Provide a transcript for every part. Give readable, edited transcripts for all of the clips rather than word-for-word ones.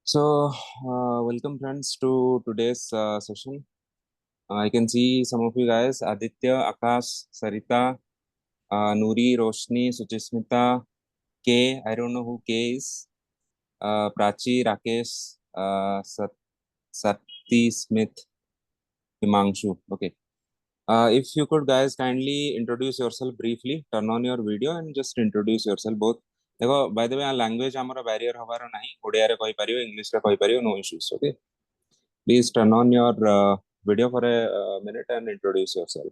So, welcome friends to today's session. I can see some of you guys: Aditya, Akash, Sarita, Nuri, Roshni, Suchismita, K. I don't know who K is. Prachi, Rakesh, Sati Smith, Himanshu. Okay. If you could guys kindly introduce yourself briefly, turn on your video and just introduce yourself both. देखो, by the way, language हमारा barrier हमारा नहीं, ओडिया रे कोई परियो, English रे कोई परियो, no issues. Okay. Please turn on your video for a minute and introduce yourself.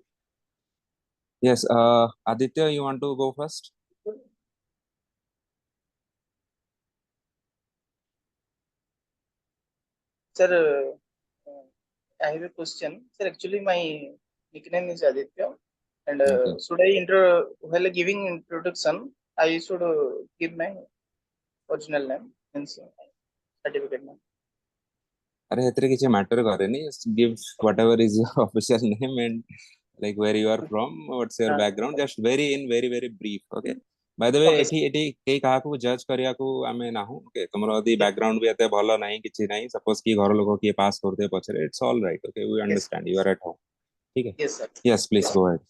Yes, Aditya, you want to go first? Sir, I have a question. Sir, actually my nickname is Aditya, and Okay. should I while giving introduction, I should give my original name, means certificate name. अरे इतने किसी matter करे नहीं, just give whatever is your official name and like where you are from, what's your background, just very brief. Okay. By the way, Okay, एठी केही काहाकू जज करियाकू आमे नाहू. Okay, तमरो यदि बैकग्राउंड भी एते भलो नाही किछि नाही, सपोज कि घर लोग किए पास करते पछरे, it's all right. Okay, we understand. You are at home. ठीक है? yes, sir. Yes, please go ahead.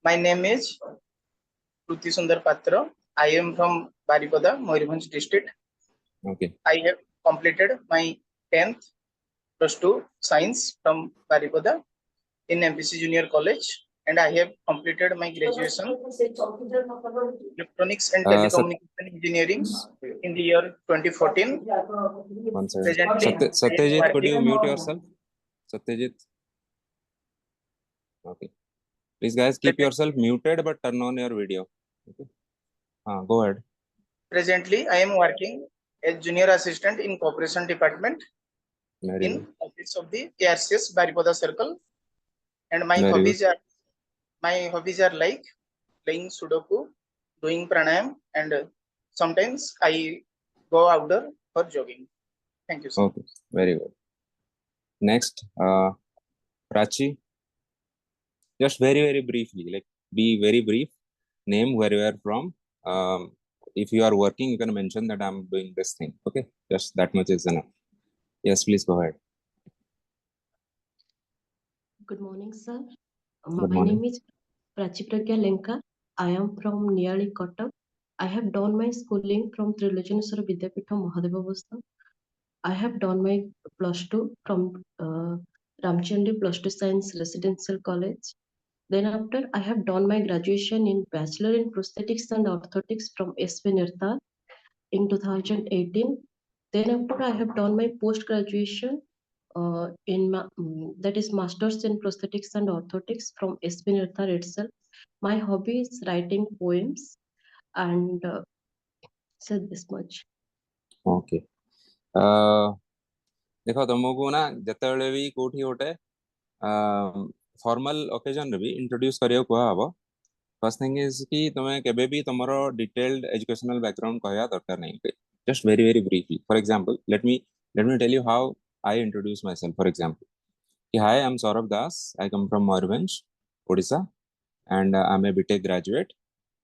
My name is Kruti Sundar Patra. I am from Baripada, Moyurbhanj district. Okay. I have completed my 10th plus 2 science from Baripada in MPC Junior College, and I have completed my graduation electronics and telecommunication engineering in the year 2014. One second. Presently, Satyajit, could you mute yourself? Satyajit. Okay. Please, guys, keep yourself muted but turn on your video. Okay. Go ahead. Presently, I am working as junior assistant in cooperation department in office of the ARCS Baripada Circle, and my hobbies are like playing Sudoku, doing pranayam, and sometimes I go outdoor for jogging. Thank you, sir. Okay, very good. Next, Prachi. Just very briefly, like be very brief. Name, where you are from. If you are working, you can mention that I'm doing this thing. Okay, just that much is enough. Yes, please go ahead. Good morning, sir. Good My morning. name is Prachi Pragya Lenka. I am from Niyali, Kotak. I have done my schooling from Trilochaneswara Vidyapitha Mahadevavastha. I have done my plus 2 from Ramchandi Plus 2 Science Residential College. Then after, I have done my graduation in Bachelor in Prosthetics and Orthotics from SV Nirtal in 2018. Then after, I have done my post-graduation that is Masters in Prosthetics and Orthotics from SV Nirtal itself. My hobby is writing poems and said this much. Okay. देखो तुमको ना जतबेले भी कोठी गोटे formal occasion रे भी introduce करियो कुआ हबो. फर्स्ट थिंग इज कि तुम्हें केबे भी तमरो डिटेल्ड एजुकेशनल बैकग्राउंड कहया दरकार नहीं. Just very briefly. For example, let me tell you how I introduce myself. For example, hi, I'm Sourav Das. I come from Moyurbhanj, Odisha, and I'm a BTech graduate,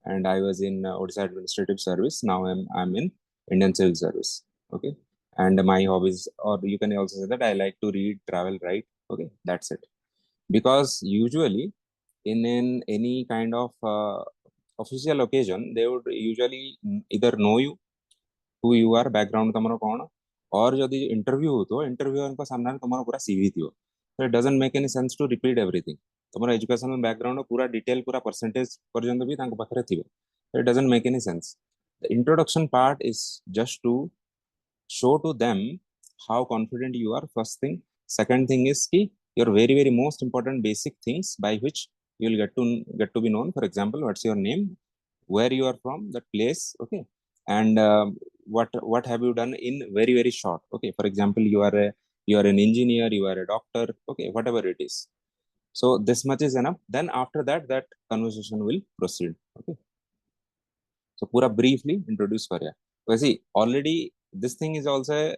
and I was in Odisha Administrative Service. Now I'm in Indian Civil Service. Okay. And my hobbies, or you can also say that I like to read, travel, write. Okay, that's it. Because usually in any kind of official occasion, they would usually either know you, who you are, background तमरो कौन, और यदि interview हो तो interviewer का सामने तुम्हारा पूरा CV थियो. So it doesn't make any sense to repeat everything. तुम्हारा एजुकेशनल बैकग्राउंड पूरा डिटेल पूरा परसेंटेज पर्यंत भी तांको पाखरे थियो. So it doesn't make any sense. The introduction part is just to show to them how confident you are. First thing. Second thing is ki your very most important basic things by which you will get to be known. For example, what's your name, where you are from, that place. Okay. And what have you done in very short. Okay. For example, you are an engineer, you are a doctor. Okay, whatever it is. So this much is enough. Then after that conversation will proceed. Okay. So pura briefly introduce karya. So see, already this thing is also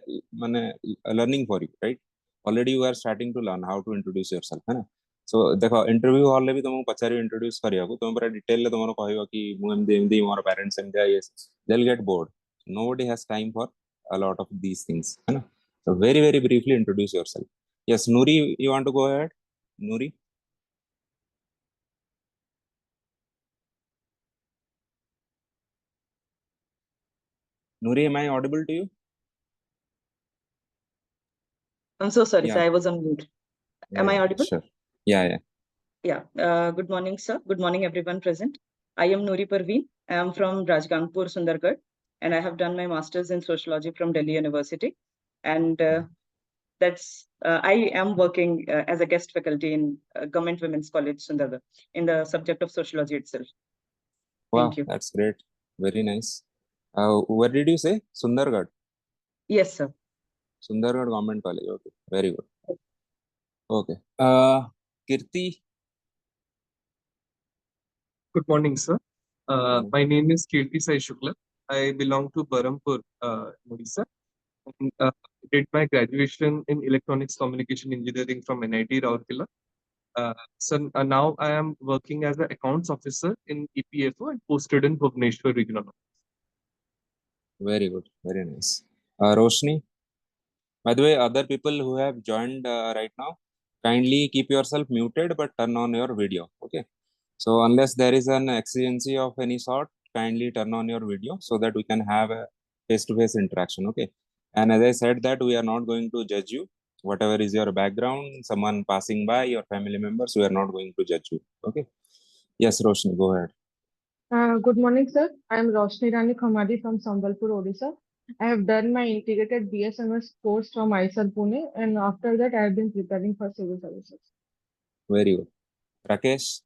a learning for you, right? Already you are starting to learn how to introduce yourself, है ना? So देखो interview hall ले भी तुमको पचारी introduce करिया को तुम पूरा डिटेल ले तुमको कहयो कि मु एमदी मोर parents एमदी yes, they'll get bored. Nobody has time for a lot of these things, है ना? So very very briefly introduce yourself. Yes, Nuri, you want to go ahead? Nuri. Nuri, am I audible to you? I'm so sorry, Yeah. sir. I was on mute. Am I audible? Sure. Yeah. Yeah. Good morning, sir. Good morning, everyone present. I am Noori Parveen. I am from Rajgangpur, Sundargarh, and I have done my master's in sociology from Delhi University. And I am working as a guest faculty in Government Women's College, Sundargarh, in the subject of sociology itself. Wow, Thank you. that's great. Very nice. Where did you say? Sundargarh. Yes, sir. Sundargarh Government College. Okay, very good. Okay. Kirti. Good morning, sir. My name is Kirti Sai Shukla. I belong to Berhampur, Odisha. And, did my graduation in Electronics Communication Engineering from NIT Rourkela. So now I am working as an accounts officer in EPFO and posted in Bhubaneswar regional. Very good. Very nice. Roshni. By the way, other people who have joined right now, kindly keep yourself muted but turn on your video. Okay. So unless there is an exigency of any sort, kindly turn on your video so that we can have a face-to-face interaction. Okay. And as I said that we are not going to judge you. Whatever is your background, someone passing by, your family members, we are not going to judge you. Okay. Yes, Roshni, go ahead. Good morning, sir. I am Roshni Rani Khamadi from Sambalpur, Odisha. I have done my integrated BSMS course from ISER Pune, and after that, I have been preparing for civil services. Very good. Rakesh.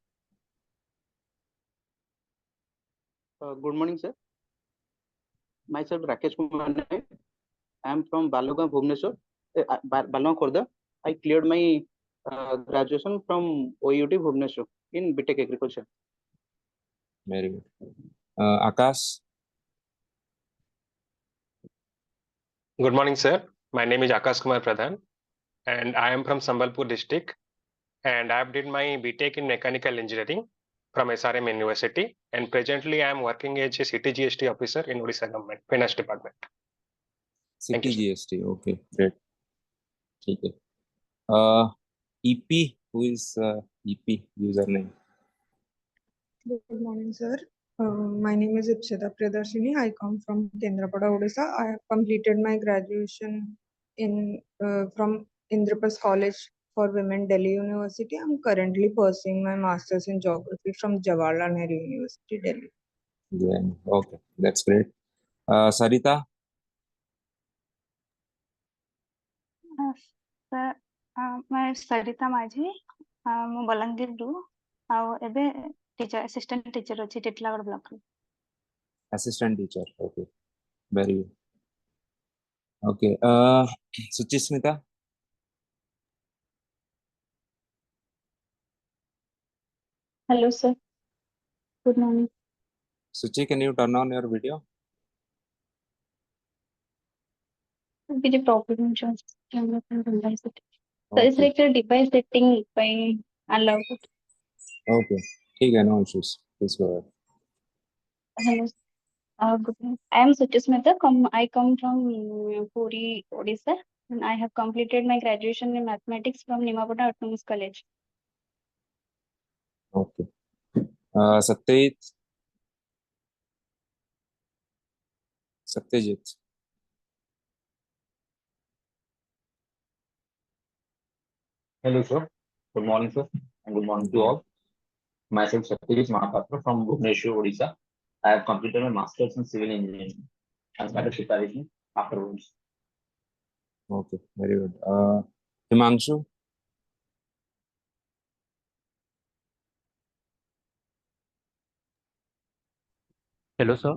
Good morning, sir. Myself Rakesh Kumar Naik. I am from Balogam, Bhubaneswar, Balogam, Khorda. I cleared my graduation from OUT Bhubaneswar in BTech Agriculture. Very good. Akash. Good morning, sir. My name is Akash Kumar Pradhan, and I am from Sambalpur district. And I have did my BTech in Mechanical Engineering from SRM University. And presently, I am working as a City GST officer in Odisha Government Finance Department. Thank you, City GST. Okay, great. Okay. EP, who is EP username? Good morning, sir. My name is Ipsita Priyadarshini. I come from Kendrapada, Odisha. I have completed my graduation in from Indrapas College for Women, Delhi University. I'm currently pursuing my master's in geography from Jawaharlal Nehru University, Delhi. Yeah. Okay, that's great. Sarita. Sir, my Sarita Majhi, ମୁଁ ବଲାଙ୍ଗୀରରୁ ଆଉ ଏବେ assistant teacher ଅଛି ଟିଟଲାଗଡ଼ ବ୍ଲକରେ। Assistant teacher. Okay, very good. Okay. Suchismita. Hello, sir. Good morning. Suchi, can you turn on your video? କିଛି problem ଅଛି camera device setting. So Okay. it's like a device setting ପାଇଁ allow it. Okay. ठीक है, no issues. Please go ahead. Hello. Good morning. I am Suchismita. I come from Puri, Odisha, and I have completed my graduation in mathematics from Nimapata Autonomous College. Okay. Satyajit. Satyajit. Hello, sir. Good morning, sir, and good morning to all. Myself, Satyajit Mahapatra from Bhubaneswar, Odisha. I have completed my master's in civil engineering and started preparation afterwards. Okay, very good. Himanshu. Hello, sir.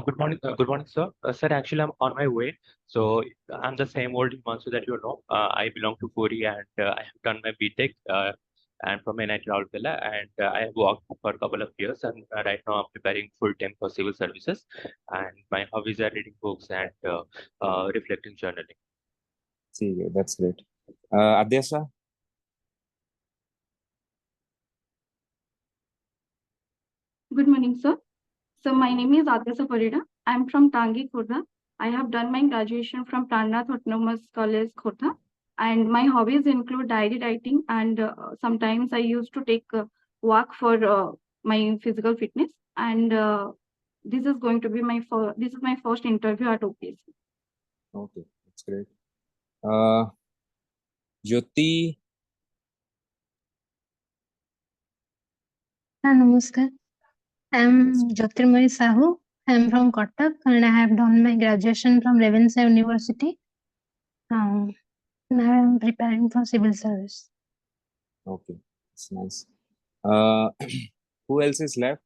Good morning. Good morning, sir. Sir, actually, I'm on my way. So I'm the same old Himanshu that you know. I belong to Puri and I have done my BTech and from NIT Rourkela, and I have worked for a couple of years, and right now I'm preparing full time for civil services. And my hobbies are reading books and reflecting journaling. See, that's great. Adyasha. Good morning, sir. So my name is Adyasa Parida. I'm from Tangi, Khurda. I have done my graduation from Pranath Autonomous College, Khurda. And my hobbies include diary writing, and sometimes I used to take a walk for my physical fitness. And this is going to be this is my first interview at OPS. Okay, that's great. Jyoti. Namaskar. I'm Jyotirmoy Sahu. I'm from Kotak and I have done my graduation from Ravenshaw University. Now I'm preparing for civil service. Okay, that's nice. Who else is left?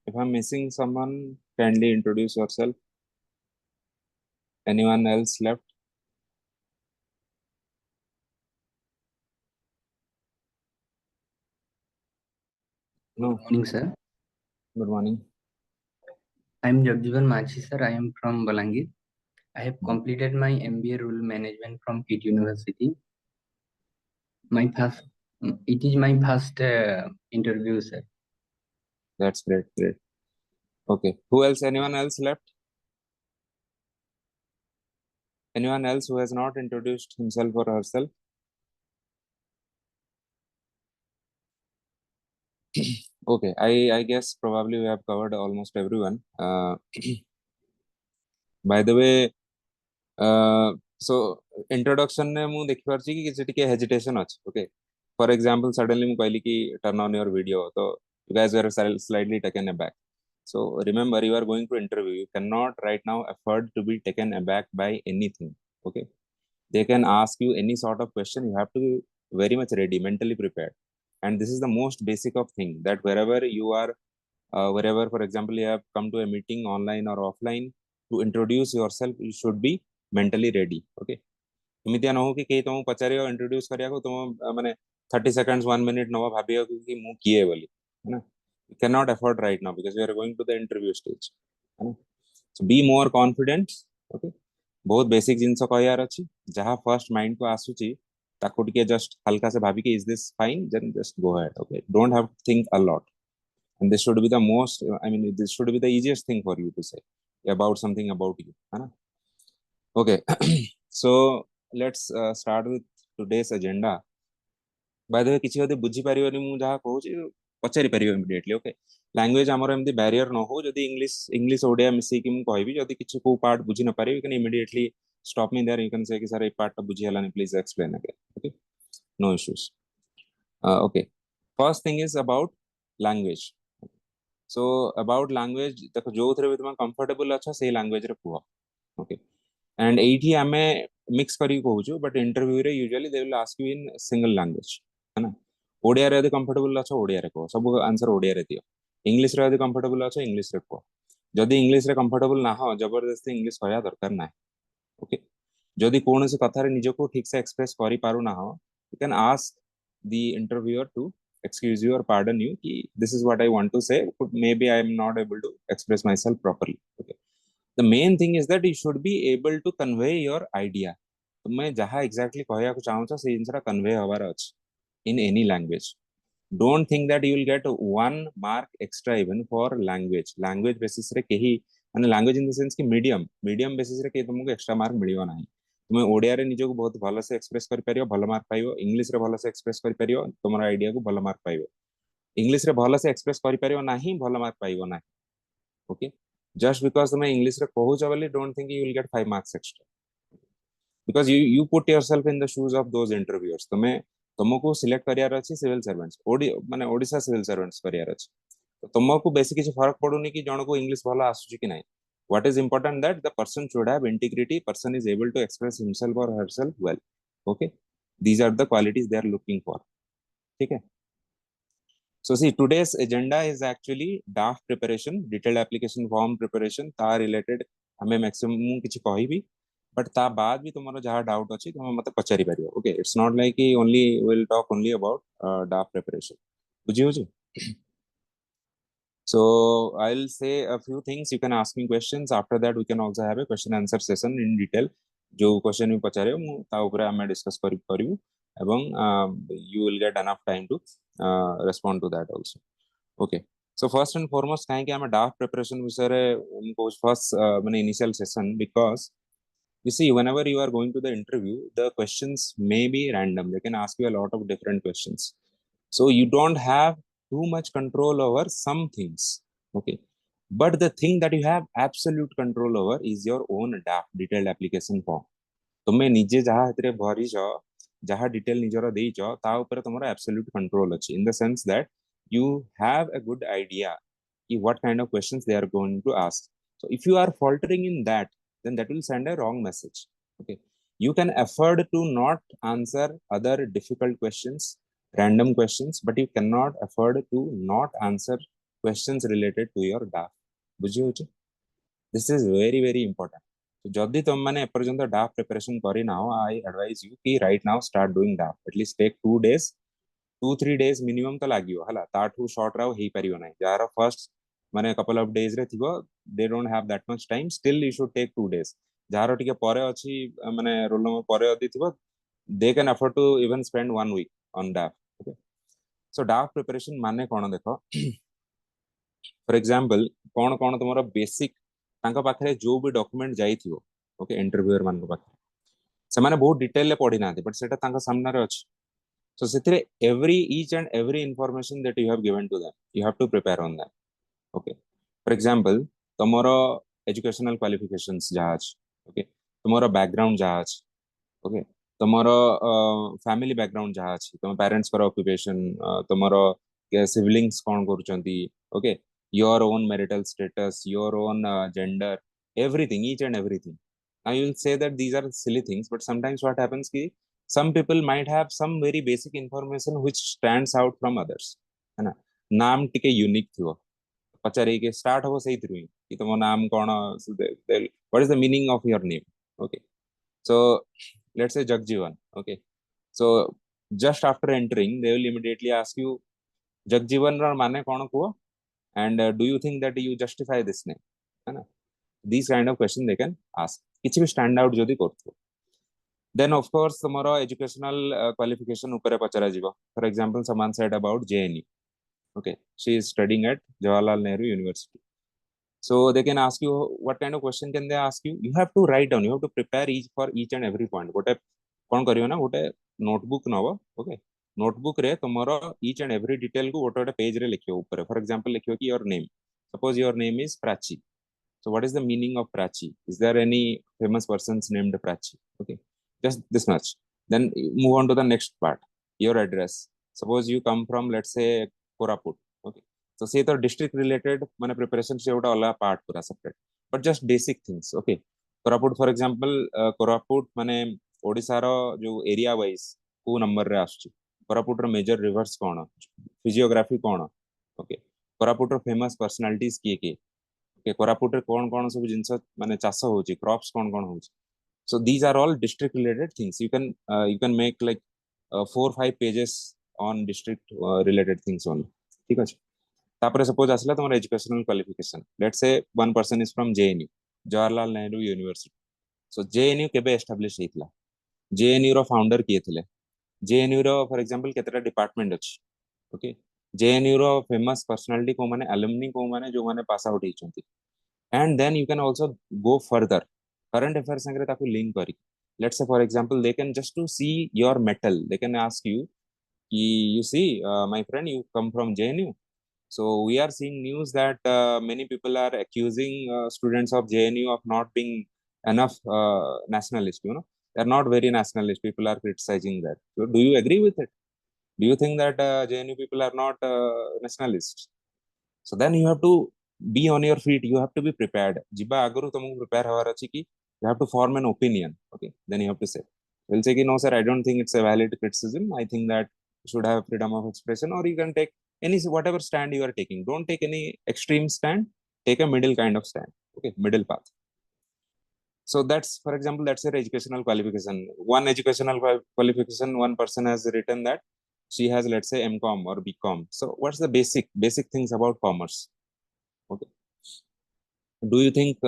If I'm missing someone, kindly introduce yourself. Anyone else left? No. Good morning, sir. Good morning. I am Jagjivan Machi, sir. I am from Balangir. I have completed my MBA Rule Management from KIT University. It is my first interview, sir. That's great, great. Okay. Who else? Anyone else left? Anyone else who has not introduced himself or herself? Okay, I guess probably we have covered almost everyone. By the way, so introduction ne mu dekhi parchi ki kichi ଟିକେ hesitation ଅଛି. Okay. For example, suddenly mu कहली कि turn on your video, so you guys were slightly taken aback. So remember, you are going to interview. You cannot right now afford to be taken aback by anything. Okay. They can ask you any sort of question. You have to be very much ready, mentally prepared. And this is the most basic of thing, that wherever you are, wherever, for example, you have come to a meeting online or offline, to introduce yourself, you should be mentally ready. Okay. ଏମିତିଆ ନ ହଉ କି କେହି ତମକୁ ପଚାରିବ introduce କରିବାକୁ, ତମ ମାନେ 30 seconds 1 minute ନବ ଭାବିବ କି ମୁଁ କିଏ ବୋଲି, ନା you cannot afford right now because we are going to the interview stage. So be more confident. Okay. बहुत बेसिक जिनस कहयार अछि, जहां फर्स्ट माइंड को आसुची ताको टिके जस्ट हल्का से भाभी कि is this fine, then just go ahead. Okay, don't have to think a lot, and this should be the most, I mean, this should be the easiest thing for you to say about something about you, है ना? Okay. So let's start with today's agenda. By the way, किसी यदि बुझी परिवनी मु जहा कहूची पचारि परियो immediately. Okay, language हमर एमदी barrier न हो, जदि इंग्लिश ओडिया मिसी कि मु कहबी, जदि किछि को पार्ट बुझी न पारे, you can immediately stop me there. You can say कि सर ए पार्ट तो बुझी हलानी, please explain again. Okay, no issues. Okay, first thing is about language. So about language, देखो जो थरे भी तुम कंफर्टेबल अच्छा से लैंग्वेज रे कुह. Okay, and एठी हमें मिक्स करी कहूछु, बट इंटरव्यू रे usually they will ask you in single language, है ना? ओडिया रे यदि कंफर्टेबल अच्छा ओडिया रे कह, सब आंसर ओडिया रे दियो. इंग्लिश रे यदि कंफर्टेबल अच्छा इंग्लिश रे कह. जदि इंग्लिश रे कंफर्टेबल ना हो, जबरदस्ती इंग्लिश कहया दरकार ना. ओके, जदि कौन से कथारे निजको ठीक से एक्सप्रेस करि पारु ना हो, you can ask the interviewer to excuse you or pardon you कि this is what I want to say, maybe I am not able to express myself properly. Okay, the main thing is that you should be able to convey your idea. तुम्हें जहाँ exactly कहया को चाहूँ चा से इंसरा convey हवार अच्छ in any language. Don't think that you will get 1 mark extra even for language basis रे कहीं, माने language in the sense कि medium basis रे कहीं तुमको extra mark मिलियो नहीं. तुम्हें ओडिया रे निजो को बहुत भलो से एक्सप्रेस कर परियो, भलो मार्क पाइयो. इंग्लिश रे भलो से एक्सप्रेस कर परियो, तुम्हारा आइडिया को भलो मार्क पाइयो. इंग्लिश रे भलो से एक्सप्रेस कर परियो नहीं, भलो मार्क पाइयो नहीं. ओके, just because तुम्हें इंग्लिश रे कहूच बोली, don't think you will get 5 marks extra, because you put yourself in the shoes of those interviewers. तुम्हें तुमको सिलेक्ट करियार अछि सिविल सर्वेंट्स, माने ओडिसा सिविल सर्वेंट्स करियार अछि. तो तुमको बेसिक किसी फरक पड़ुनी कि जण को इंग्लिश भलो आसुची कि नहीं. What is important that the person should have integrity, person is able to express himself or herself well. Okay, these are the qualities they are looking for. Okay, so see, today's agenda is actually DAF preparation, detailed application form preparation. ता related हमें maximum किसी कही भी, but ता बाद भी तुम्हारा जहाँ doubt अच्छी तो हम मतलब पचारी परियो. Okay, it's not like कि only we'll talk only about DAF preparation. बुझी हो जी? So I'll say a few things. You can ask me questions. After that, we can also have a question answer session in detail. जो question भी पचारे मु ता ऊपर हमें discuss करियो, एवं you will get enough time to respond to that also. Okay. So first and foremost, kahi ki ame DAF preparation visare first mane initial session, because you see, whenever you are going to the interview, the questions may be random. They can ask you a lot of different questions. So you don't have too much control over some things. Okay. But the thing that you have absolute control over is your own DAF, detailed application form. तुम्हें निजे जहाँ हेतरे भरी जो जहाँ detail निजरा देई जो ता ऊपर तुम्हारा absolute control अच्छी, in the sense that you have a good idea कि what kind of questions they are going to ask. So if you are faltering in that, then that will send a wrong message. Okay, you can afford to not answer other difficult questions, random questions, but you cannot afford to not answer questions related to your DAF. बुझी होची? This is very very important. जदि तुम मैंने एपर्यंत Daph preparation करी ना हो, I advise you कि right now start doing DAF. At least take 2 days, 2-3 days minimum तो लागियो हला. ताठू शॉर्ट राव हेई परियो नाही. जार फर्स्ट माने कपल ऑफ डेज रे थिबो, they don't have that much time, still you should take 2 days. जार टिके परे अछि माने रोल नंबर परे अदि थिबो, they can afford to even spend 1 week on DAF. Okay, so DAF preparation माने कोन देखो. फॉर एग्जांपल कोन कोन तुमरो बेसिक तांका पाखरे जो भी डॉक्यूमेंट जाइथियो, ओके, इंटरव्यूअर मान को पाखरे से माने बहुत डिटेल ले पढी नाथि, बट सेटा तांका सामने रे अछि. सो सेथिरे every each and every information that you have given to them, you have to prepare on that. Okay, for example तमरो एजुकेशनल क्वालिफिकेशंस जहा अछि, ओके, तमरो बैकग्राउंड जहा अछि, ओके, तमरो फैमिली बैकग्राउंड जहा अछि, तम पेरेंट्स कर ऑक्युपेशन, तमरो के सिबलिंग्स कोन करूचंती, okay, your own marital status, your own gender, everything, each and everything. Now you will say that these are silly things, but sometimes what happens ki some people might have some very basic information which stands out from others, है ना. नाम टिके unique थियो, पचारे के start हो सही through कि तुम नाम कोन, what is the meaning of your name. Okay, so let's say Jagjivan. Okay, so just after entering they will immediately ask you Jagjivan रा माने कोन को, and do you think that you justify this name, है ना. These kind of question they can ask, किछि भी stand out जदि करथो. Then of course tomorrow educational qualification ऊपर पचरा जीवो. For example, someone said about JNU. Okay, she is studying at Jawaharlal Nehru University. So they can ask you what kind of question can they ask you. You have to write down, you have to prepare each for each and every point. गोटे कोन करियो ना, गोटे notebook नबो. Okay, notebook रे tomorrow each and every detail को गोटे page रे लिखियो ऊपर. For example लिखियो कि your name, suppose your name is Prachi. So what is the meaning of Prachi? Is there any famous persons named Prachi? Okay, just this much. Then move on to the next part, your address. Suppose you come from, let's say, Koraput. Okay, so say the district related माने preparation से उटा अलग part पूरा separate, but just basic things. Okay, Koraput for example, Koraput माने ओडिसा रो जो area wise को number रे आछी. Koraput रो major rivers कोन, physiography कोन. Okay, Koraput रो famous personalities किए कोरापुट रे कोन कोन सब जिंस माने चाष होची, क्रॉप्स कोन कोन होची. So these are all district related things. You can make like 4-5 pages on district related things only. ठीक अछि. तापरे सपोज आसला तमर educational qualification, let's say one person is from JNU, Jawaharlal Nehru University. So JNU केबे establish हेतला, JNU रो founder किए थिले, JNU रो फॉर एग्जांपल केतरा डिपार्टमेंट अछि. ओके, JNU रो फेमस पर्सनालिटी को माने alumni को माने जो माने पास आउट हिचंती. And then you can also go further, current affairs संगे ताको लिंक करी. Let's say for example they can just to see your metal, they can ask you कि you see my friend, you come from JNU, so we are seeing news that many people are accusing students of JNU of not being enough nationalist, you know, they are not very nationalist, people are criticizing that. So do you agree with it? Do you think that JNU people are not nationalists? So then you have to be on your feet, you have to be prepared. Jiba agaru tumu prepare hovar achi ki you have to form an opinion. Okay, then you have to say, will say ki no sir, I don't think it's a valid criticism, I think that you should have freedom of expression, or you can take any whatever stand you are taking. Don't take any extreme stand, take a middle kind of stand. Okay, middle path. So that's, for example, that's your educational qualification. One educational qualification, one person has written that she has, let's say, MCom or BCom. So what's the basic things about commerce? Okay, do you think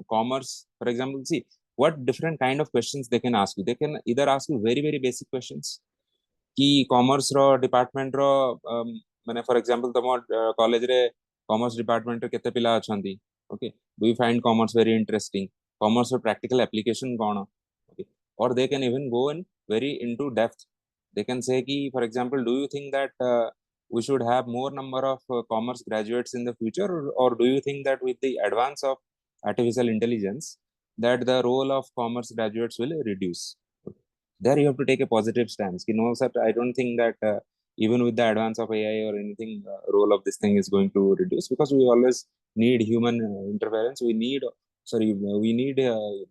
commerce, for example, see what different kind of questions they can ask you. They can either ask you very very basic questions कि commerce रो department रो माने for example तुम college रे commerce department केते पिला अछंती okay do you find commerce very interesting commerce practical application कौन okay और they can even go in very into depth they can say ki for example do you think that we should have more number of commerce graduates in the future or do you think that with the advance of artificial intelligence that the role of commerce graduates will reduce there you have to take a positive stance ki no sir I don't think that even with the advance of AI or anything role of this thing is going to reduce because we always need human interference we need we need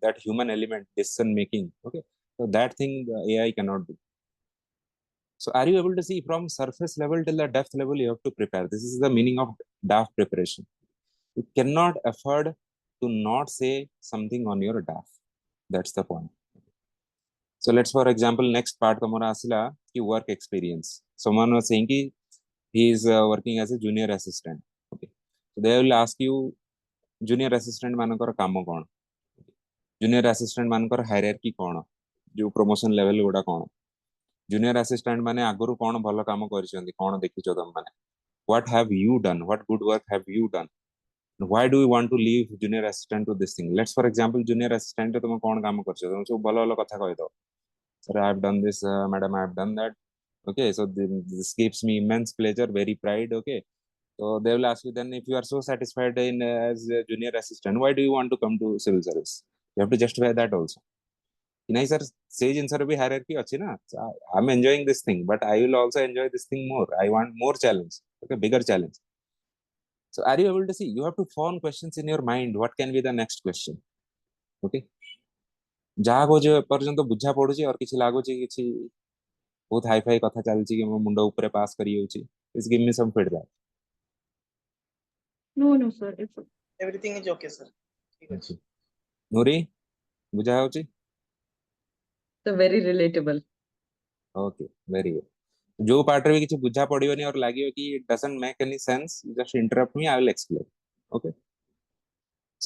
that human element decision making okay so that thing AI cannot do. So are you able to see from surface level till the depth level you have to prepare? This is the meaning of DAF preparation. You cannot afford to not say something on your DAF. That's the point. So let's for example next part tomora asila ki work experience. Someone was saying ki he is working as a junior assistant. Okay. So they will ask you junior assistant manakar kamo kon? Junior assistant manakar hierarchy kon? जो promotion level गुडा kon? Junior assistant माने आगुरु कोन भलो काम करिसेंती कोन देखिचो तम माने what have you done what good work have you done why do you want to leave junior assistant to this thing let's for example junior assistant तुम कोन काम करछो तुम सब भलो भलो कथा कहि दो sir I have done this madam I have done that okay so this gives me immense pleasure very pride okay so they will ask you then if you are so satisfied in as a junior assistant why do you want to come to civil service you have to justify that also नहीं sir से जिनसर भी hierarchy अच्छी ना I am enjoying this thing but I will also enjoy this thing more I want more challenge okay bigger challenge so are you able to see you have to form questions in your mind what can be the next question okay जहा को जे पर्यंत बुझा पडुची और किछि लागुची किछि बहुत hi fi कथा चलची कि मो मुंडो ऊपर पास करी होची please give me some feedback No, sir. It's Everything is okay, sir. ठीक अछि नूरी बुझा होची So very relatable. Okay very good जो पार्ट रे किछि बुझा पडियोनी और लागियो कि it doesn't make any sense just interrupt me I will explain okay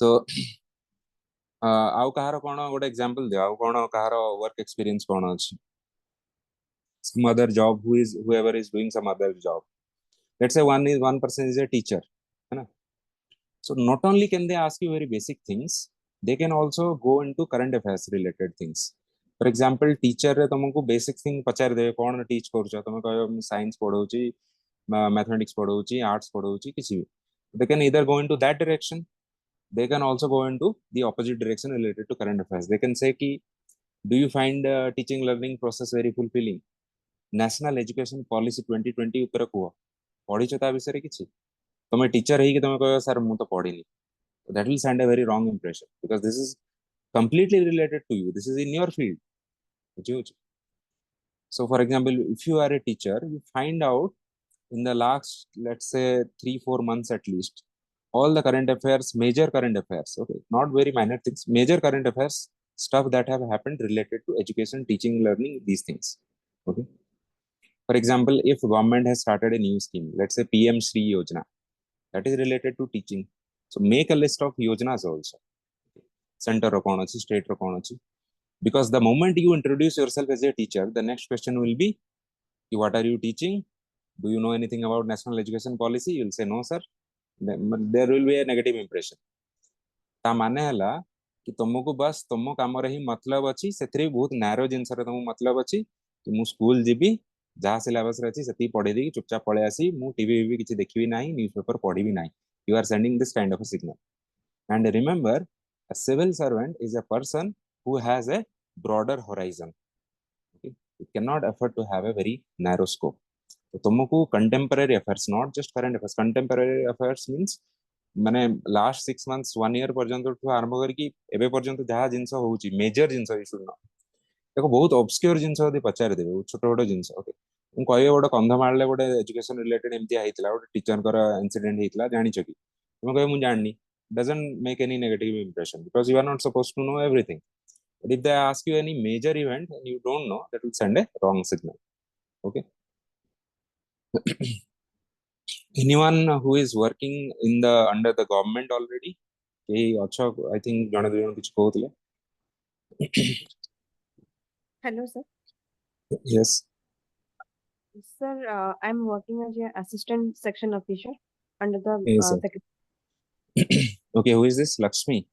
so आउ कहार कोन गोटे एग्जांपल दियो आउ कोन कहार वर्क एक्सपीरियंस कोन अछि some other job whoever is doing some other job let's say one person is a teacher है ना so not only can they ask you very basic things they can also go into current affairs related things for example teacher रे तुमको basic thing पचार दे कोन teach करछो तुम कहो science पढौची mathematics पढौची arts पढौची किछि भी they can either go into that direction they can also go into the opposite direction related to current affairs they can say ki do you find teaching learning process very fulfilling national education policy 2020 ऊपर कुह पढ़ी ता विषय किछि तुम teacher है कि तुम कहो सर मु तो पढ़िनी that will send a very wrong impression because this is completely related to you this is in your field so for example if you are a teacher you find out in the last let's say 3-4 months at least all the current affairs major current affairs okay not very minor things major current affairs stuff that have happened related to education teaching learning these things okay for example if government has started a new scheme let's say PM Shri Yojana that is related to teaching so make a list of yojanas also center ro kon achi state ro kon achi because the moment you introduce yourself as a teacher the next question will be what are you teaching do you know anything about national education policy you will say no sir there will be a negative impression ता माने हला कि तुमको बस तुम काम रे ही मतलब अछि सेथरे बहुत नैरो जिंस रे तुम मतलब अछि कि मु स्कूल जीबी जहाँ सिलेबस रे अछि सेती पढ़े दी चुपचाप पळे आसी मु टीवी भी किछि देखिबी नाही न्यूज़पेपर पढ़िबी नाही you are sending this kind of a signal and remember a civil servant is a person who has a broader horizon okay you cannot afford to have a very narrow scope तो तुमको contemporary affairs not just current affairs contemporary affairs means माने last 6 months 1 year पर्यंत ठु आरंभ करके एबे पर्यंत जहा जिंस होउची मेजर जिंस यू शुड नो देखो बहुत ऑब्स्क्योर जिंस यदि पचार देबे छोटो छोटो जिंस ओके हम कहबे गोटे कंधमाल ले गोटे एजुकेशन रिलेटेड एमती आइतला गोटे टीचर कर इंसिडेंट हितला जानि छ कि तुम कहबे मु जाननी doesn't make any negative impression because you are not supposed to know everything but if they ask you any major event and you don't know that will send a wrong signal okay anyone who is working in the under the government already अच्छा I think जने दो जन कुछ कहउतले Hello, sir. yes Sir, I'm working as an assistant section officer. under the Yes, sir. Okay, who is this? Lakshmi.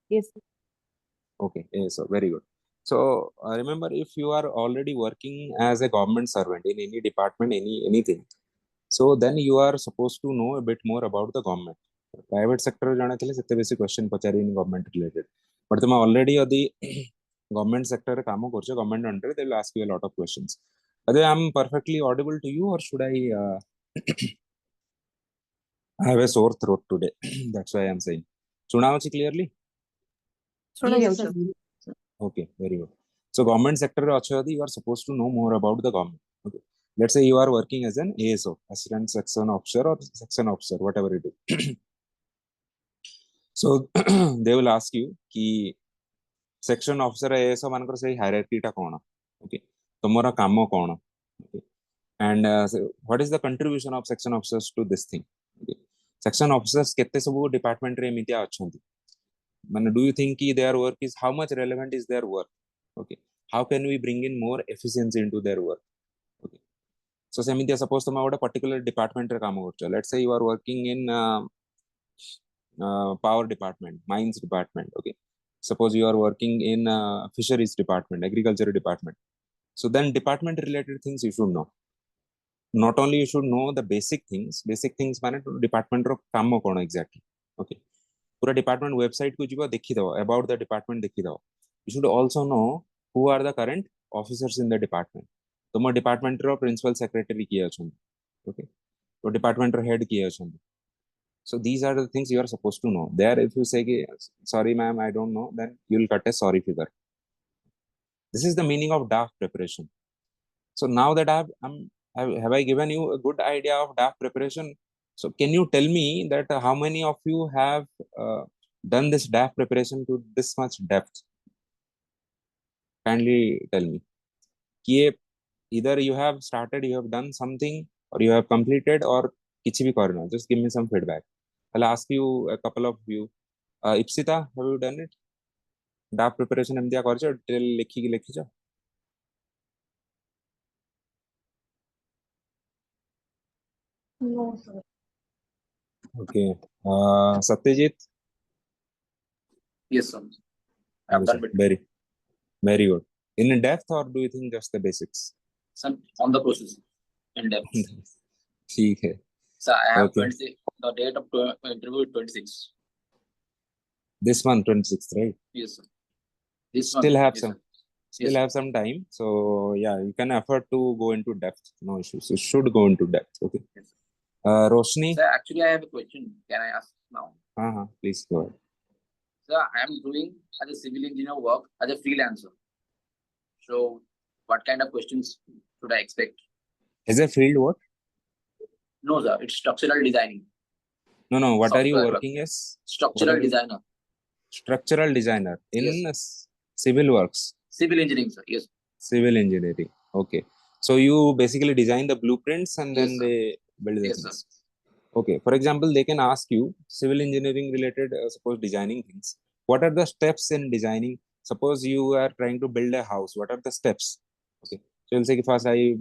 yes. Okay, yes, sir. Very good. So remember, if you are already working as a government servant in any department, anything, so then you are supposed to know a bit more about the government. Private sector जाने के लिए सबसे basic question पचारी in government related. But तुम already यदि government sector रे काम करछो, government under, they will ask you a lot of questions. Are I'm perfectly audible to you, or should I I have a sore throat today? That's why I'm saying. सुना होची clearly? Yes, sir. sir. Okay, very good. So government sector रे अच्छे यदि you are supposed to know more about the government. Okay. Let's say you are working as an ASO, assistant section officer or section officer, whatever it is. So they will ask you कि section officer ASO मानकर से hierarchy टा कौन? Okay. तुम्हारा कामो कौन? Okay. And so what is the contribution of section officers to this thing? Okay. Section officers केते सब department रे मितिया अच्छोंती. Man, do you think कि their work is how much relevant is their work? Okay. How can we bring in more efficiency into their work? Okay. So seମିତି suppose तुम ଗୋଟେ particular department रे काम करछो. Let's say you are working in power department, mines department. Okay. Suppose you are working in fisheries department, agriculture department. So then department related things you should know. Not only you should know the basic things माने department रो काम कौन exactly. Okay. पूरा department website को जीवा देखी दो about the department देखी दो. You should also know who are the current officers in the department. तुम department रो principal secretary किए अछन. Okay. तो department रो head किए अछन. So these are the things you are supposed to know. There, if you say, sorry, ma'am, I don't know, then you'll cut a sorry figure. This is the meaning of DAF preparation. So now that have I given you a good idea of DAF preparation? So can you tell me that how many of you have done this DAF preparation to this much depth? Kindly tell me. Either you have started, you have done something, or you have completed, or kichhi bhi karna. Just give me some feedback. I'll ask you a couple of you. Ipsita, have you done it? DAF preparation एमदिया करछो detail लिखि कि लिखिछो? No, sir. Okay. Satyajit? Yes, sir. I've done it. Very, very good. In depth, or do you think just the basics? Some on the process, in depth. ठीक है. So I have Okay. 26, the date of interview is 26. This month, 26th, right? Yes, sir. This Still month, have yes, some. sir. Still Yes, have some time. So yeah, you can afford to go into depth. No issues. You should go into depth. Okay. Yes. Roshni? Sir, actually, I have a question. Can I ask now? Please go ahead. Sir, I am doing as a civil engineer work as a freelancer. So, what kind of questions should I expect? Is a field what? No, sir. It's structural designing. No. What are you Software work. working as? Structural designer. Structural designer in Yes. civil works. Civil engineering, sir. Yes. Civil engineering. Okay. So you basically design the blueprints and then Yes, sir. they build the Yes, things. sir. Okay. For example, they can ask you civil engineering related, suppose designing things. What are the steps in designing? Suppose you are trying to build a house. What are the steps? Okay. So you'll say, first I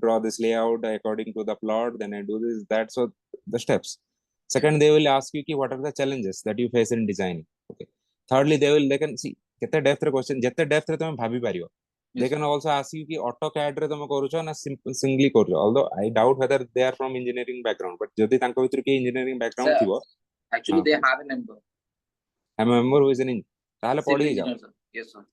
draw this layout according to the plot, then I do this, that. So the steps. Second, they will ask you what are the challenges that you face in designing. Okay. Thirdly, they can see केते depth रे question जेते depth रे तुम भाबी पारियो. They can also ask you कि AutoCAD रे तुम करूछो ना singly करूछो. Although I doubt whether they are from engineering background, but जदि तांको भितर के engineering background Sir, थिबो. actually, they have a number. I'm a member who is in ताले Civil पढ़ी जाओ. engineer, sir. Yes, sir.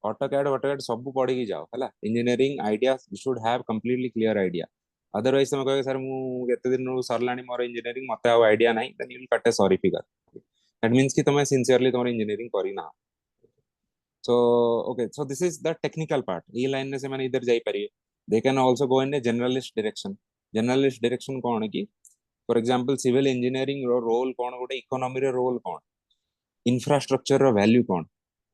AutoCAD सब पढ़ी की जाओ हला. Engineering ideas you should have completely clear idea. Otherwise तुम कहे सर मु केते दिन रो सरलानी मोर engineering मते आ आइडिया नाही, then you will cut a sorry figure. That means कि तुम sincerely तुम engineering करी ना. So okay, so this is the technical part. E line ने से मैंने इधर जाई पारिए. They can also go in a generalist direction. Generalist direction कौन है कि, for example, civil engineering row role कौन गोटे economy रे role कौन, infrastructure रो value कौन.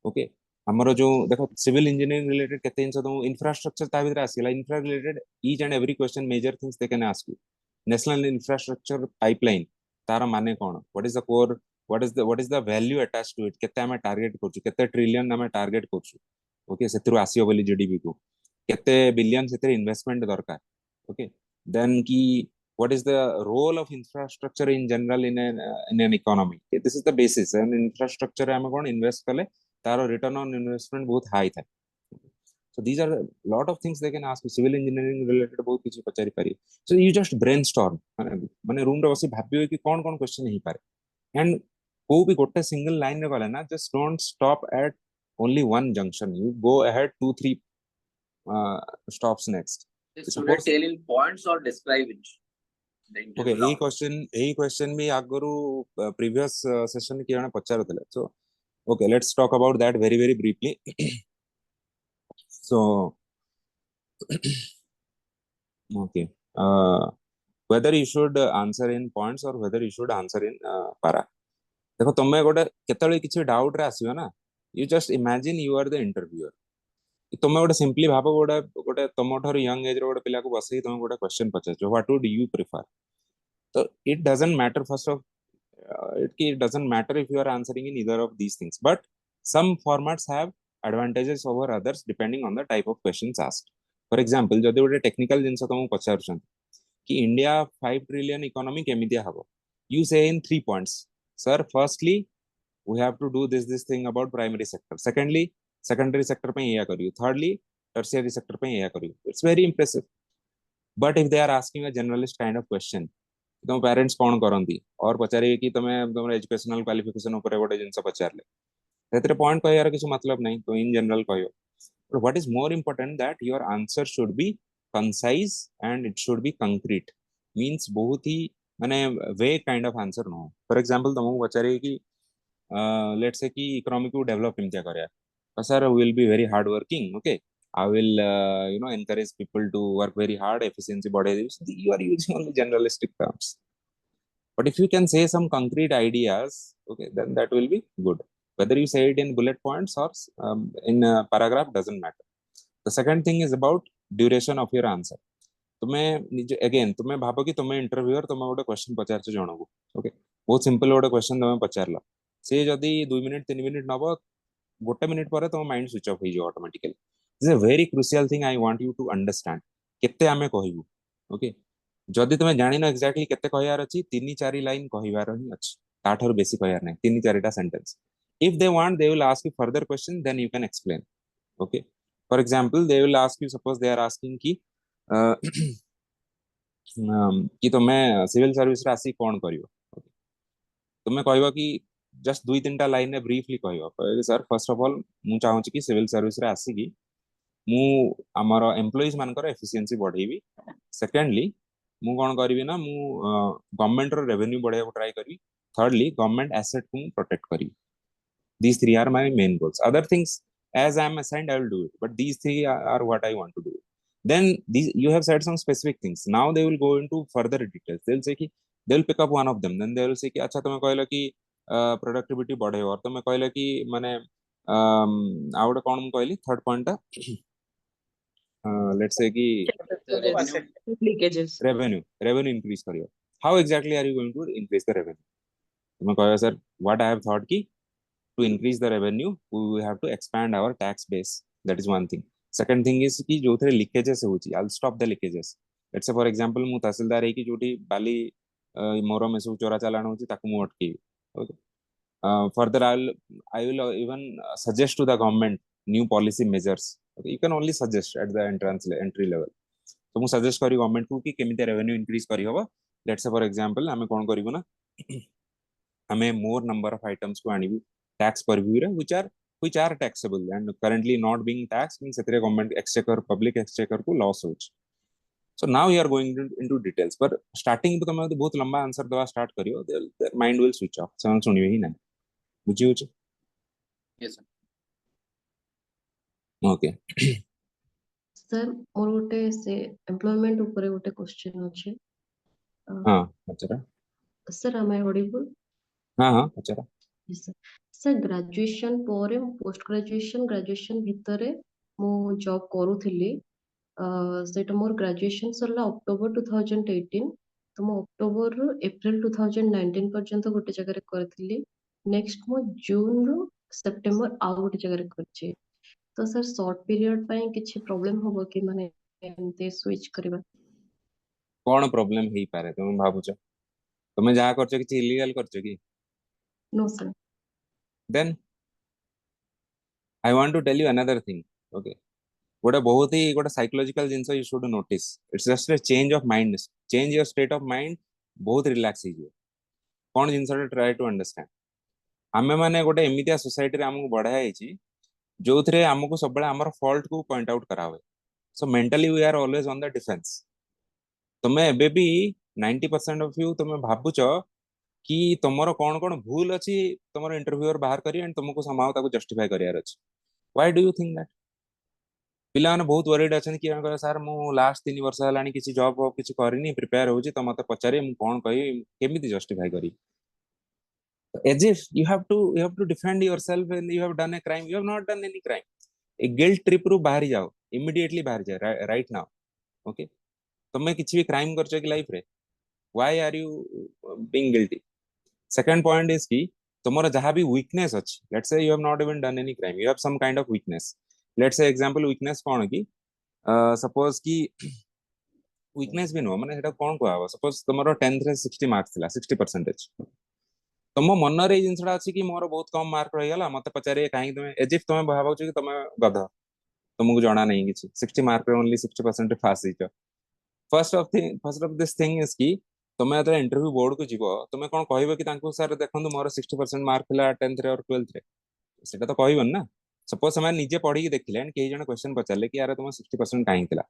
Okay, हमारा जो देखो civil engineering related कहते हैं तो infrastructure ता भीतर आसीला. Infra related each and every question major things they can ask you. National infrastructure pipeline तारा माने कौन, what is the core, what is the value attached to it, केते हमें टारगेट करछु, केते ट्रिलियन हमें टारगेट करछु. ओके, सेतिरु आसीयो बोली जीडीपी को केते billion सेतिरे investment दरकार. ओके, देन की what is the role of infrastructure in general in an economy. This is the basis, and infrastructure ame kon invest kale taro return on investment बहुत high tha. So these are a lot of things they can ask you. Civil engineering related बहुत किसी पचारी पारी. So you just brainstorm. माने room रे बसी भाबियो कि कौन कौन question नहीं पारे. And को भी गोटे single line रे वाले ना, just don't stop at only one junction. You go ahead 2-3 stops next. Should I tell in points or describe it? Okay, यही question भी आगरू previous session किया ना पचारो तले. So okay, let's talk about that very very briefly. So okay, whether you should answer in points or whether you should answer in para. देखो तुम्हें गोटे केतले किसी doubt रे आसीयो ना, you just imagine you are the interviewer. तुम्हें गोटे simply भाबो गोटे गोटे तुम ठार यंग एज रे गोटे पिला को बसई तुम गोटे question Pachar what would you prefer. So it doesn't matter first of it doesn't matter if you are answering in either of these things, but some formats have advantages over others depending on the type of questions asked. For example, जदि गोटे technical जिंस तुमको पचारुछन कि India 5 trillion economy केमितिया हबो, you say in 3 points, sir, firstly we have to do this thing about primary sector, secondly secondary sector पे ये करियो, thirdly tertiary sector पे ये करियो. It's very impressive. But if they are asking a generalist kind of question, तुम parents कौन करंती और पचारे कि तमे तुम एजुकेशनल क्वालिफिकेशन ऊपर गोटे जिंस पचारले सेतरे पॉइंट कहयार किछ मतलब नहीं, तो इन जनरल कहयो. But what is more important that your answer should be concise and it should be concrete. Means बहुत ही माने vague kind of answer no. For example, तुमको पचारे कि let's say कि इकोनॉमी को डेवलप केमतिया करया, sir will be very hard working, okay, I will encourage people to work very hard, efficiency बढ़े. You are using only generalistic terms. But if you can say some concrete ideas, okay, then that will be good. Whether you say it in bullet points or in a paragraph doesn't matter. The second thing is about duration of your answer. तुम्हें again तुम्हें भाबो कि तुम्हें interviewer तुम्हें गोटे question पचार छ जणको, okay, बहुत simple गोटे question तुम्हें पचारला, से जदी 2 मिनिट 3 मिनिट नबो गोटे मिनिट पर तुम माइंड स्विच ऑफ हो जाओ automatically. This is a very crucial thing I want you to understand. केते आमे कहबू, ओके, जदि तुम जानिनो एक्जाक्टली केते कहयार अछि 3-4 लाइन कहबार ही अछि, ताठर बेसी कहयार नै, 3-4टा sentence. If they want, they will ask you further question, then you can explain. Okay, for example, they will ask you, suppose they are asking कि कि तुम्हें सिविल सर्विस रे आसी कोन करियो, तुम्हें कहबो कि जस्ट 2-3टा लाइन ने ब्रीफली कहबो, सर फर्स्ट ऑफ ऑल मु चाहूँ कि सिविल सर्विस रे आसी कि मु हमर एम्प्लॉइज मानकर एफिशिएंसी बढ़ेबी, सेकेंडली मु कोन करबी ना मु गवर्नमेंट रो रेवेन्यू बढ़ाया को ट्राई करबी, thirdly government asset को protect करी. These 3 are my main goals. Other things as I am assigned I will do it, but these 3 are what I want to do. Then these you have said some specific things, now they will go into further details. They will say कि they will pick up one of them, then they will say कि अच्छा तुम्हें कहला कि productivity बढ़े और तुम्हें कहला कि माने आउट कौन मु कहली थर्ड पॉइंट टा let's say कि revenue increase करियो. How exactly are you going to increase the revenue? तुम्हें कहला sir what I have thought कि to increase the revenue we have to expand our tax base. That is one thing. Second thing is कि जो थे leakages होची, I'll stop the leakages. Let's say for example मु तहसीलदार है कि जोटी बाली मोर में सब चोरा चालान होची ताकू मु अटकी. Okay. Further I will even suggest to the government new policy measures. Okay. You can only suggest at the entry level. तो मु suggest करी government को कि केमिति revenue increase करी होबा. Let's say for example हमें कौन करिवो ना हमें more number of items को आनिबी tax purview which are taxable and currently not being taxed, means सेतरे government exchequer public exchequer को loss होच. So now you are going into details, but starting तो तमे बहुत लंबा आंसर दवा स्टार्ट करियो, their mind will switch off, समझ सुनियो ही ना बुझियो छ. Yes sir. Okay. सर मोर गोटे से एम्प्लॉयमेंट ऊपर गोटे क्वेश्चन अछि. हां पचरा सर am I audible? हां पचरा. Yes sir. सर ग्रेजुएशन ପରେ पोस्ट ग्रेजुएशन भितरे मु जॉब करूथिली, सेटा मोर ग्रेजुएशन सरला अक्टोबर 2018, तो मु अक्टोबर रु अप्रैल 2019 पर्यंत गोटे जगह रे करथिली. नेक्स्ट मु जून रु सेप्टेम्बर आ गोटे जगह रे करछि. तो सर शॉर्ट पीरियड पई किछि प्रॉब्लम होबो कि माने एमते स्विच करबा? कौन प्रॉब्लम हे पारे तुम भाबुछ तुम जहाँ करछ किछि इलीगल करछ कि No, sir. Then I want to tell you another thing okay गोटे बहुत ही गोटे साइकोलॉजिकल जिंस you should notice it's just a change of mind change your state of mind बहुत रिलैक्स हो कौन जिनस ट्राई टू अंडरस्टैंड आमे माने गोटे एमितिया सोसाइटी रे हमको बढ़ा है जो थे आमको सब आम फॉल्ट को पॉइंट आउट करा हुए so mentally we are always on the defence तुम्हें एबे भी 90% ऑफ यू तुम्हें भाबुच कि तुमर कौन कौन भूल अच्छी तुम इंटरव्यूअर बाहर करी एंड तुमको समाव ताको जस्टिफाई करियार अछि why do you think that पिला माने बहुत वरीड अछन कि सर मु लास्ट 3 वर्ष हेलानी किसी जॉब वॉब किसी करनी प्रिपेयर होची तो मते पचारे मु कौन कहि केमिति जस्टिफाई करी as if you have to defend yourself when you have done a crime you have not done any crime a guilt trip रू बाहर जाओ immediately बाहर जाओ right now okay तुमने किसी भी क्राइम करछो कि लाइफ रे why are you being guilty second point is कि तुम्हारा जहाँ भी weakness अछि let's say you have not even done any crime you have some kind of weakness let's say example weakness कौन कि suppose कि weakness भी नो माने सेटा कौन कहबो suppose तुम्हारा 10th रे 60 मार्क्स थिला 60% तुम मन रे जिनसटा अछि कि मोर बहुत कम मार्क रही गला मते पचारे काहे तुम एज इफ तुम भाबो कि तुम गध तुमको जाना नहीं किसी 60 मार्क रे only 60% pass hitch first of this thing is कि तुम जो इंटरव्यू बोर्ड को जीव तुम कौन कहबो कि तांको सर देखंतु मोर 60% मार्क थिला 10th रे और 12th रे सेटा तो कहबन ना सपोज हम निजे पढ़ी देखिले एंड कई जण क्वेश्चन पचारले कि यार तुम 60% काहे थिला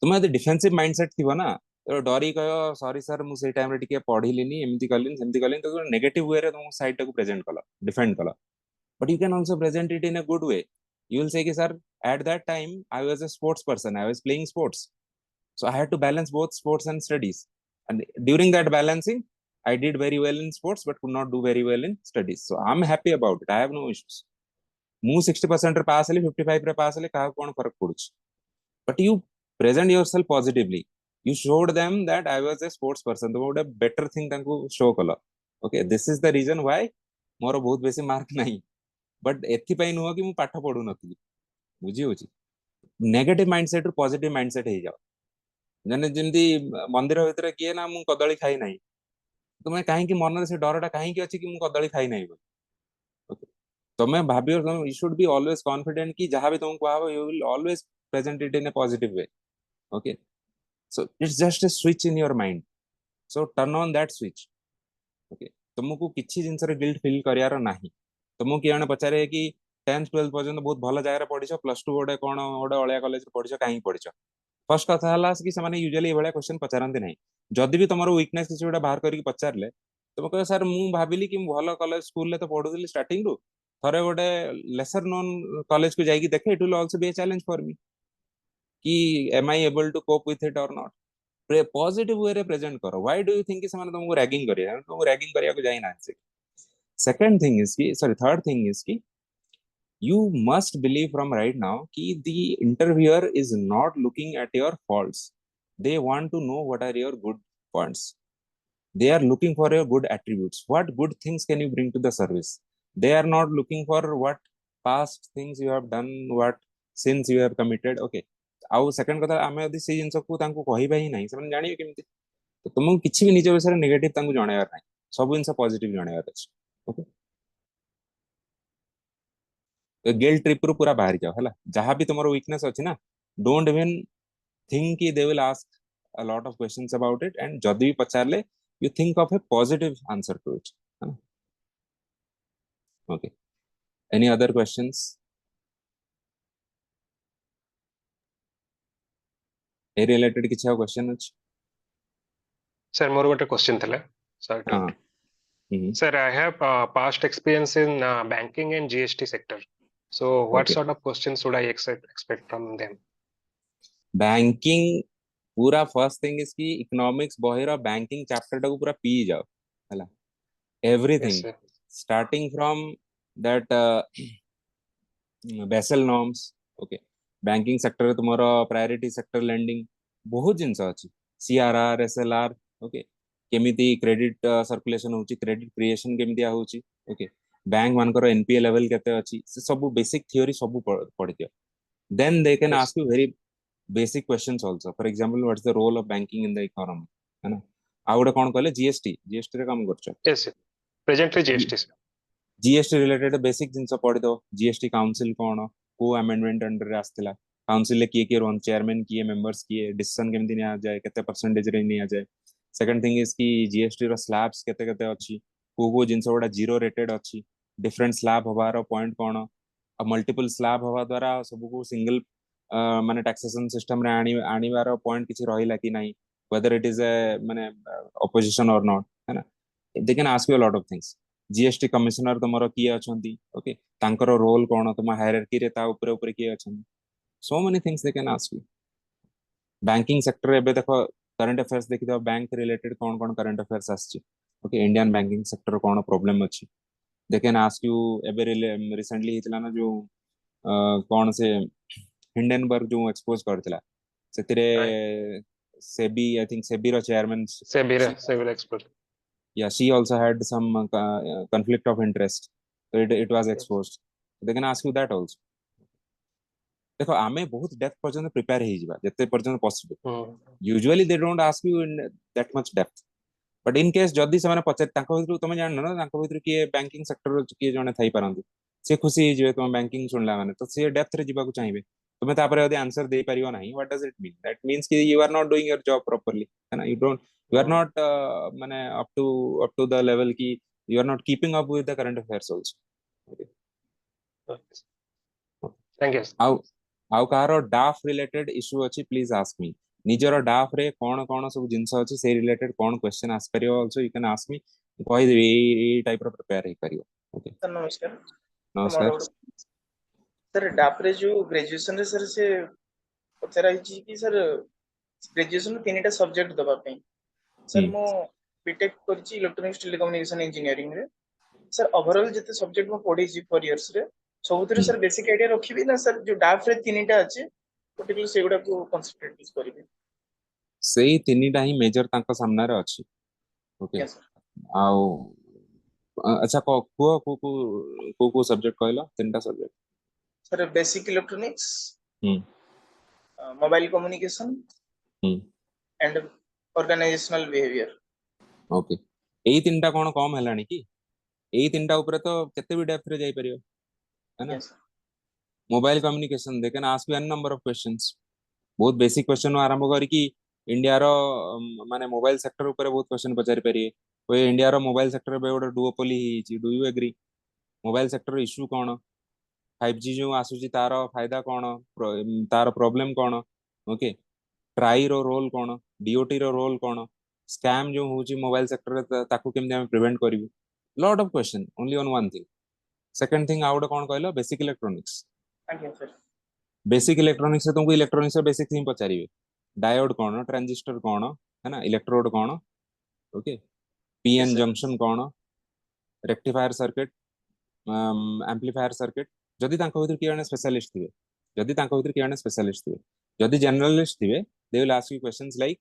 तुम यदि डिफेंसिव माइंडसेट थी ना तो डरी कह सॉरी सर मुझे टाइम टिके पढ़िलिनी एमती कलिन सेमती कलिन तो नेगेटिव वे रे तुम साइड टाको प्रेजेंट कल डिफेंड कल but you can also present it in a good way you will say कि sir at that time I was a sports person I was playing sports so I had to balance both sports and studies and during that balancing I did very well in sports but could not do very well in studies so I'm happy about it I have no issues mu 60% रे पास हली 55 रे पास हली का कोन फरक पड़ुछ but you present yourself positively you showed them that I was a sports person तो ଗୋଟେ better thing तांको show कल okay this is the reason why मोर बहुत बेसी मार्क नहीं but एथि पई नुह कि मु पाठ पढु नथि बुझी होची नेगेटिव माइंडसेट रु पॉजिटिव माइंडसेट हे जाओ जने जिंदी मंदिर भीतर किए ना मु कदली खाई नाही तुम्हें कहीं कि मन से डरटा कहीं कि अछि कि मु कदली खाई नाही ओके तुम्हें भाबियो तुम you should be always confident कि जहां भी तुमको आव you will always present it in A positive way okay so it's just a switch in your mind so turn on that switch okay तुमको किछि जिंस रे गिल्ट फील करियार नाही तुमको कि जने पचारे कि 10th 12th पर्यंत बहुत भल जगह पढ़िछ प्लस 2 गोटे कोन गोटे अलिया कॉलेज पढ़िछ काहे पढ़िछ फर्स्ट कथा हला कि से माने यूजुअली एभले क्वेश्चन पचारंती नाही जदि भी तुमरो वीकनेस किछि गोटे बाहर करिक पचारले तुम कह सर मु भाबिली कि भल कॉलेज स्कूल ले तो पढुली स्टार्टिंग रु थरे गोटे लेसर नोन कॉलेज को जाई कि देखे it will also be a challenge for me कि am I able to cope with it or not positive way रे प्रेजेंट करो व्हाई डू यू थिंक कि से माने तुमको रैगिंग करिया तुमको रैगिंग करिया को जाई ना सेकंड थिंग इज कि सॉरी थर्ड थिंग इज कि you must believe from right now कि the interviewer is not looking at your faults they want to know what are your good points they are looking for your good attributes what good things can you bring to the service they are not looking for what past things you have done what sins you have committed okay आउ second कथा आमे यदि से जिंस को तांको कहिबा ही नाही से जानियो केमिति तो तुमको किछि भी निज विषय नेगेटिव तांको जणायार नाही सब जिंस पॉजिटिव जणायार अछि ओके गिल्ट ट्रिप रु पूरा बाहर जाओ हला जहां भी तुम्हारा वीकनेस अछि ना डोंट इवन थिंक कि दे will ask a lot of questions about it and जदि भी पचारले you think of a positive answer to it okay any other questions A related किछ क्वेश्चन अछि सर मोर गोटे क्वेश्चन थिला सर हां sir I have past experience in banking and GST sector so what okay sort of questions should I expect from them banking पूरा first thing is कि economics बहिरा banking chapter टाको पूरा पी जाओ हला yes everything sir starting from that Basel norms okay banking sector रे तुमरो प्रायोरिटी सेक्टर लेंडिंग बहुत जिंस अछि सीआरआर एसएलआर ओके केमिति क्रेडिट सर्कुलेशन होची क्रेडिट क्रिएशन केमिति होची ओके बैंक मानकर एनपीए लेवल केते अछि से सब बेसिक थ्योरी सब पढ़ि दियो then they can yes ask you very basic questions also. For example, what's the role of banking in the economy, है ना. आ गोटे कौन कहले जीएसटी रे काम करछ. Yes, sir. Presently GST, sir. GST related basic जिंस पढ़ी दो. जीएसटी काउंसिल कौन, को अमेंडमेंट अंडर रे आस्तिला, काउंसिल ले किए रोन, चेयरमैन किए, मेंबर्स किए, डिसीजन केमती निया जाए, केते परसेंटेज रे निया जाए. सेकंड थिंग इज की जीएसटी रो स्लैब्स केते केते अछि, को जिंस गुडा जीरो रेटेड अछि, डिफरेंट स्लैब हबार पॉइंट कौन, आ मल्टीपल स्लैब हवा द्वारा सब को सिंगल माने टैक्सेशन सिस्टम रे आनिबार पॉइंट किछि रहिला कि नाही, whether it is a माने opposition or not, है ना. they can ask you a lot of things. GST commissioner तुमरो किए अछंती, ओके, तांकर रोल कोन, तुम हायरार्की रे ता ऊपर ऊपर किए अछंती. So many things they can ask you. Banking sector एबे देखो करंट अफेयर्स देखि दो, बैंक रिलेटेड कोन कोन करंट अफेयर्स आछि, ओके, इंडियन बैंकिंग सेक्टर कोन प्रॉब्लम अछि, दे कैन आस्क यू. एबे रिसेंटली हितला ना जो कोन से हिंडनबर्ग जो एक्सपोज करथिला, सेतिरे सेबी, आई थिंक सेबी रो chairman, SEBI expert. yeah, she also had some conflict of interest, so it was exposed. They can ask you that also. देखो आमे बहुत डेप्थ पर्यंत प्रिपेयर हे जिबा जते पर्यंत possible. Usually they don't ask you in that much depth, but in case जदी से माने पचे ताको भितरु तुम जान ना, ताको भितरु के बैंकिंग सेक्टर के जने थाई पारंती, से खुशी हे जिवे तुम बैंकिंग सुनला माने, तो से डेप्थ रे जिबा को चाहिबे. तुम तापर यदि आंसर दे परियो नाही, what does it mean? That means कि you are not doing your job properly, है ना. यू आर नॉट माने अप टू द लेवल की you are not keeping up with the current affairs also. Thank you. आउ कहारो DAF related issue अछि, please ask me. निजर DAF रे कोन कोन सब जिंस अछि, से रिलेटेड कोन क्वेश्चन आस्क परियो also, you can ask me. कहि देबे ए टाइप रो प्रिपेयर हे करियो. ओके सर नमस्कार. नमस्कार. सर डाफ रे जो ग्रेजुएशन रे सर से पचरा हिची कि सर ग्रेजुएशन में तीनटा सब्जेक्ट दबा पे सर मो बीटेक करची इलेक्ट्रॉनिक्स टेलीकम्युनिकेशन इंजीनियरिंग रे. सर ओवरऑल जते सब्जेक्ट में पढ़ी जी 4 इयर्स रे सबुतरे सर बेसिक आइडिया रखिबी ना सर, जो डाफ रे तीनटा अछि पर्टिकुलर सेगुडा को कंसंट्रेट करिबे. सेही तीनटा ही मेजर तांका सामने रे अछि. ओके आउ अच्छा को को सब्जेक्ट कहला, तीनटा subject sir basic electronics, mobile communication and organizational behaviour. Okay एई तीनटा कोन कम हेलानी कि एई तीनटा ऊपर तो केते भी डेप्थ रे जाई परियो, है ना. Mobile communication they can ask you an number of questions. बहुत बेसिक क्वेश्चन आरंभ करी कि इंडिया रो माने मोबाइल सेक्टर ऊपर बहुत क्वेश्चन पचारि परिए. कोई इंडिया रो मोबाइल सेक्टर बे गोटे डुओपोली हिची, do you agree? Mobile sector issue कोन, 5G जो आसुची तार फायदा कोन, तार प्रॉब्लम कोन, ओके, ट्राई रो रोल कोन, डीओटी रो रोल कोन, स्कैम जो होची मोबाइल सेक्टर ताकू केमते हम प्रिवेंट करिवु. Lot of question only on one thing. Second thing आउट कोन कहलो, बेसिक इलेक्ट्रॉनिक्स. आज्ञा सर. बेसिक इलेक्ट्रॉनिक्स से तुमको इलेक्ट्रॉनिक्स रो बेसिक थिंग पचारिबे. डायोड कोन, ट्रांजिस्टर कोन, है ना, इलेक्ट्रोड कोन, ओके, पीएन जंक्शन कोन, रेक्टिफायर सर्किट, एम्पलीफायर सर्किट. जदि तांको भीतर किए स्पेशलिस्ट थिबे, जदि तांको भीतर किए स्पेशलिस्ट थिबे, जदि जनरलिस्ट थिबे, they will ask you questions like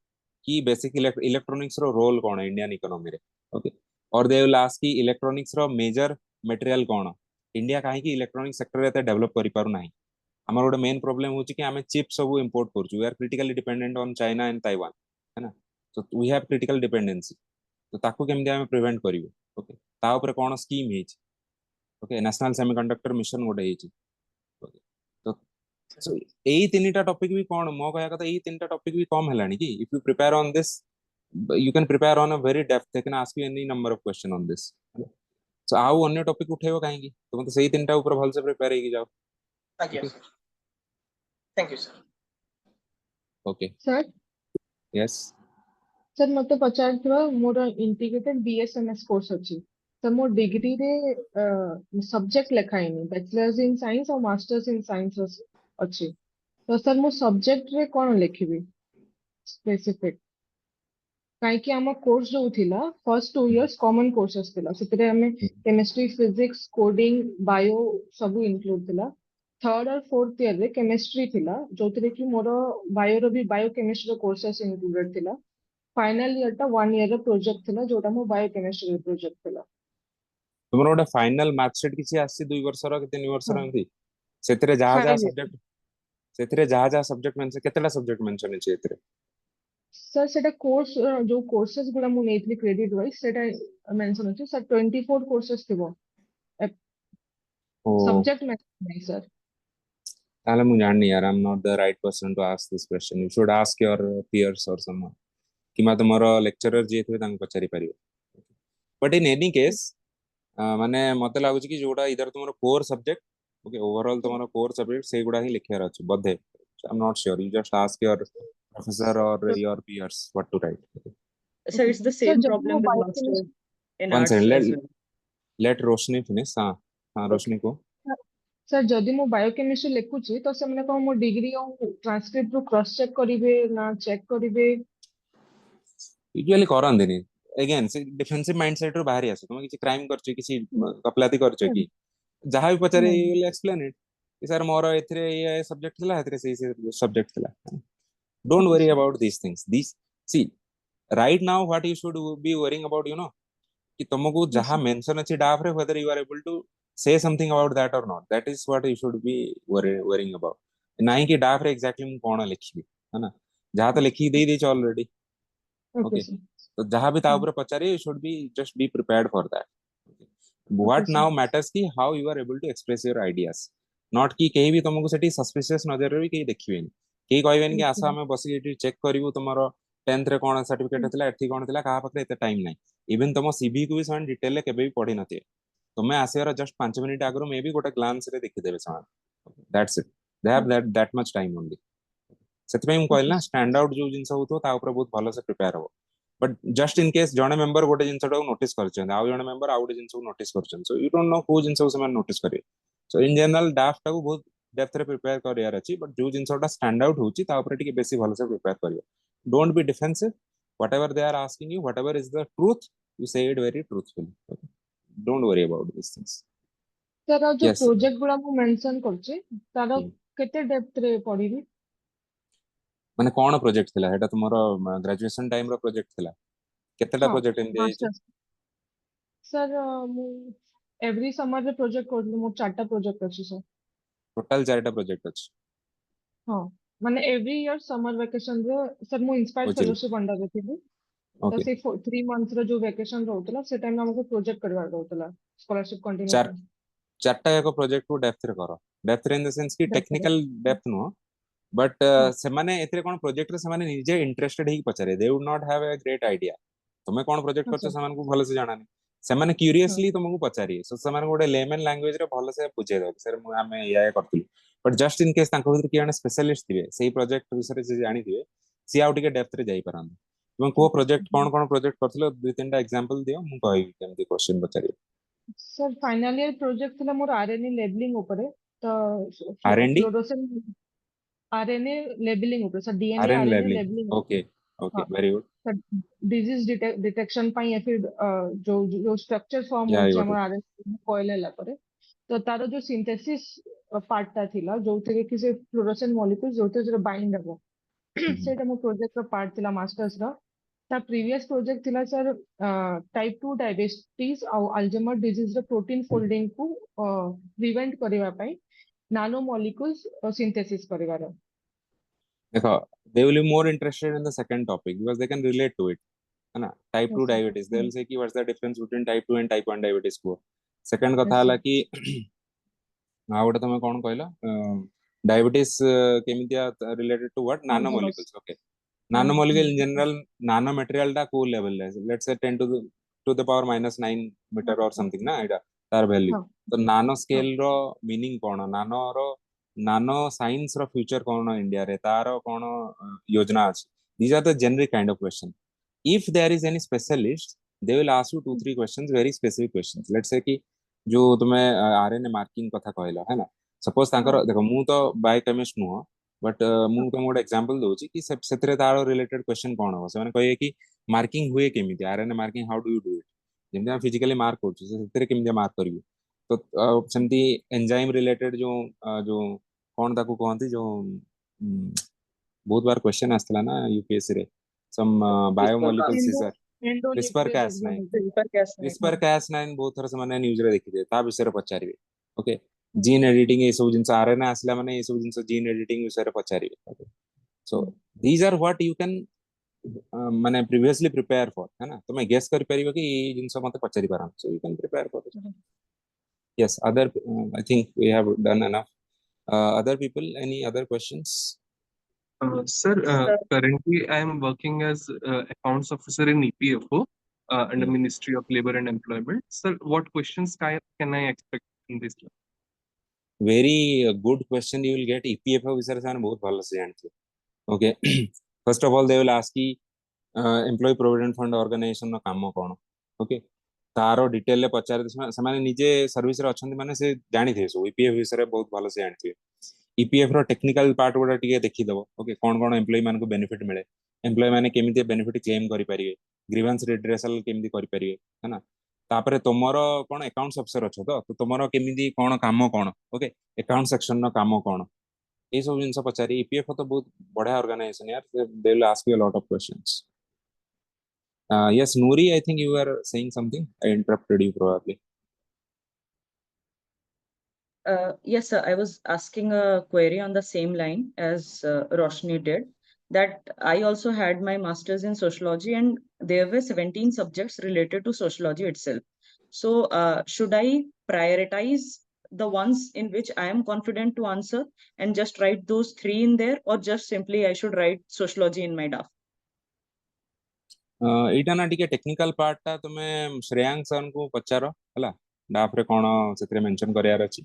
कि बेसिक इलेक्ट्रॉनिक्स रो रोल कोन इंडियन इकोनॉमी रे, ओके, और दे विल आस्क कि इलेक्ट्रॉनिक्स रो मेजर मटेरियल कोन, इंडिया काहे कि इलेक्ट्रॉनिक सेक्टर रे डेवलप करि पारु नाही. हमर गोटे मेन प्रॉब्लम होची कि हमें चिप सब इंपोर्ट करछु. We are critically dependent on China and Taiwan, है ना. So we have critical dependency. तो ताकू केमते हमें प्रिवेंट करिवो, ओके, ता ऊपर कोन स्कीम हेची, ओके, नेशनल सेमीकंडक्टर मिशन गोटे हेची, ओके. तो सो एई तीनटा टॉपिक भी कोन मो कहया कथा, एई तीनटा टॉपिक भी कम हेलानी कि if you prepare on this you can prepare on a very depth. They can ask you any number of question on this. So आउ अन्य टॉपिक उठेबो काहेकी, तुम तो सही तीनटा ऊपर भल से प्रिपेयर हेकी जाओ. आज्ञा sir. Thank you sir. Okay sir. Yes sir मते पचारथिबा मोर इंटीग्रेटेड बीएसएमएस कोर्स अछि, तो मोर डिग्री रे सब्जेक्ट लेखाइनी, बैचलर्स इन साइंस और मास्टर्स इन साइंस अछि. तो सर मो सब्जेक्ट रे कोन लेखिबी स्पेसिफिक, काहेकि आम कोर्स जो थिला फर्स्ट 2 इयर्स कॉमन कोर्सेस थिला, सेतरे हमें केमिस्ट्री, फिजिक्स, कोडिंग, बायो सब इंक्लूड थिला. थर्ड और फोर्थ ईयर रे केमिस्ट्री थिला, जोतरे कि मोर बायो रो भी बायो केमिस्ट्री कोर्सेस इंक्लूडेड थिला. फाइनल ईयर टा 1 ईयर रो प्रोजेक्ट थिला, जोटा मो बायो केमिस्ट्री प्रोजेक्ट थिला. तुमर गोटे फाइनल मार्कशीट किछि आसी 2 वर्ष रो कि 3 वर्ष रो एंती, सेतरे जहा जहा सब्जेक्ट सेथिरे जहा सब्जेक्ट मेंशन केतेटा सब्जेक्ट मेंशन अछि एथिरे सर सेटा कोर्स जो कोर्सेस गुला मु नेथली क्रेडिट वाइज सेटा मेंशन अछि सर 24 कोर्सेस थिबो ओ सब्जेक्ट मेंशन नहीं सर ताले मु जाननी यार I am not the right person to ask this question you should ask your peers or someone किमा तुमरो लेक्चरर जे थिबे तांको पचारि परिबो बट इन एनी केस माने मते लागु कि जोडा इधर तुमरो कोर सब्जेक्ट ओके ओवरऑल तुमरो कोर सब्जेक्ट से गुडा ही लिखियार अछि बधे I am not sure you just ask your professor or your peers what to write. So it's the sir same जब problem मैं with master biochemistry in One arts second, as well. let Roshni finish. हाँ हाँ Okay. रोशनी को sir जदि मु biochemistry लिखुची तो सेमने को मो डिग्री और ट्रांसक्रिप्ट रो क्रॉस चेक करिवे ना चेक करिवे यूजुअली करंदिनी अगेन से डिफेंसिव माइंडसेट रो बाहर आसे तुम किसी क्राइम करछ किसी कपलाती करछ कि जहां भी पचारे यू विल एक्सप्लेन इट कि सर मोर एथरे ये सब्जेक्ट थिला एथरे से सब्जेक्ट थिला don't okay worry sir about these things these see right now what you should be worrying about you know कि तुमको यस जहां सर मेंशन अछि डाफ रे whether you are able to say something about that or not that is what you should be worrying about नहीं कि डाफ रे exactly मु कोन लिखबी है ना जहां तो लिखी दे देछ ऑलरेडी ओके ओके सर तो जहां भी ता ऊपर पचारे you should be just be prepared for that okay what sir now matters कि how you are able to express your ideas not कि कहीं भी तुमको सेठी सस्पिशियस नजर रे भी कहीं देखिबेनी कहीं कहबेनी कि आसा हमें बसी एठी चेक करिवु तुमरो 10th रे कोन सर्टिफिकेट थिला एठी कोन थिला कहा पाखरे एते टाइम नाही इवन तुम सीवी को भी समान डिटेल ले केबे भी पढी नथिए तुम्हें आसियार जस्ट 5 मिनिट आगरो मे भी गोटे ग्लांस रे देखि देबे समान that's it they have that much time only ସେଥିପାଇଁ ମୁଁ କହିଲି ओके ନା ଷ୍ଟାଣ୍ଡ ଆଉଟ୍ ଯୋଉ ଜିନିଷ ହଉଥିବ ତା ଉପରେ ବହୁତ ଭଲସେ ପ୍ରିପେୟାର ହବ ବଟ୍ ଜଷ୍ଟ ଇନ୍ କେସ୍ ଜଣେ ମେମ୍ବର ଗୋଟେ ଜିନିଷଟାକୁ ନୋଟିସ୍ କରିଛନ୍ତି ଆଉ ଜଣେ ମେମ୍ବର ଆଉ ଗୋଟେ ଜିନିଷକୁ ନୋଟିସ୍ କରିଛନ୍ତି ସୋ ୟୁ ଡୋଣ୍ଟ ନୋ କୋଉ ଜିନିଷକୁ ସେମାନେ ନୋଟିସ୍ କରିବେ ସୋ ଇନ୍ ଜେନେରାଲ ଡାଫ୍ ଟାକୁ ବହୁତ ଡେପ୍ଥରେ ପ୍ରିପେୟାର କରିବାର ଅଛି ବଟ୍ ଯୋଉ ଜିନିଷଟା ଷ୍ଟାଣ୍ଡ ଆଉଟ୍ ହଉଛି ତା ଉପରେ ଟିକେ ବେଶୀ ଭଲସେ ପ୍ରିପେୟାର କରିବ don't B defensive whatever they are asking you whatever is the truth you say it very truthfully okay? don't worry about these things sir जो yes प्रोजेक्ट गुला मु मेंशन करची तार केते डेप्थ रे पढिबी ମାନେ କଣ ପ୍ରୋଜେକ୍ଟ ଥିଲା ସେଟା ତୁମର ଗ୍ରାଜୁଏସନ ଟାଇମ ର ପ୍ରୋଜେକ୍ଟ ଥିଲା କେତେଟା हाँ ପ୍ରୋଜେକ୍ଟ ଏମିତି ହେଇଛି मास्टर्स सर मु एवरी समर रे प्रोजेक्ट करली मो चारटा प्रोजेक्ट अछि सर ଟୋଟାଲ 4ଟା ପ୍ରୋଜେକ୍ଟ ଅଛି हाँ माने एवरी इयर समर वेकेशन रे सर मु इंस्पायर ବୁଝିଲି फेलोशिप अंडर रे थिबी तो ओके से 3 मंथ रो जो वेकेशन रहउतला से टाइम हमको प्रोजेक्ट करवार रहउतला स्कॉलरशिप कंटिन्यू चार ପାଇଁ चारटा ଯାକ ପ୍ରୋଜେକ୍ଟ କୁ ଡେପ୍ଥ ରେ କର ଡେପ୍ଥ ରେ ଇନ ଦ ସେନ୍ସ କି डेप्थ रे ଟେକ୍ନିକାଲ ଡେପ୍ଥ ନୁହଁ ବଟ୍ हाँ ସେମାନେ ଏଥିରେ କଣ ପ୍ରୋଜେକ୍ଟ ରେ ସେମାନେ ନିଜେ ଇଣ୍ଟରେଷ୍ଟେଡ ହେଇକି ପଚାରେ they would not have a great idea ତମେ କଣ ପ୍ରୋଜେକ୍ଟ हाँ କରିଛ सर ସେମାନଙ୍କୁ ଭଲସେ ଜଣାନି ସେମାନେ हाँ କ୍ୟୁରିୟସଲି ତମକୁ ପଚାରିବେ ସୋ ସେମାନଙ୍କୁ ଗୋଟେ ଲେମନ୍ ଲାଙ୍ଗୁଏଜ ରେ ଭଲସେ ବୁଝେଇ ଦେବେ ସାର୍ ମୁଁ ଆମେ ଏଇଆ କରିଥିଲୁ ବଟ୍ ଜଷ୍ଟ ଇନ କେସ୍ ତାଙ୍କ ଭିତରେ କିଏ ଜଣେ ସ୍ପେଶାଲିଷ୍ଟ ଥିବେ ସେଇ ପ୍ରୋଜେକ୍ଟ ବିଷୟରେ ସେ ଜାଣିଥିବେ ସିଏ ଆଉ ଟିକେ ଡେପ୍ଥ ରେ ଯାଇପାରନ୍ତି ତୁମେ କୋଉ ପ୍ରୋଜେକ୍ଟ କଣ ପ୍ରୋଜେକ୍ଟ କରିଥିଲ ଦୁଇ ତିନିଟା ଏକ୍ସାମ୍ପଲ ଦିଅ ମୁଁ କହିବି କେମିତି କ୍ୱେଶ୍ଚନ ପଚାରିବି सर फाइनल ईयर प्रोजेक्ट थिला मोर आरएनए लेबलिंग ऊपर तो R&D फ्लोरोसेंट आरएनए लेबलिंग ऊपर sir DNA RN RNA levelling labelling okay okay हाँ very good sir disease detection ପାଇଁ या फिर जो जो स्ट्रक्चर फॉर्म या आई होची गॉट हमर इट आरएनए कॉइल ହେଲା ପରେ तो तारो जो सिंथेसिस पार्ट टा थिला जोथिरे कि से फ्लोरोसेंट मॉलिक्यूल्स जोथिरे बाइंड हबो सेटा मो प्रोजेक्ट रो पार्ट थिला मास्टर्स रो ता प्रीवियस प्रोजेक्ट थिला सर टाइप 2 डायबिटीज आ अल्जाइमर डिजीज रो प्रोटीन फोल्डिंग को प्रिवेंट करिवा पई नानो मॉलिक्यूल्स सिंथेसिस करिवार देखो they will be more interested in the second topic because they can relate to it है ना type 2 yes diabetes they will say कि what's the difference between type 2 and type 1 diabetes को second କଥା yes ହେଲା कि ଆଉ ଗୋଟେ ତମେ କଣ କହିଲ डायबिटीज केमितिया related to what nano Alzheimer's molecules okay हाँ nano हाँ molecule in general nano material टा कोଉ level रे let's say 10 to the power -9 meter or something ना एटा तार value हाँ तो नानो हाँ स्केल रो मीनिंग कोन नानो रो नानो साइंस रो फ्यूचर कोन इंडिया रे तारो कोन योजना अछि these are the generic kind of question if there is any specialist they will ask you 2 3 questions very specific questions let's say कि जो तुम्हें आरएनए मार्किंग कथा कहला है ना सपोज तांकर हाँ देखो मु तो बायोकेमिस्ट नुह बट मु तुम गोटे एग्जांपल दोछि कि सेतरे तार रिलेटेड क्वेश्चन कोन हो से माने कहिए कि मार्किंग हुए केमिति RNA marking how do you do it जेमि हम फिजिकली मार्क करछु सेतरे केमिति मार्क करिवि तो सेमती एंजाइम रिलेटेड जो कौन ताकू कहती जो बहुत बार क्वेश्चन आसला ना यूपीएससी रे सम बायोमोलिकुल एंडो सीजर क्रिस्पर एंडोन्यूक्लियर cas9 एक्सोमेट्री Paper cast क्रिस्पर cas9 बहुत थर से माने न्यूज रे देखि दे ता विषय रे पचारिबे ओके जीन एडिटिंग ये सब जिनस आरएनए आसला माने ये सब जिनस जीन एडिटिंग विषय रे पचारिबे so these are what you can माने प्रीवियसली प्रिपेयर फॉर है ना तुम गेस कर परिबो कि ये जिनस मते पचारि पारम so you can prepare for it yes other I think we have done enough other people any other questions Sir, currently I am working as accounts officer in EPFO under Ministry of Labor and Employment. Sir, what questions can I expect in this? very good question you will get EPFO विषय से बहुत भलो से जानते okay first of all they will ask कि employee provident fund organization नो काम कौन okay तारो डिटेल ले पचार से निजे सर्विस रे अछंती माने से जानि थे सो ईपीएफ विषय बहुत भलो से जानते ईपीएफ रो टेक्निकल पार्ट गुडा टिके देखि दबो ओके कोन कोन एम्प्लॉय मान को बेनिफिट मिले एम्प्लॉय माने केमिति बेनिफिट क्लेम करि परिबे ग्रीवेंस रिड्रेसल केमिति करि परिबे है ना तापरे तोमरो कोन अकाउंट्स अफसर अछो तो तोमरो केमिति कोन काम कोन ओके अकाउंट सेक्शन नो काम कोन ए सब जिंस पचारी ईपीएफ तो बहुत बड़ा ऑर्गेनाइजेशन यार दे will ask you a lot of questions yes Noori I think you were saying something I interrupted you probably Yes, sir. I was asking a query on the same line as Roshni did, that I also had my master's in sociology and there were 17 subjects related to sociology itself. So should I prioritize the ones in which I am confident to answer and just write those 3 in there, or just simply I should write sociology in my DAF? एटा ना टिके technical part ता तुमे Shreyank sir को पचारो हला डाफ रे कोन सेतरे mention करियार अछि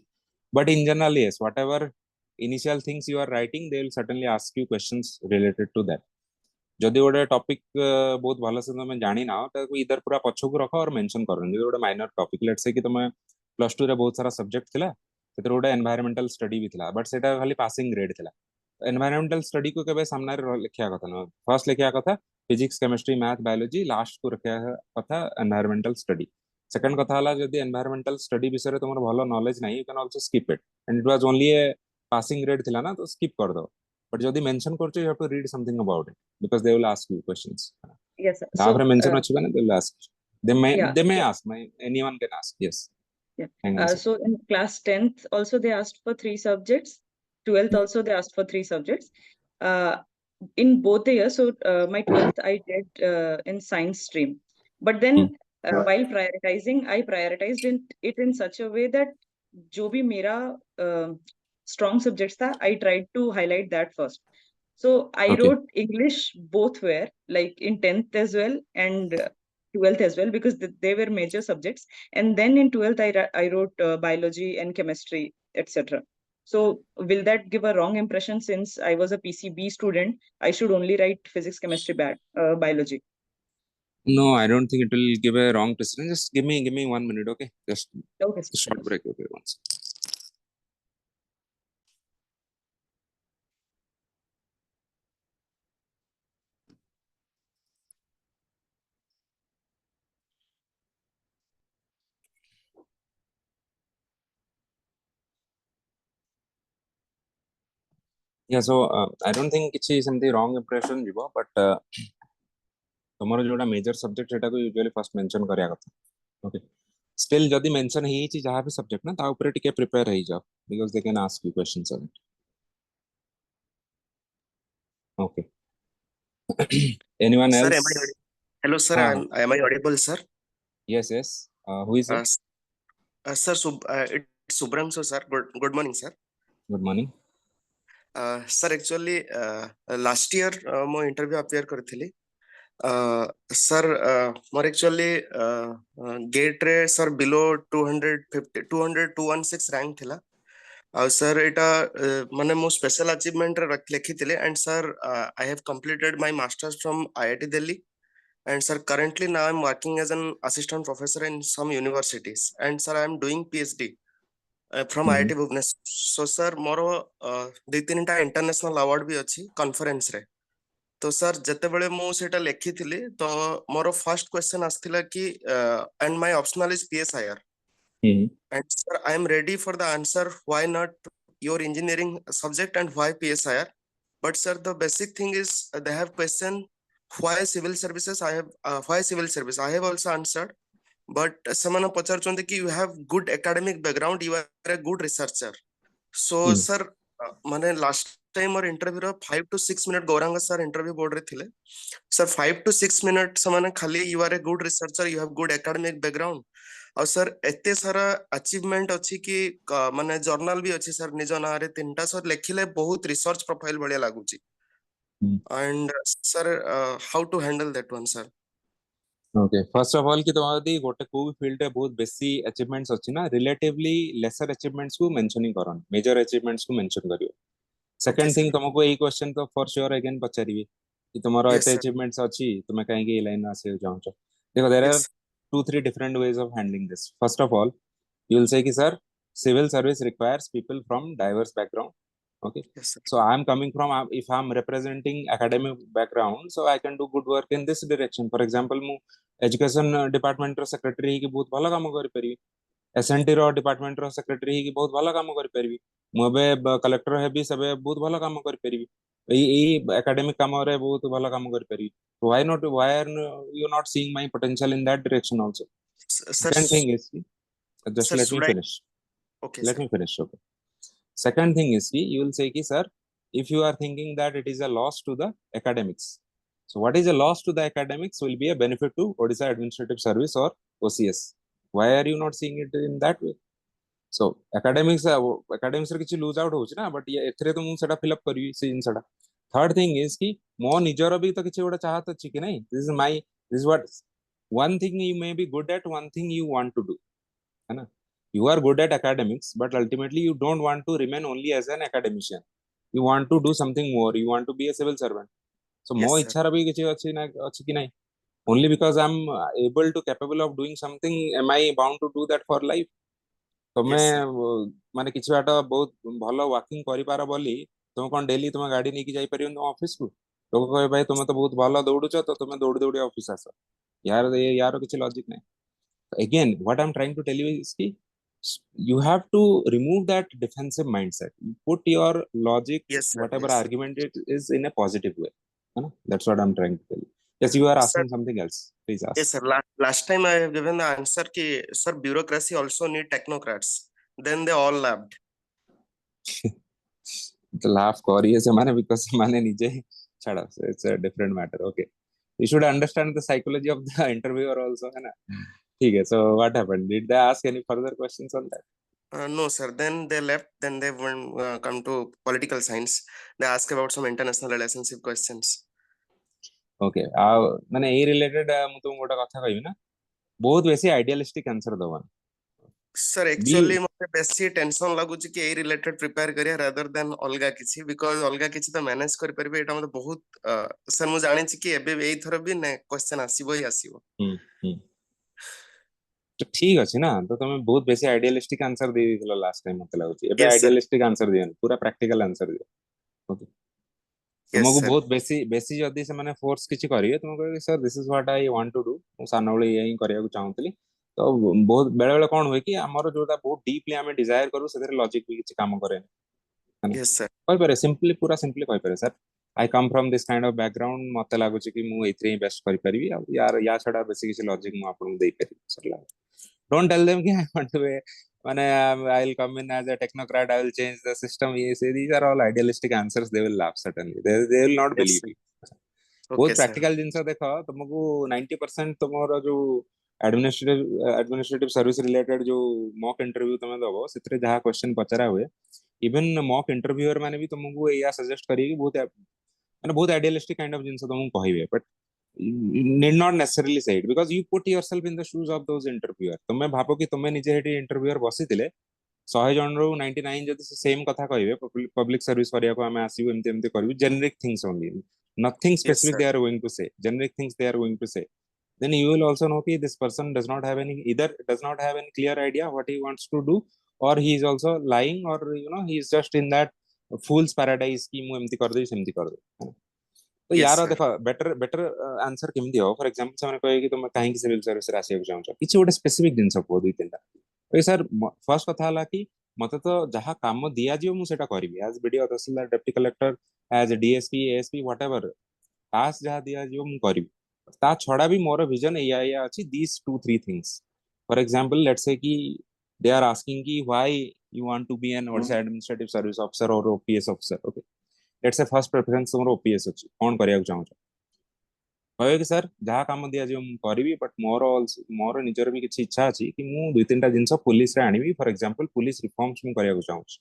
but in general yes whatever initial things you are writing they will certainly ask you questions related to that जदि गोटे टॉपिक बहुत भलो से तुम जानि ना ताको इधर पूरा पछो को रखो और मेंशन करो जदि गोटे माइनर टॉपिक लेट्स से कि तुम प्लस 2 रे बहुत सारा सब्जेक्ट थिला सेतर गोटे एनवायरमेंटल स्टडी भी थिला बट सेटा खाली पासिंग ग्रेड थिला एनवायरमेंटल स्टडी को केबे सामने लिखिया कथा न फर्स्ट लिखिया कथा physics chemistry math biology last को रखिया कथा एनवायरमेंटल स्टडी सेकंड कथा हला जदि एनवायरमेंटल स्टडी विषय रे तुमर भलो नॉलेज नाही you can also skip it and it was only a passing grade थिला ना तो स्किप कर दो बट जदि मेंशन करछो you have to read something about it because they will ask you questions Yes, sir. So दावरे mention अछि बने they will ask yeah, they may ask anyone can ask yes yeah. hang on So in class 10th also they asked for 3 subjects, 12th also they asked for 3 subjects. In both the years, so my 12th I did in science stream, but then while prioritizing I prioritized it in such a way that जो भी मेरा strong subjects था I tried to highlight that first. So I wrote English both were like in 10th as well and 12th as well, because they were major subjects, and then in 12th I wrote biology and chemistry, etc. So will that give a wrong impression, since I was a PCB student I should only write physics, chemistry, biology? no I don't think it will give a wrong precedent just give me 1 minute okay just Okay, a short break okay once yeah so I don't think kichi something wrong impression jibo but tomorrow जोटा major subject सेटा को usually first mention करिया कथा okay still जदी mention ही छि जहां भी subject ना ता ऊपर टिके प्रिपेयर रही जाओ because they can ask you questions on it okay anyone Sir, else hello, sir. ha Am I audible, sir? yes who is it Sir, it's Subramshu, sir. Good morning, sir. good morning Sir, actually, last year mo interview appear करथिली. Sir, more actually gate रे sir below 250 200 216 rank थिला. Sir, एटा माने मो special achievement रे लिखिथिले, and sir, I have completed my masters from IIT Delhi. And sir, currently now I'm working as an assistant professor in some universities. And sir, I'm doing PhD from IIT Bhubaneswar. So sir, मोरो दि तीनटा international award भी अछि conference रे. तो sir जते बेले मो सेटा लेखिथिली तो मोरो फर्स्ट क्वेश्चन आस्थिला कि and my optional is PSIR. And sir, I am ready for the answer. Why not your engineering subject and why PSIR? But sir, the basic thing is they have question why civil services. I have why civil service. I have also answered, but ସେମାନେ ପଚାରୁଛନ୍ତି କି you have good academic background, you are a good researcher. So sir ମାନେ last time ମୋର interview ର 5 to 6 minute Gauranga sir interview board ରେ ଥିଲେ sir 5 to 6 minute ସେମାନେ ଖାଲି you are a good researcher, you have good academic background ଆଉ sir ଏତେ ସାରା achievement ଅଛି କି ମାନେ journal ବି ଅଛି sir ନିଜ ନାଁରେ 3ଟା sir ଲେଖିଲେ ବହୁତ research profile ଭଳିଆ ଲାଗୁଛି and sir how to handle that one sir? Okay, first of all कि तुम्हारी गोटे को फील्ड रे बहुत बेसी अचीवमेंट्स अछि ना रिलेटिवली लेसर अचीवमेंट्स को मेंशन करन मेजर अचीवमेंट्स को मेंशन करियो सेकंड थिंग तुमको एई क्वेश्चन तो फॉर श्योर अगेन पचारिबे कि तुम्हारो Yes, एते sir. अचीवमेंट्स अछि तुमे काहे के लाइन आसे जाउ छ देखो there are Yes. 2-3 different ways of handling this. First of all, you will say ki sir civil service requires people from diverse background. Okay, Yes, sir. so I'm coming from if I'm representing academic background, so I can do good work in this direction. For example, mu education department row secretary ही की बहुत भला काम करि परिबी, SNT रो department रो secretary ही की बहुत भला काम करि परिबी, मु बे collector हेबी सबे बहुत भला काम करि परिबी, एई academic काम रे बहुत भला काम करि परिबी. Why not? Why are you not seeing my potential in that direction also? Sir, Second thing is just sir, let me should I? finish. Okay, Let sir. me finish. Okay. Second thing is you will say ki sir, if you are thinking that it is a loss to the academics, so what is a loss to the academics will be a benefit to Odisha Administrative Service or OCS. Why are you not seeing it in that way? So academics रे किछि lose out होछि ना, but ये एथरे तो मु सेटा fill up करबी से जिनसटा. थर्ड थिंग इज कि मो निजर भी तो किछि गोटा चाहत अछि कि नहीं, this is what one thing you may be good at, one thing you want to do, है ना. You are good at academics, but ultimately you don't want to remain only as an academician. You want to do something more. You want to be a civil servant. So Yes, mo sir. इच्छा रवि किछि अछि कि नहीं. Only because I'm able to capable of doing something, am I bound to do that for life? ତମେ Yes, sir. ମାନେ କିଛି ବାଟ ବହୁତ ଭଲ ୱାକିଂ କରିପାର ବୋଲି ତମେ କଣ ଡେଲି ତମ ଗାଡି ନେଇକି ଯାଇପାରିବନି ତମ ଅଫିସ କୁ. ଲୋକ କହିବେ ଭାଇ ତମେ ତ ବହୁତ ଭଲ ଦୌଡୁଛ ତ ତମେ ଦୌଡ଼ି ଦୌଡ଼ି ଅଫିସ ଆସ. ୟାର କିଛି ଲଜିକ ନାହିଁ. Again, what I'm trying to tell you is ki you have to remove that defensive mindset. You put your logic, Yes, sir. whatever Yes, sir. argument it is, in a positive way. That's what I'm trying to tell you. Yes, you are Sir, asking something else. Please ask. yes, sir. Last time I have given the answer ki sir bureaucracy also need technocrats. Then they all laughed. The laugh koriye semane because semane nije chada. So it's a different matter. Okay, you should understand the psychology of the interviewer also, है ना. ठीक है. So what happened? Did they ask any further questions on that? No, sir. Then they left. Then they went come to political science. They asked about some international relationship questions. Okay. माने ए related मु तुम गोटा कथा कहबी ना, बहुत बेसी idealistic answer दवन. Sir, Be actually मते बेसी टेंशन लागुची कि ए रिलेटेड प्रिपेयर करिया रादर देन अलगा किछि, बिकॉज़ अलगा किछि तो मैनेज कर परबे. एटा मते बहुत सर मु जानि छी कि एबे एई थरो भी ने क्वेश्चन आसीबो ही आसीबो. तो ठीक अछि ना. तो तुम बहुत बेसी आइडियलिस्टिक आंसर दे दिलो लास्ट टाइम मते लागुची. एबे Yes, sir. आइडियलिस्टिक आंसर दियन, पूरा प्रैक्टिकल आंसर दियो. ओके. Yes, तुमको sir. बहुत बेसी जदी से माने फोर्स किछि करिए, तुम कहबे sir this is what I want to do, मु सानोळे यही करिया को चाहतली. तो बहुत बेले बेले कोन होय कि हमर जोटा बहुत डीपली हमें डिजायर करू सेते लॉजिक भी किछि काम करे, है ना. Yes, sir. कहि पारे सिंपली, पूरा सिंपली कहि पारे sir I come from this kind of background, मते लागुची कि मु एथरे ही बेस्ट करि परिबी. आ यार या छडा बेसी किछि लॉजिक मु आपन देई परिबी सर ला. Don't tell them कि I want to be, माने I will come in as a technocrat, I will change the system. ये से these are all idealistic answers. They will laugh certainly. They will not Yes, believe sir. you. Okay, बहुत sir. practical जिनसा देखो तुमको 90% तुम्हारा जो administrative service related जो mock interview तुम्हें दबो सितरे जहाँ question पचरा हुए, even mock interviewer माने भी तुमको ये suggest करेगी बहुत माने बहुत idealistic kind of जिनसा तुमको कहिबे, but need not necessarily say it because you put yourself in the shoes of those interviewer. तुमे भाबो कि तुमे निजे हेटी interviewer बसितिले 100 जन रो 99 जदि सेम कथा कहिबे, पब्लिक सर्विस करिया को हमें आसीबो एमते एमते करबी, generic things only, nothing Yes, specific sir. they are going to say, generic things they are going to say. Then you will also know कि this person does not have any, either does not have any clear idea what he wants to do, or he is also lying, or he is just in that fool's paradise कि मु एमती कर दे सेमती कर दे. तो Yes, यार sir. देखो better answer केमती हो. फॉर एग्जांपल से माने कहे कि तुम काहे कि सिविल सर्विस रे आसीबो चाहौ छ, किछि गोटे स्पेसिफिक जिंस को दुई तीनटा. ए सर फर्स्ट कथा हला कि मते तो जहा काम दिया जियो मु सेटा करबी as BDO tahsildar, deputy collector, as DSP, ASP, whatever task जहा दिया जियो मु करबी. ता छडा भी मोर विजन एया अछि, दीस 2-3 things. For example, let's say कि they are asking कि why you want to be an OCS administrative service officer or OPS officer. Okay, let's say first preference तुम्हारा OPS ଅଛି, कौन କରିବାକୁ ଚାହୁଁଛ? କହିବେ କି sir ଯାହା କାମ ଦିଆଯିବ ମୁଁ କରିବି, but ମୋର ନିଜର ବି କିଛି ଇଚ୍ଛା ଅଛି କି ମୁଁ 2-3ଟା ଜିନିଷ ପୁଲିସରେ ଆଣିବି. ଫର ଏକ୍ସାମ୍ପଲ ପୁଲିସ ରିଫର୍ମସ ମୁଁ କରିବାକୁ ଚାହୁଁଛି.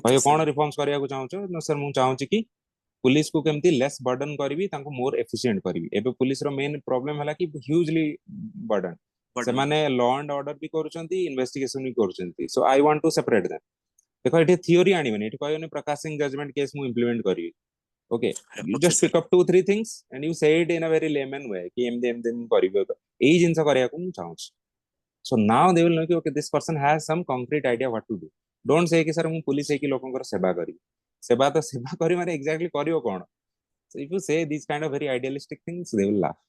କହିବେ କଣ ରିଫର୍ମସ କରିବାକୁ ଚାହୁଁଛ? ନା sir ମୁଁ ଚାହୁଁଛି କି पुलिस को केमती लेस बर्डन करी तांको मोर एफिशिएंट करी. एबे पुलिस रो मेन प्रॉब्लम हला कि ह्यूजली बर्डन से माने लॉ एंड ऑर्डर भी करूचंती, इन्वेस्टिगेशन भी करूचंती. So I want to separate them. देखो एठी थ्योरी आनिबनी, एठी कहयोनी प्रकाश सिंह जजमेंट केस मु इंप्लीमेंट करी. Okay, you just pick up 2-3 things and you say it in a very layman way कि एम देम करिबो तो एई जिंस करिया को मु चाहूछ. So now they will know कि okay this person has some concrete idea what to do. Don't say कि सर मु पुलिस है कि लोकंकर सेवा करी. सेवा तो सेवा करी माने एग्जैक्टली करियो कोन. So if you say these kind of very idealistic things, they will laugh.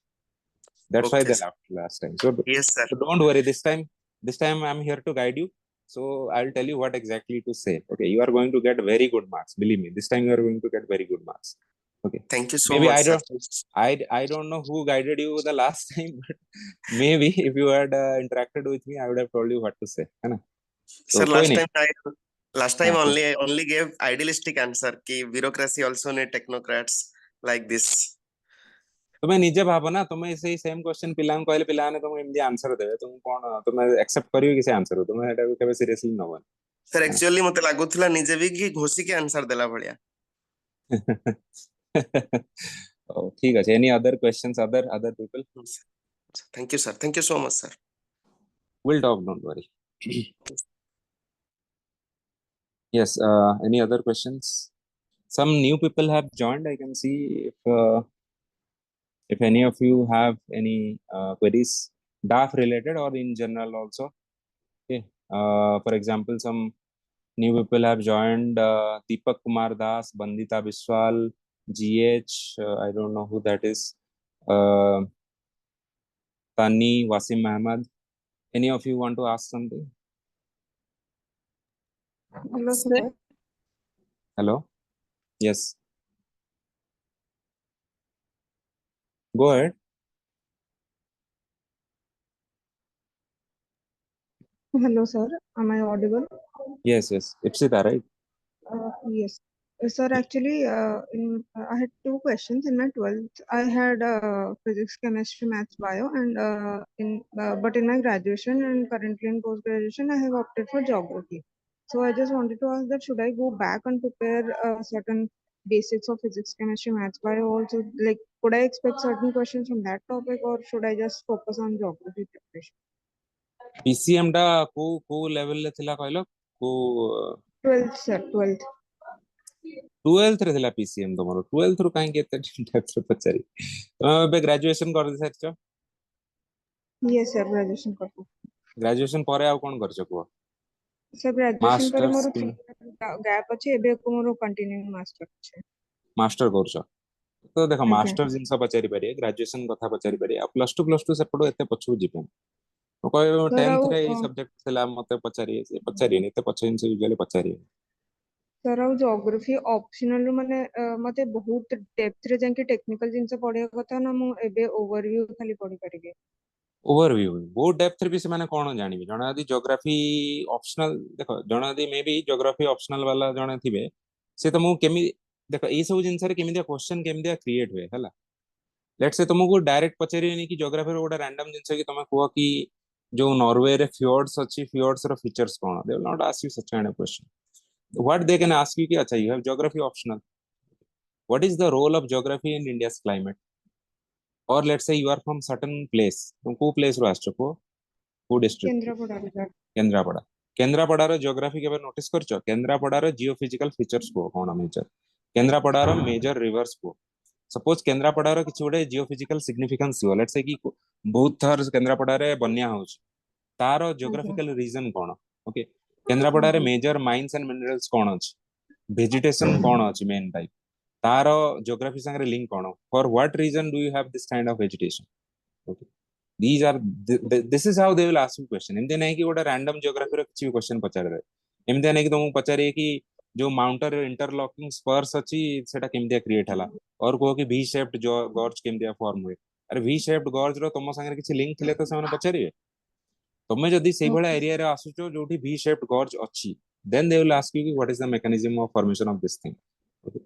That's why they laughed last time. So, Yes, sir. so don't worry. This time I'm here to guide you. So I'll tell you what exactly to say. Okay, you are going to get very good marks. Believe me, this time you are going to get very good marks. Okay. Thank you so Maybe much, I sir. don't. I don't know who guided you the last time, but maybe if you had interacted with me, I would have told you what to say. है ना? Sir, तो कोई नहीं. last time only gave idealistic answer कि bureaucracy also need technocrats like this. तुम्हें निजे भाव ना, तुम्हें से सेम क्वेश्चन पिला कहले पिला ने तुम एमदी आंसर देबे, तुम कोन तुम्हें एक्सेप्ट करियो कि से आंसर तुम्हें एटा केबे सीरियसली नबन. सर एक्चुअली मते लागुथला निजे भी कि घोसी के आंसर देला भलिया. Oh, ठीक है. Any other questions, other people? Thank you, sir. Thank you so much, sir. We'll talk, don't worry. Yes, any other questions? Some new people have joined. I can see if any of you have any queries, DAF related or in general also. Okay. For example, some new people have joined. Deepak Kumar Das, Bandita Biswal, GH. I don't know who that is. Tani, Wasim Ahmad. Any of you want to ask something? Hello, sir. Hello. Yes. Go ahead. Hello, sir. Am I audible? Yes, yes. Ipsita, right? Yes. Sir, actually, I had two questions. In my 12th, I had physics, chemistry, maths, bio, and but in my graduation and currently in post-graduation, I have opted for geography. So I just wanted to ask that should I go back and prepare certain basics of physics, chemistry, maths, bio also? Like, could I expect certain questions from that topic, or should I just focus on geography preparation? PCM ଟା କୋ level ରେ ଥିଲା କହିଲ? କୋ 12th, sir. 12th. 12th ରେ ଥିଲା PCM ତମର. 12th ରୁ କାହିଁକି ଏତେ depth ରେ ପଚାରି? ତମେ ଏବେ ଗ୍ରାଜୁଏସନ କରି ସାରିଛ? Yes, sir. Graduation करता. ଗ୍ରାଜୁଏସନ ପରେ ଆଉ କଣ କରିଛ କୁହ? Sir, graduation ପରେ ମୋର Masters 3 gap ଅଛି, ଏବେ ମୋର continuing master ଅଛି. ମାଷ୍ଟର କରୁଛ? ତ ଦେଖ ଆଜ୍ଞା। ମାଷ୍ଟର ଜିନିଷ ପଚାରି ପାରିବେ, ଗ୍ରାଜୁଏସନ କଥା ପଚାରି ପାରିବେ, ଆଉ ପ୍ଲସ ଟୁ ସେପଟୁ ଏତେ ପଛକୁ ଯିବେନି. ମୁଁ କହିବି Sir, 10th ରେ ଏଇ ସବଜେକ୍ଟ ଥିଲା ମତେ ପଚାରିବେ, ସେ ପଚାରିବେନି, ଏତେ ପଛ ଜିନିଷ ୟୁଜୁଆଲି ପଚାରିବେନି. sir ଆଉ geography optional ମାନେ ମତେ ବହୁତ depth ରେ ଯାଇକି technical ଜିନିଷ ପଢିବା କଥା ନା, ମୁଁ ଏବେ overview ଖାଲି ପଢି ପାରିବି? ओवरव्यू बहुत डेप्थ रे भी से माने कोन जानिबे. जणा यदि ज्योग्राफी ऑप्शनल देखो, जणा यदि मे बी ज्योग्राफी ऑप्शनल वाला जणा थिबे, से तुमको केमि देखो ए सब जिंस रे केमिदिया क्वेश्चन केमिदिया क्रिएट हुए हला. लेट्स से तुमको डायरेक्ट पचारिबेनी कि ज्योग्राफी रो गोटा रैंडम जिंस कि तुम कहो कि जो नॉर्वे रे फ्योर्ड्स अछि, फ्योर्ड्स रो फीचर्स कोन, they will not ask you such kind of question. What they can ask you कि अच्छा you have geography optional, what is the role of geography in India's climate, or let's say you are from certain place, तुम को place रो आछो को district? Kendrapara sir. Kendrapara. Kendrapara रो geography केबे notice करछो? केंद्रापड़ा रो जियोफिजिकल फीचर्स को कोन मेजर, केंद्रापड़ा रो मेजर रिवर्स को. सपोज केंद्रापड़ा रो किछ गोटे जियोफिजिकल सिग्निफिकेंस हो, लेट्स से कि बहुत थर केंद्रापड़ा रे बन्या होछ, तारो जियोग्राफिकल रीजन कोन? ओके, केंद्रापड़ा रे मेजर माइंस एंड मिनरल्स कोन अछि, वेजिटेशन कोन अछि मेन टाइप, तारो जियोग्राफी संगे लिंक कोन, for what reason do you have this kind of vegetation. Okay, these are this is how they will ask you question. एमते नहीं कि गोटा रैंडम जियोग्राफी रो किछि क्वेश्चन पचारे दे. एमते नहीं कि तुमको पचारे कि जो माउंटेन इंटरलॉकिंग स्पर्स अछि सेटा केमदिया क्रिएट हला, और को कि वी शेप्ड गॉर्ज केमदिया फॉर्म हुए. अरे वी शेप्ड गॉर्ज रो तुम संगे किछि लिंक थिले तो सेमाने पचारिबे. ତମେ ଯଦି ସେଇ ଭଳିଆ ଏରିଆ ରେ ଆସୁଛ ଯୋଉଠି V shaped gorge ଅଛି, then they will ask you ki what is the mechanism of formation of this thing. Okay.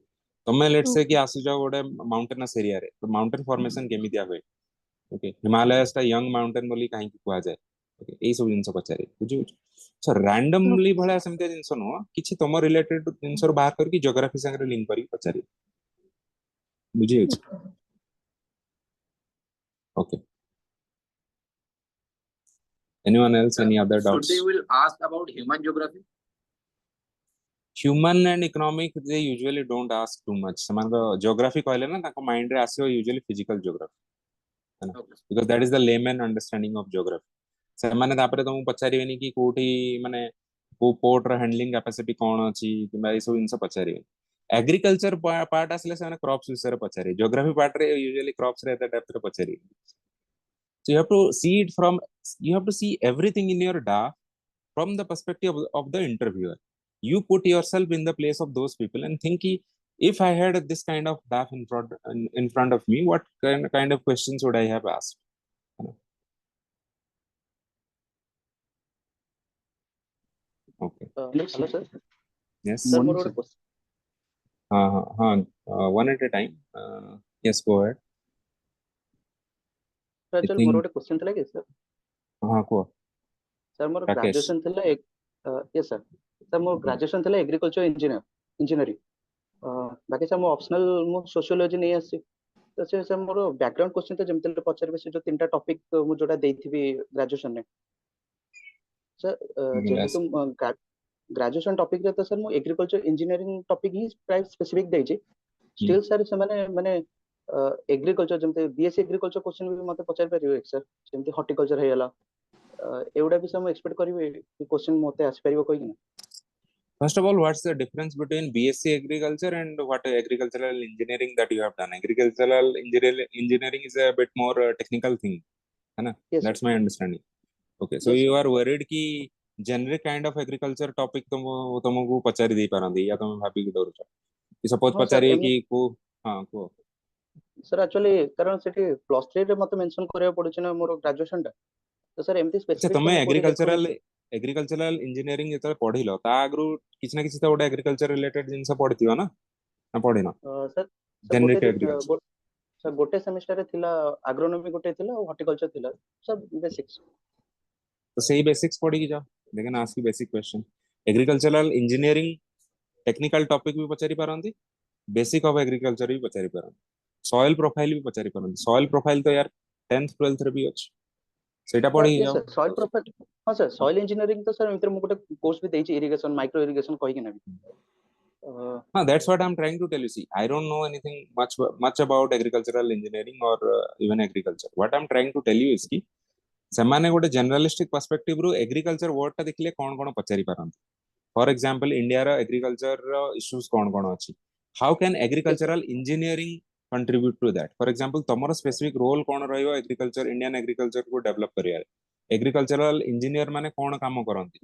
ତମେ let's say କି ଆସୁଛ ଗୋଟେ mountainous area ରେ, ତ mountain formation କେମିତିଆ ହୁଏ? Okay, Himalayas ଟା young mountain ବୋଲି କାହିଁକି କୁହାଯାଏ? Okay, ଏଇ ସବୁ ଜିନିଷ ପଚାରେ, ବୁଝିପାରୁଛ? So randomly ଭଳିଆ ସେମିତି ଜିନିଷ ନୁହଁ, କିଛି ତମ ରିଲେଟେଡ ଜିନିଷରୁ ବାହାର କରିକି ଜିଓଗ୍ରାଫି ସାଙ୍ଗରେ ଲିଙ୍କ କରିକି ପଚାରିବେ, ବୁଝିପାରୁଛ? Okay. Anyone else? Any other Should doubts? they will ask about human geography? Human and economic, they usually don't ask too much. ସେମାନଙ୍କ geography କହିଲେ ନା ତାଙ୍କ ମାଇଣ୍ଡ ରେ ଆସିବ usually physical geography, है ना? Because that is the layman understanding of geography. ସେମାନେ ତାପରେ ତମକୁ ପଚାରିବେନି କି କୋଉଠି ମାନେ କୋଉ ପୋର୍ଟ ର ହ୍ୟାଣ୍ଡଲିଂ କାପାସିଟି କଣ ଅଛି କିମ୍ବା ଏ ସବୁ ଜିନିଷ ପଚାରିବେ। ଏଗ୍ରିକଲଚର ପାର୍ଟ ଆସିଲେ ସେମାନେ କ୍ରପ୍ସ ବିଷୟରେ ପଚାରିବେ, ଜିଓଗ୍ରାଫି ପାର୍ଟ ରେ ୟୁଜୁଆଲି କ୍ରପ୍ସ ରେ ଏତେ ଡେପ୍ଥ ରେ ପଚାରିବେ। So you have to see it from, you have to see everything in your DAF from the perspective of the interviewer. You put yourself in the place of those people and think, if I had this kind of DAF in front of me, what kind of questions would I have asked? Okay. Hello, sir. Yes. Sir, more a question. One at a time. Yes, go ahead. Sir, actually, more a question थला कि sir. Go. Sir, more Rakesh. graduation थला एक yes sir. Sir, more graduation थला agriculture engineering. बाकी sir more optional more sociology नहीं आसी. तो sir more background question तो जमते पचारे से जो तीनटा topic मु जोड़ा देइथिबी graduation ने. Sir, जेहेतु ग्रेजुएशन टॉपिक रे तो सर मु एग्रीकल्चर इंजीनियरिंग टॉपिक ही प्राइस स्पेसिफिक देछि स्टिल सर से माने एग्रीकल्चर जमते बीएससी एग्रीकल्चर क्वेश्चन भी मते पचार परियो सर जमते हॉर्टिकल्चर हेला एवडा भी सम एक्सपेक्ट करिवे क्वेश्चन मते आसी परियो कोइ ना. First of all, what's the difference between BSc agriculture and what agricultural engineering that you have done? Agricultural engineering is a bit more technical thing, है ना? Yes, that's my understanding. Okay, so yes, you are worried कि generic kind of agriculture topic तुमको पचारी दे पारंदी या तुम भाभी की डरुଛ कि suppose पचारी कि को हां को सर एक्चुअली कारण सेठी +3 रे मते मेंशन करिया पडुछ ना मोर ग्रेजुएशन टा तो सर एमटी अच्छा स्पेसिफिक तुम एग्रीकल्चरल इंजीनियरिंग जेतले पढिलो ता आगरु किछ ना किछ तो गोटे एग्रीकल्चर रिलेटेड जिंस पढिथियो ना पढिनो सर जेनेरिक एग्रीकल्चर सर गोटे सेमेस्टर रे थिला एग्रोनॉमी गोटे थिला और हॉर्टिकल्चर थिला सब बेसिक्स तो सही बेसिक्स पढ़ी की जाओ, लेकिन आज की basic question agricultural engineering technical topic भी पचारि पारंती, बेसिक ऑफ एग्रीकल्चर भी पचारि पारंती, सॉइल प्रोफाइल भी पचारि पारंती. सॉइल प्रोफाइल तो यार 10th 12th रे भी अछि, सेटा पढ़ी की जाओ. सॉइल प्रोफाइल हां सर सॉइल इंजीनियरिंग तो सर मित्र मु गोटे कोर्स भी देछि इरिगेशन माइक्रो इरिगेशन कहि कि ना That's what I'm trying to tell you. See, I don't know anything much about agricultural engineering or even agriculture. What I'm trying to tell you is कि ସେମାନେ ଗୋଟେ ଜେନେରାଲିଷ୍ଟିକ ପର୍ସପେକ୍ଟିଭ ରୁ agriculture word ଟା ଦେଖିଲେ କଣ କଣ ପଚାରି ପାରନ୍ତି. ଫର ଏକ୍ସାମ୍ପଲ ଇଣ୍ଡିଆର ଏଗ୍ରିକଲଚର ଇସ୍ୟୁଜ କଣ କଣ ଅଛି, how can agricultural engineering contribute to that. For example, ତମର ସ୍ପେସିଫିକ ରୋଲ କଣ ରହିବ ଏଗ୍ରିକଲଚର ଇଣ୍ଡିଆନ ଏଗ୍ରିକଲଚର କୁ ଡେଭଲପ କରିବାରେ, ଏଗ୍ରିକଲଚରାଲ ଇଞ୍ଜିନିୟର ମାନେ କଣ କାମ କରନ୍ତି,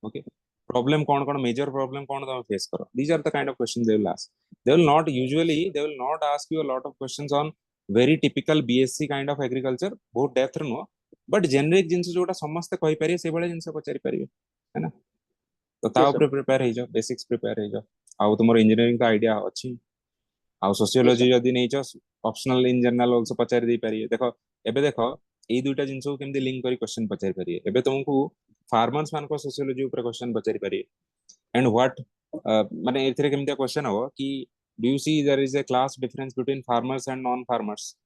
ଓକେ ପ୍ରୋବ୍ଲେମ କଣ କଣ मेजर प्रोब्लेम कौन तुम फेस करो. These are the kind of questions they will ask. They will not usually, they will not ask you a lot of questions on very typical BSc kind of agriculture, बहुत depth रे नुह, but generic जिंस जोटा समस्त कहि परिए से बळे जिंस पचारि परिए, है ना? तो ता ऊपर प्रिपेयर हे जाओ, बेसिक्स प्रिपेयर हे जाओ. आउ तुमर इंजीनियरिंग का आईडिया अछि, आउ सोशियोलॉजी जदी नै छ ऑप्शनल इन जनरल आल्सो पचारि दे परिए. देखो एबे देखो एई दुइटा जिंस को केमदि लिंक करी क्वेश्चन पचारि परिए. एबे तुमको फार्मर्स मान को सोशियोलॉजी ऊपर क्वेश्चन पचारि परिए एंड व्हाट माने एथिरे केमदि क्वेश्चन हो कि do you see there is a class difference between farmers and non farmers,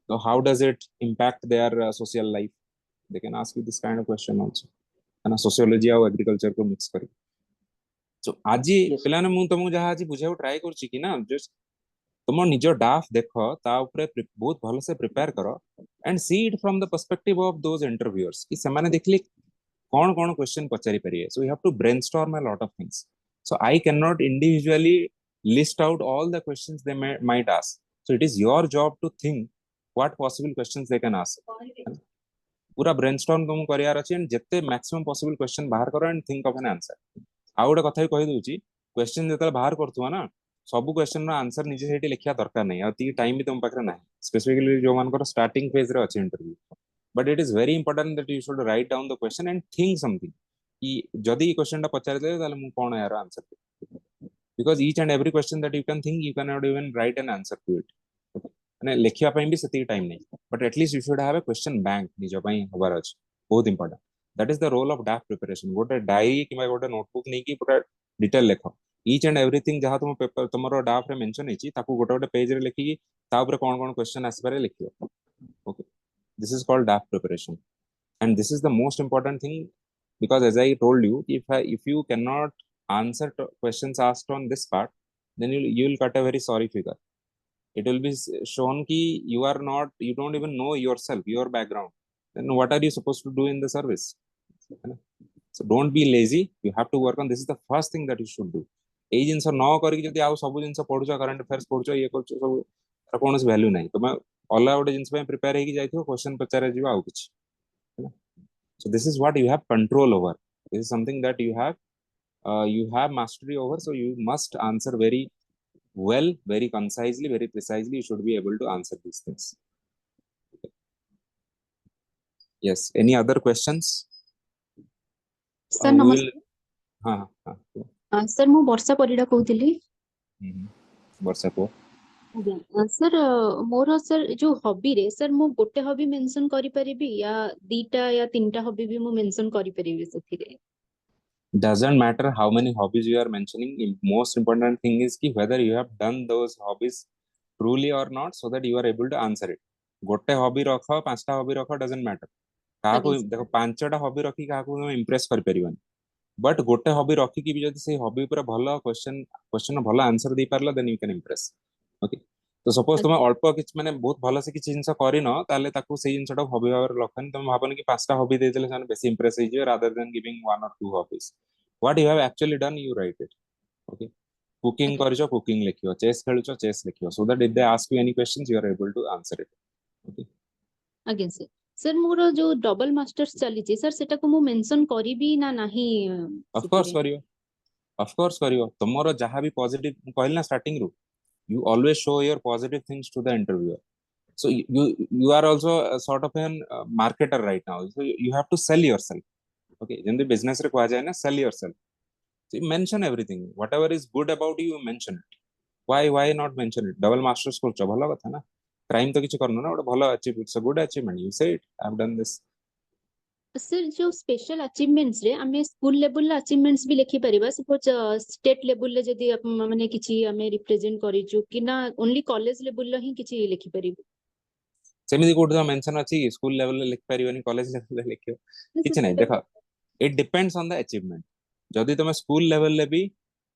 so how does it impact their social life? They can ask you this kind of question also, है ना? Sociology और agriculture को mix करी. सो आज पिलाने मु तुमको जहा आज बुझाउ ट्राई करछि कि ना, जस्ट तुम निज डाफ देखो ता ऊपर बहुत भलो से प्रिपेयर करो and see it from the perspective of those interviewers कि सेमाने देखली कौन कौन क्वेश्चन पचारि परिए. So you have to brainstorm a lot of things. So I can not individually list out all the questions they might ask. So it is your job to think what possible questions they can ask. पूरा brainstorm तुम करियार अछि and जत्ते maximum possible question बाहर करो and think of an answer. आ गोटे कथा कहि दोछि, क्वेश्चन जतले बाहर करथुवा ना, सब क्वेश्चन रो आंसर निजे सेठी लिखिया दरकार नै, आ ती टाइम भी तुम पाखरे नै, स्पेसिफिकली जो मानकर स्टार्टिंग फेज रे अछि interview. but it is very important that you should write down the question and think something कि जदि क्वेश्चन टा पचारि दे ताले मु कोन यार answer because each and every question that you can think you cannot even write an answer to it माने लेखिया पई भी सेती टाइम नहीं but at least you should have a question bank निज पई हबार अछि बहुत important that is the role of DAF preparation गोटे डायरी कि गोटे नोटबुक नहीं कि पूरा डिटेल लेख each and everything जहाँ तुम पेपर तुमरो DAF रे मेंशन हेची ताकू गोटे गोटे पेज रे लेखि ता ऊपर कोन कोन क्वेश्चन आसपारे लिखियो okay this is called DAF preparation and this is the most important thing because as I told you if you cannot answer questions asked on this part then you will cut a very sorry figure it will be shown ki you don't even know yourself your background then what are you supposed to do in the service so don't be lazy you have to work on this is the first thing that you should do ei jinsa no kari jodi au sabu jinsa poducha current affairs poducha ye करछो सब conus value नहीं तुम अल्ला गोटे जिंस पे prepare हेकी जाइथियो question पचारे जीवा आउ किछ so this is what you have control over this is something that you have mastery over so you must answer very well very concisely very precisely you should be able to answer these things yes any other questions sir we will namaste हाँ sir mu Barsha Parida कहउथिली वर्षा को sir more sir जो hobby रे sir मु गोटे hobby mention करि परिबी या दीटा या तीनटा हॉबी भी मु मेंशन करि परिबी सेथिरे doesn't matter how many hobbies you are mentioning most important thing is ki whether you have done those hobbies truly or not so that you are able to answer it गोटे hobby रख पांचटा hobby रख doesn't matter काको देखो पांचटा hobby रखी काको तुम Impress कर परिबन but गोटे hobby रखी कि भी जदी से हॉबी ऊपर भलो क्वेश्चन भलो आंसर दे पारला then you can impress okay तो सपोज तुम अल्प किछ माने बहुत भलो से किछ जिंस करिनो ताले ताकू से जिंसटा हॉबी भावर लखन तुम भाबन कि पांचटा हॉबी दे देले सान बेसी इंप्रेस होई जे rather than giving one or two hobbies what you have actually done you write it okay cooking करजो कुकिंग लिखियो चेस खेलजो चेस लिखियो so that if they ask you any questions you are able to answer it okay आगे sir मोर जो double masters चली छी sir सेटा को मु मेंशन करबी ना नाही ऑफ कोर्स करियो तुमरो जहां भी पॉजिटिव कहल ना स्टार्टिंग रू you always show your positive things to the interviewer so you are also a sort of an marketer right now so you have to sell yourself okay in the business re kha jaye na sell yourself so you mention everything whatever is good about you mention it why not mention it double masters korcho bhalo katha na crime to kichi karno na oda bhalo achieve it's a good achievement you say it I have done this sir जो special achievements रे हमें school level achievements भी लिखि परिबा suppose state level ले जदी माने किछि हमें रिप्रेजेंट करिजु कि ना ओनली कॉलेज लेवल ही किछि लिखि परिबु सेमिति कोड मेंशन अछि स्कूल लेवल ले लिख परिबनी कॉलेज लेवल ले लिखियो किछि नहीं देखो it depends on the achievement जदी तुम स्कूल लेवल ले भी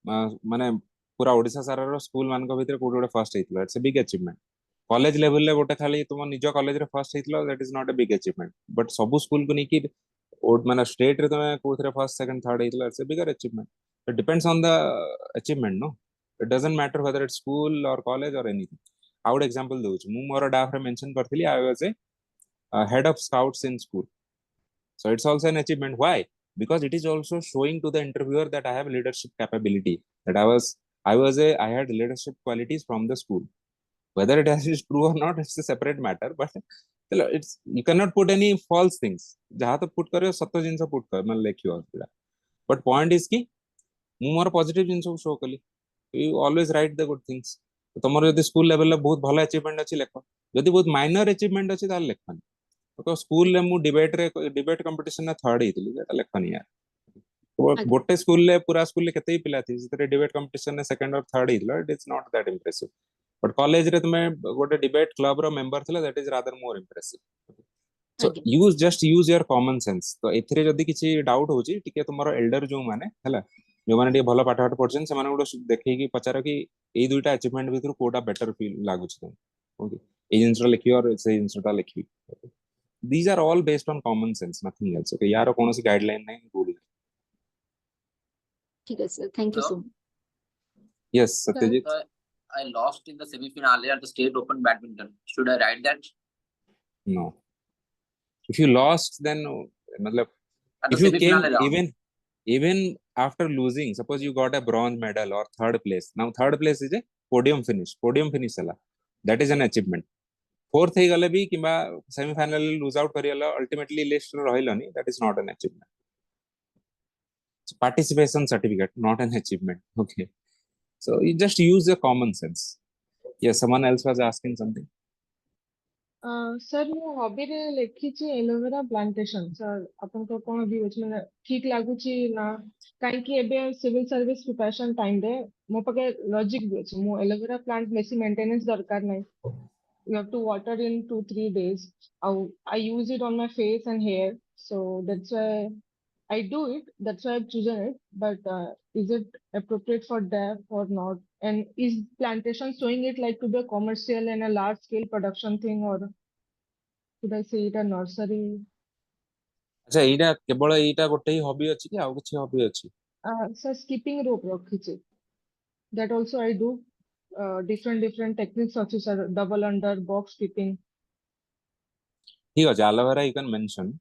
माने पूरा ओडिसा सारा रो स्कूल मान को भीतर कोड गोटे फर्स्ट हेतलो it's a big achievement college level ले गोटे खाली तुम निज कॉलेज रे फर्स्ट हेतलो that is not a big achievement but सब स्कूल को नहीं कि माने स्टेट रे तुम कोथरे फर्स्ट सेकंड थर्ड हेतलो it's a bigger achievement it depends on the achievement no it doesn't matter whether it's school or college or anything I would example do मु मोर डाफ रे मेंशन करथली I was a head of scouts in school so it's also an achievement why because it is also showing to the interviewer that I have leadership capability that I had leadership qualities from the school whether it is true or not it's a separate matter but it's you cannot put any false things jaha to put kariyo satto jinsa put kar man lekhiyo but point is ki mu more positive jinsa show kali you always write the good things तुम जब school level बहुत भल achievement अच्छी लेख जदि बहुत minor achievement अच्छी ताल लेखनी तो स्कूल रे मु डिबेट कंपटीशन रे थर्ड हेतली एटा लेखनी यार गोटे स्कूल ले पूरा स्कूल ले केते पिला थी जेते डिबेट कंपटीशन रे सेकंड और थर्ड हेतला it is not that impressive but college रे तुमे गोटे डिबेट क्लब रो मेंबर थिला that is rather more impressive so use your common sense तो एथिरे जदि किछि डाउट होची टिके तुमरो एल्डर जो माने हला जो माने टिके भलो पाठ पढछन से माने गोटे देखै कि पचार कि ए दुईटा अचीवमेंट भितर कोटा बेटर फील लागुछ तुम ओके ए जिंसटा लिखियो और से जिंसटा लिखि these are all based on common sense nothing else okay यार कोनोसी गाइडलाइन नहीं रूल ठीक है sir thank you so much yes Satyajit I lost in the semi-finale at the state open badminton. Should I write that? No. If you lost, then matlab, if you came even after losing, suppose you got a bronze medal or third place. Now third place is a podium finish. Podium finish sala. That is an achievement. Fourth हे गले भी किबा semifinal lose out करियला ultimately list रे रहिलनी that is not an achievement participation certificate not an achievement okay so you just use your common sense yes someone else was asking something sir मो hobby रे लेखिची aloe vera plantation sir आपन को कोन भी अछि माने ठीक लागुची ना काई कि एबे सिविल सर्विस प्रिपरेशन टाइम रे मो पके लॉजिक भी अछि मो एलोवेरा प्लांट बेसी मेंटेनेंस दरकार नै you have to water in 2-3 days. I use it on my face and hair, so that's why I do it. That's why I've chosen it. But is it appropriate for DAF or not? And is plantation showing it like to be a commercial and a large scale production thing, or should I say it a nursery? अच्छा एटा केवल एटा गोटे ही hobby अछि कि आ किछि hobby अछि So skipping rope रखिचे. That also I do. Different techniques also sir. Double under, box skipping. ठीक अछि aloe vera you can mention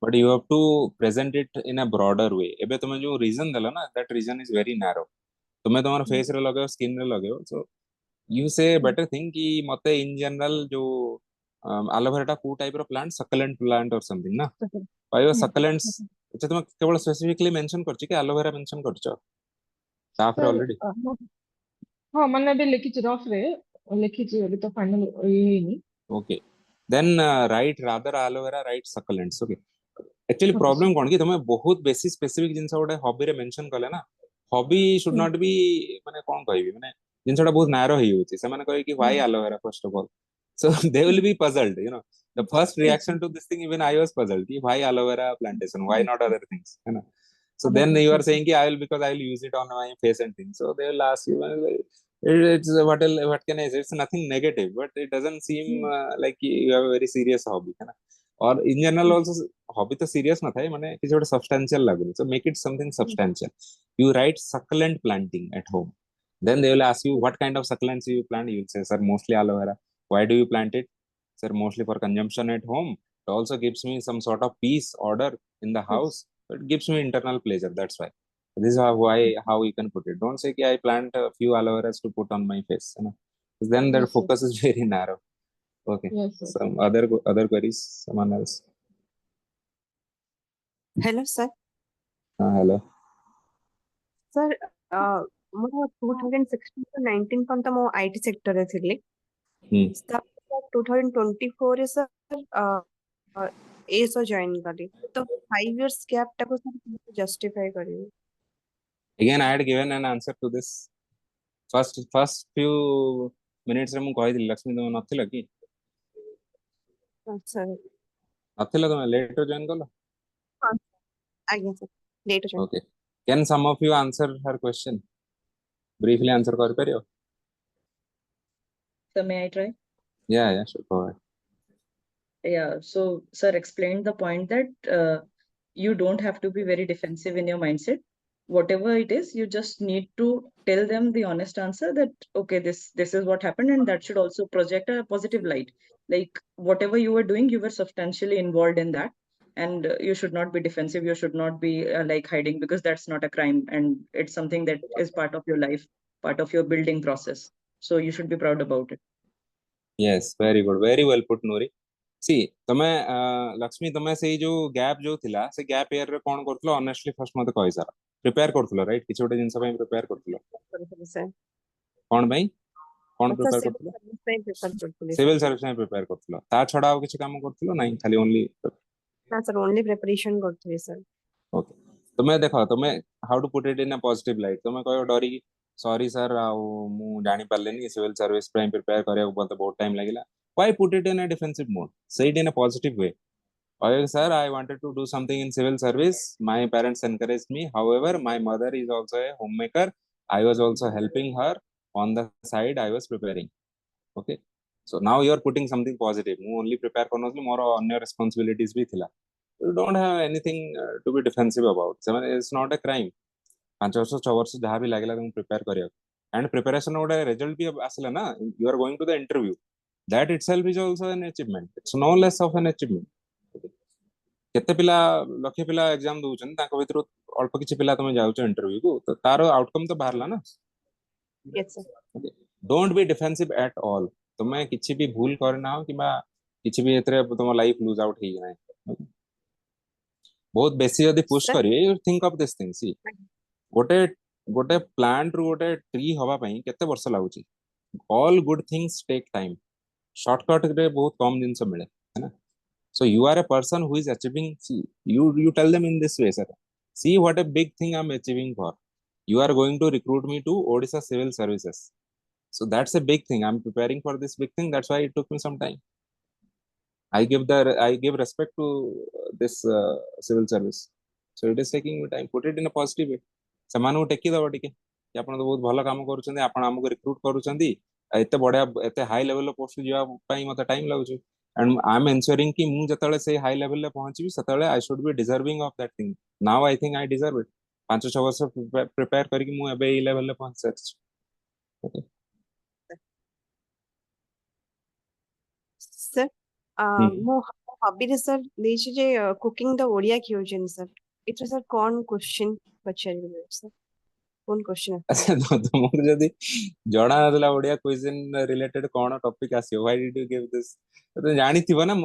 but you have to present it in a broader way एबे तुमे जो reason देला ना that reason is very narrow तुमे तमर face रे लगाओ स्किन रे लगाओ so you say better thing कि मते in general जो एलोवेरा टा को टाइप रो प्लांट सक्युलेंट प्लांट और समथिंग ना पायो सक्युलेंट्स अच्छा तुम केवल स्पेसिफिकली मेंशन करछि कि एलोवेरा मेंशन करछ साफ रे Sir, ऑलरेडी हाँ मैंने भी लिखी रफ रे लिखी अभी तो फाइनल ये नहीं okay then write rather aloe vera write succulents okay actually Okay, problem sir. कोन कि तुमे बहुत बेसी स्पेसिफिक जिंस गोटे हॉबी रे मेंशन कले ना हॉबी शुड नॉट बी माने कोन कहबी माने जिंसटा बहुत नैरो ही होची से माने कहे कि why aloe vera first of all so they will be puzzled you know the first reaction to this thing even I was puzzled कि why aloe vera plantation why not other things है ना so Other then things, you are yes, saying कि I will because I will use it on my face and things so they will ask you it's what can I say it's nothing negative but it doesn't seem like you have a very serious hobby है ना और in general also hobby तो serious ना था माने किसी ଗୋଟେ substantial लागुनी so make it something substantial you write succulent planting at home then they will ask you what kind of succulents you plant you will say sir mostly aloe vera why do you plant it sir mostly for consumption at home it also gives me some sort of peace order in the house it gives me internal pleasure that's why this is how you can put it don't say कि I plant a few aloe veras to put on my face you know then their yes, sir. focus is very narrow okay Yes, sir. some other queries someone else Hello, sir. hello Sir, ମୁଁ 2016 to 19 ପର୍ଯ୍ୟନ୍ତ ମୁଁ IT ସେକ୍ଟରରେ ଥିଲି ତାପରେ 2024 ରେ sir ASO join କଲି ତ 5 years gap ଟାକୁ sir justify କରିବି again I had given an answer to this first few minutes ରେ ମୁଁ କହିଥିଲି ଲକ୍ଷ୍ମୀ ତମେ ନଥିଲ କି ଆଚ୍ଛା ନଥିଲ ତମେ ଲେଟ୍ ରେ ଜଏନ୍ କଲ ଆଜ୍ଞା sir late join okay can some of you answer her question briefly answer କରିପାରିବ So may I try? yeah sure go ahead Yeah, so sir explained the point that you don't have to be very defensive in your mindset. Whatever it is, you just need to tell them the honest answer that okay, this is what happened, and that should also project a positive light. Like whatever you were doing, you were substantially involved in that, and you should not be defensive. You should not be like hiding because that's not a crime, and it's something that is part of your life, part of your building process. So you should be proud about it. yes very good very well put Nuri सी तमे लक्ष्मी तमे से जो gap जो थिला से gap year रे कोन करथलो honestly first मते कहि सारा प्रिपेयर करथलो राइट किछ गोटे जिंस पय प्रिपेयर करथलो sir कोन भाई कोन sir प्रिपेयर civil करथलो service ପାଇଁ prepare କରୁଥିଲି sir सिविल सर्विस में प्रिपेयर करथलो ता छडा और किछ काम करथलो नहीं खाली ओनली ना sir only preparation କରୁଥିଲି sir ओके तमे देखो तमे how to put it in a positive light तमे कयो डरी सॉरी सर आ मु जानि पालेनी सिविल सर्विस पे प्रिपेयर करे बहुत बहुत टाइम लागिला why put it in a defensive mode say it in a positive way okay sir I wanted to do something in civil service my parents encouraged me however my mother is also a homemaker I was also helping her on the side I was preparing okay so now you are putting something positive mu only prepare करनोसली मोर अन्य responsibilities भी थिला you don't have anything to be defensive about so it's not a crime 5 वर्ष 6 वर्ष जहाँ भी लागला तुम prepare करियो एंड प्रिपरेशन गोटे रिजल्ट भी आसला ना you are going to the interview that itself is also an achievement it's no less of an achievement केते पिला लक्ष्य पिला एग्जाम दउछन ताको भितर अल्प किछि पिला तमे जाउछ इंटरव्यू को तो तारो आउटकम तो बाहरला ना yes sir don't be defensive at all तुम्हें किसी भी भूल करना हो कि किसी भी एतरे तुम लाइफ लूज आउट ही ना बहुत बेसी यदि पुश Sir, करिए you think of this thing सी गोटे गोटे प्लांट रु गोटे ट्री हवा पई केते वर्ष लागुची all good things take time shortcut रे बहुत कम जिंस मिले है ना so you are a person who is achieving see, you tell them in this way sir see what a big thing I'm achieving for you are going to recruit me to Odisha Civil Services so that's a big thing I'm preparing for this big thing that's why it took me some time I give respect to this civil service so it is taking me time put it in a positive way ସେମାନଙ୍କୁ ଟେକି ଦବ ଟିକେ କି ଆପଣ ତ ବହୁତ ଭଲ କାମ କରୁଛନ୍ତି ଆପଣ ଆମକୁ ରିକ୍ରୁଟ କରୁଛନ୍ତି ଏତେ ବଢିଆ ଏତେ ହାଇ ଲେଭେଲର ପୋଷ୍ଟ ଯିବା ପାଇଁ ମତେ ଟାଇମ ଲାଗୁଛି and I'm ensuring କି ମୁଁ ଯେତେବେଳେ ସେଇ ହାଇ ଲେଭେଲରେ ପହଞ୍ଚିବି ସେତେବେଳେ I should be deserving of that thing now I think I deserve it 5-6 ବର୍ଷ ପ୍ରିପେୟାର କରିକି ମୁଁ ଏବେ ଏଇ ଲେଭେଲରେ ପହଞ୍ଚି ସାରିଛି okay sir, ମୋ ହବିରେ sir ଦେଇଛି ଯେ କୁକିଂ ଦ ଓଡିଆ କିଉଜନ sir ଏଥିରେ sir କଣ କ୍ୱେଶ୍ଚନ ପଚାରିବେ sir କଣ କ୍ୱେଶ୍ଚନ ଆଚ୍ଛା ତୁମକୁ ଯଦି ଜଣା ନଥିଲା ଓଡିଆ କ୍ୱିଜିନ ରିଲେଟେଡ କଣ ଟପିକ ଆସିବ why did you give this ତ ଜାଣିଥିବ ନା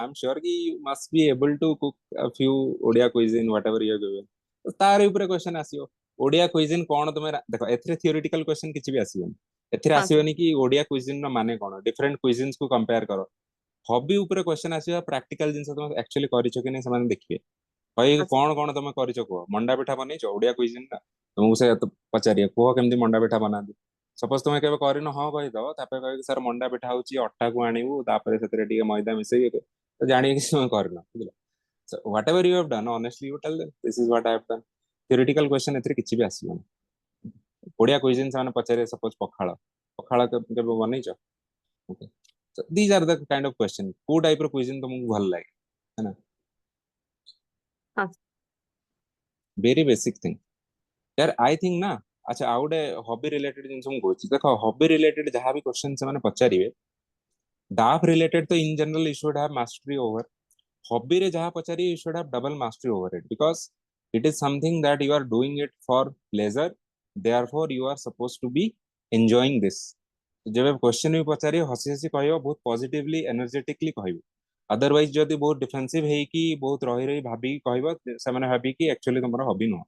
I'm sure କି you must be able to cook a few Odia କ୍ୱିଜିନ whatever you are given ତ ତାର ଉପରେ କ୍ୱେଶ୍ଚନ ଆସିବ ଓଡିଆ କ୍ୱିଜିନ କଣ ତମେ ଦେଖ ଏଥିରେ theoretical କ୍ୱେଶ୍ଚନ କିଛି ବି ଆସିବନି ଏଥିରେ ହଁ sir ଆସିବନି କି ଓଡିଆ କ୍ୱିଜିନ ର ମାନେ କଣ ଡିଫରେଣ୍ଟ କ୍ୱିଜିନ୍ସ କୁ କମ୍ପେୟାର କର ହବି ଉପରେ କ୍ୱେଶ୍ଚନ ଆସିବା ପ୍ରାକ୍ଟିକାଲ ଜିନିଷ ତମେ ଆକ୍ଚୁଆଲି କରିଛ କି ନାହିଁ ସେମାନେ ଦେଖିବେ କହିବେ ହଁ sir କଣ କଣ ତମେ କରିଛ କୁହ ମଣ୍ଡା ପିଠା ବନେଇଛ ଓଡିଆ କ୍ୱିଜିନ ନା तुमको से पचारिए कुह केमती मंडा पिठा बनाती सपोज तुम केବେ କରିନ ହଁ କହିଦବ ତାପରେ କହିବେ ସାର୍ ମଣ୍ଡା ପିଠା ହଉଛି ଅଟାକୁ ଆଣିବୁ ତାପରେ ସେଥିରେ ଟିକେ ମଇଦା ମିଶେଇକି ତ ଜାଣିବେ କି ତୁମେ କରିନ ବୁଝିଲ so whatever you have done honestly you tell them this is what I have done theoretical question ଏଥିରେ କିଛି ବି ଆସିବନି ଓଡିଆ କ୍ୱିଜିନ ସେମାନେ ପଚାରିବେ ସପୋଜ ପଖାଳ ପଖାଳ କେବେ ବନେଇଛ okay so these are the kind of question କୋଉ ଟାଇପ ର କ୍ୱିଜିନ ତମକୁ ଭଲ ଲାଗେ है ना ହଁ very basic thing यार आई थिंक ना अच्छा ଆଉ ଗୋଟେ ହବି ରିଲେଟେଡ ଜିନିଷ ମୁଁ କହୁଛି ଦେଖ ହବି ରିଲେଟେଡ ଯାହା ବି କ୍ୱେଶ୍ଚନ ସେମାନେ ପଚାରିବେ ଡାଫ୍ ରିଲେଟେଡ ତ in general you should have mastery over hobby रे जहाँ पचारी you should have double mastery over it because it is something that you are doing it for pleasure therefore you are suppose to be enjoying this जब question भी पचारि हसी हसी कहब बहुत पॉजिटिवली एनर्जेटिकली कहब अदरवाइज जदि बहुत डिफेंसिव है कि बहुत रही रही भाभी कहब से भाभी कि एक्चुअली तुम हबी नुह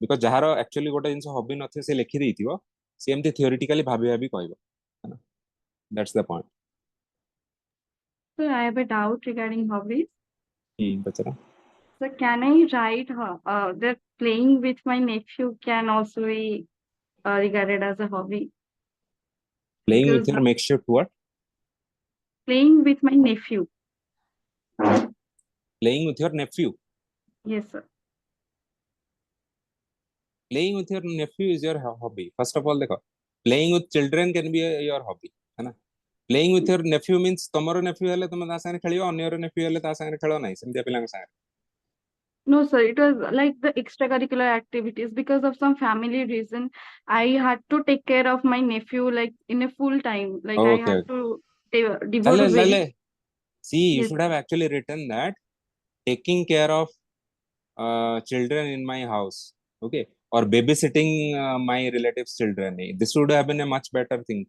बिकज जार एक्चुअली गोटे जिन हबी न से लिखि देथिबो से एमती थियोरिटिकली भाभी भाभी कहबो है ना that's the point So I have a doubt regarding hobbies. Bachra So can I write that playing with my nephew can also be regarded as a hobby? Playing Because with your make sure what playing with my nephew. Playing with your nephew Yes, sir. Playing with your nephew is your hobby first of all देखो playing with children can be your hobby है ना playing with your nephew means तमरो nephew हेले तुम ता संगे खेलियो अन्यर नेफ्यू हेले ता संगे खेलो नाही सेमतिया पिलांग संगे No, sir, it was like the extracurricular activities because of some family reason. I had to take care of my nephew like in a full time. Like I okay had to devote लले a very लले see you yes, should have actually written that taking care of children in my house okay or babysitting my relatives children this would have been a much better thing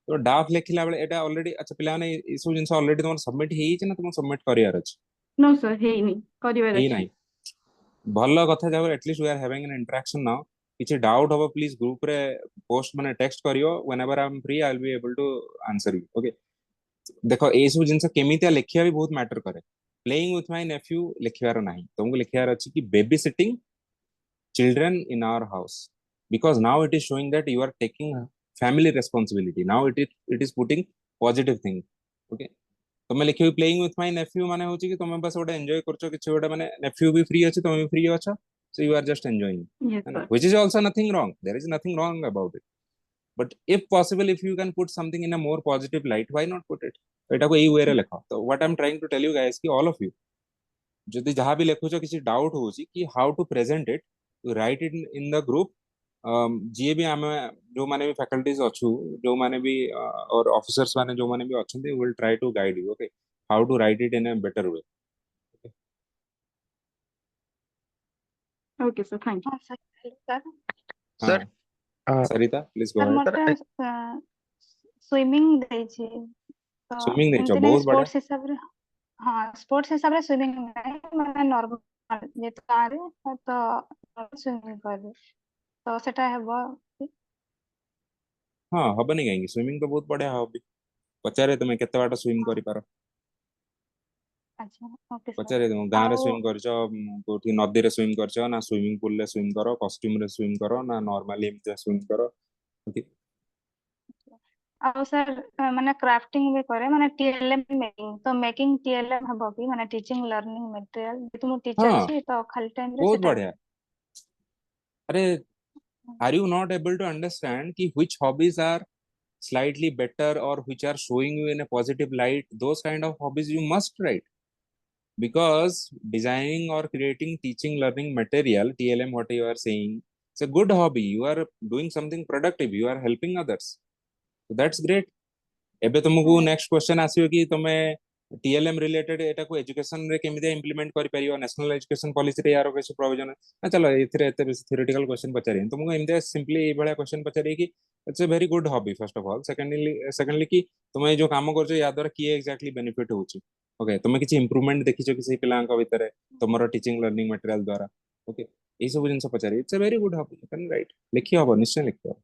तो डाफ लेखिला बेले एटा already अच्छा पिला ने ई सब जिंस already तुम submit हेई छै ना तुम सबमिट करियार अछि no, sir, hey, ni karibar हेई achi. नाही ଭଲ କଥା ଯାଉ at least we are having an interaction now କିଛି डाउट होबो प्लीज ग्रुप रे पोस्ट माने टेक्स्ट करियो whenever I am free I will be able to answer you okay देखो ए सब जिंस केमितिया लेखिया भी बहुत मैटर करे प्लेइंग विथ माय नेफ्यू लेखियार नाही तुमको लेखियार अछि कि baby sitting children in our house because now it is showing that you are taking family responsibility now it is putting positive thing okay तुम लिखियो प्लेइंग विथ माय नेफ्यू माने होची कि तुम बस गोटे एंजॉय करछो किछ गोटे माने नेफ्यू भी फ्री अछि तुम भी फ्री अछो so you are just enjoying Yes, है ना sir. Which is also nothing wrong there is nothing wrong about it but if possible if you can put something in a more positive light why not put it एटा को एई way रे लिखो तो what I am trying to tell you guys कि all of you जदि जहाँ भी लिखुछ किसी डाउट होची कि how to present it right it in the group जी भी आम जो माने भी फैकल्टीज अच्छु जो माने भी और ऑफिसर्स माने जो माने भी अच्छे will try to guide you okay how to write it in a better way Okay, sir, thank you. ହଁ sir hello sir हाँ Sir, uh, Sarita please go sir ahead sir, ମତେ I, स्विमिंग देछि तो swimming एमती देखो नहीं बहुत बढ़िया। स्पोर्ट्स हिसाब रे हाँ स्पोर्ट्स हिसाब रे स्विमिंग नहीं माने नॉर्मल जे कार तो स्विमिंग कर तो सेटा हेबो हाँ हबनी कहीं स्विमिंग तो बहुत बढ़िया हॉबी। पचारे तुम केते बाट स्विम करि पारो? अच्छा ओके सर पचारे तुम गाँव रे आउ स्विम करछो कोठी नदी रे स्विम करछो ना स्विमिंग पूल रे स्विम करो कॉस्ट्यूम रे स्विम करो ना नॉर्मली एमती स्विम करो? ओके आउ सर माने क्राफ्टिंग भी करे माने टीएलएम मेकिंग तो मेकिंग टीएलएम हबो कि माने टीचिंग लर्निंग मटेरियल जे तुम टीचर हाँ छी तो खाली टाइम रे बहुत सेटा बढ़िया। अरे are you not able to understand ki which hobbies are slightly better or which are showing you in a positive light? Those kind of hobbies you must write, because designing or creating teaching learning material TLM what you are saying, it's a good hobby. You are doing something productive, you are helping others, so that's great. एबे तुमको next question आसियो कि तुमे TLM related एटा को education रे केमिते implement करि परियो national education policy रे यारो कैसे प्रोविजन ना चलो एथिरे एते बेसी थ्योरेटिकल क्वेश्चन पचारि तुमको एमते सिंपली ए बळा क्वेश्चन पचारि कि it's a very good hobby first of all. Secondly कि तुमे जो काम करछो या द्वारा की एग्जैक्टली बेनिफिट होउची। ओके तुमे किछि इंप्रूवमेंट देखिछो कि से पिलांक भितरे तुमरो टीचिंग लर्निंग मटेरियल द्वारा? ओके ए सब जिंस पचारि it's a very good hobby you can write लिखि हबो निश्चय लिखि हबो।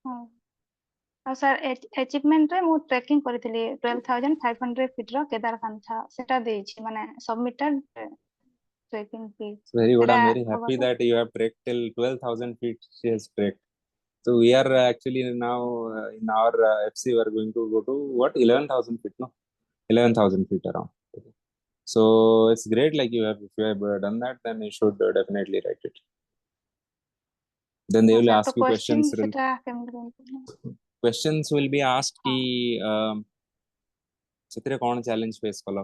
हाँ सर अचीवमेंट रे मु ट्रैकिंग करथिली 12500 फीट रो केदारकांठा सेटा देछि माने सबमिटेड ट्रैकिंग की Very good. सेटा I'm very हबो happy sir that you have trekked till 12,000 feet. She has trekked. So we are actually now in our FC we are going to go to what 11,000 feet, no? 11,000 feet around. Okay. So it's great. Like you have, if you have done that, then you should definitely write it. Then they हाँ will sir तो ask you question questions. सेटा केमते Questions will be asked कि ସେଥିରେ कौन challenge face कलो?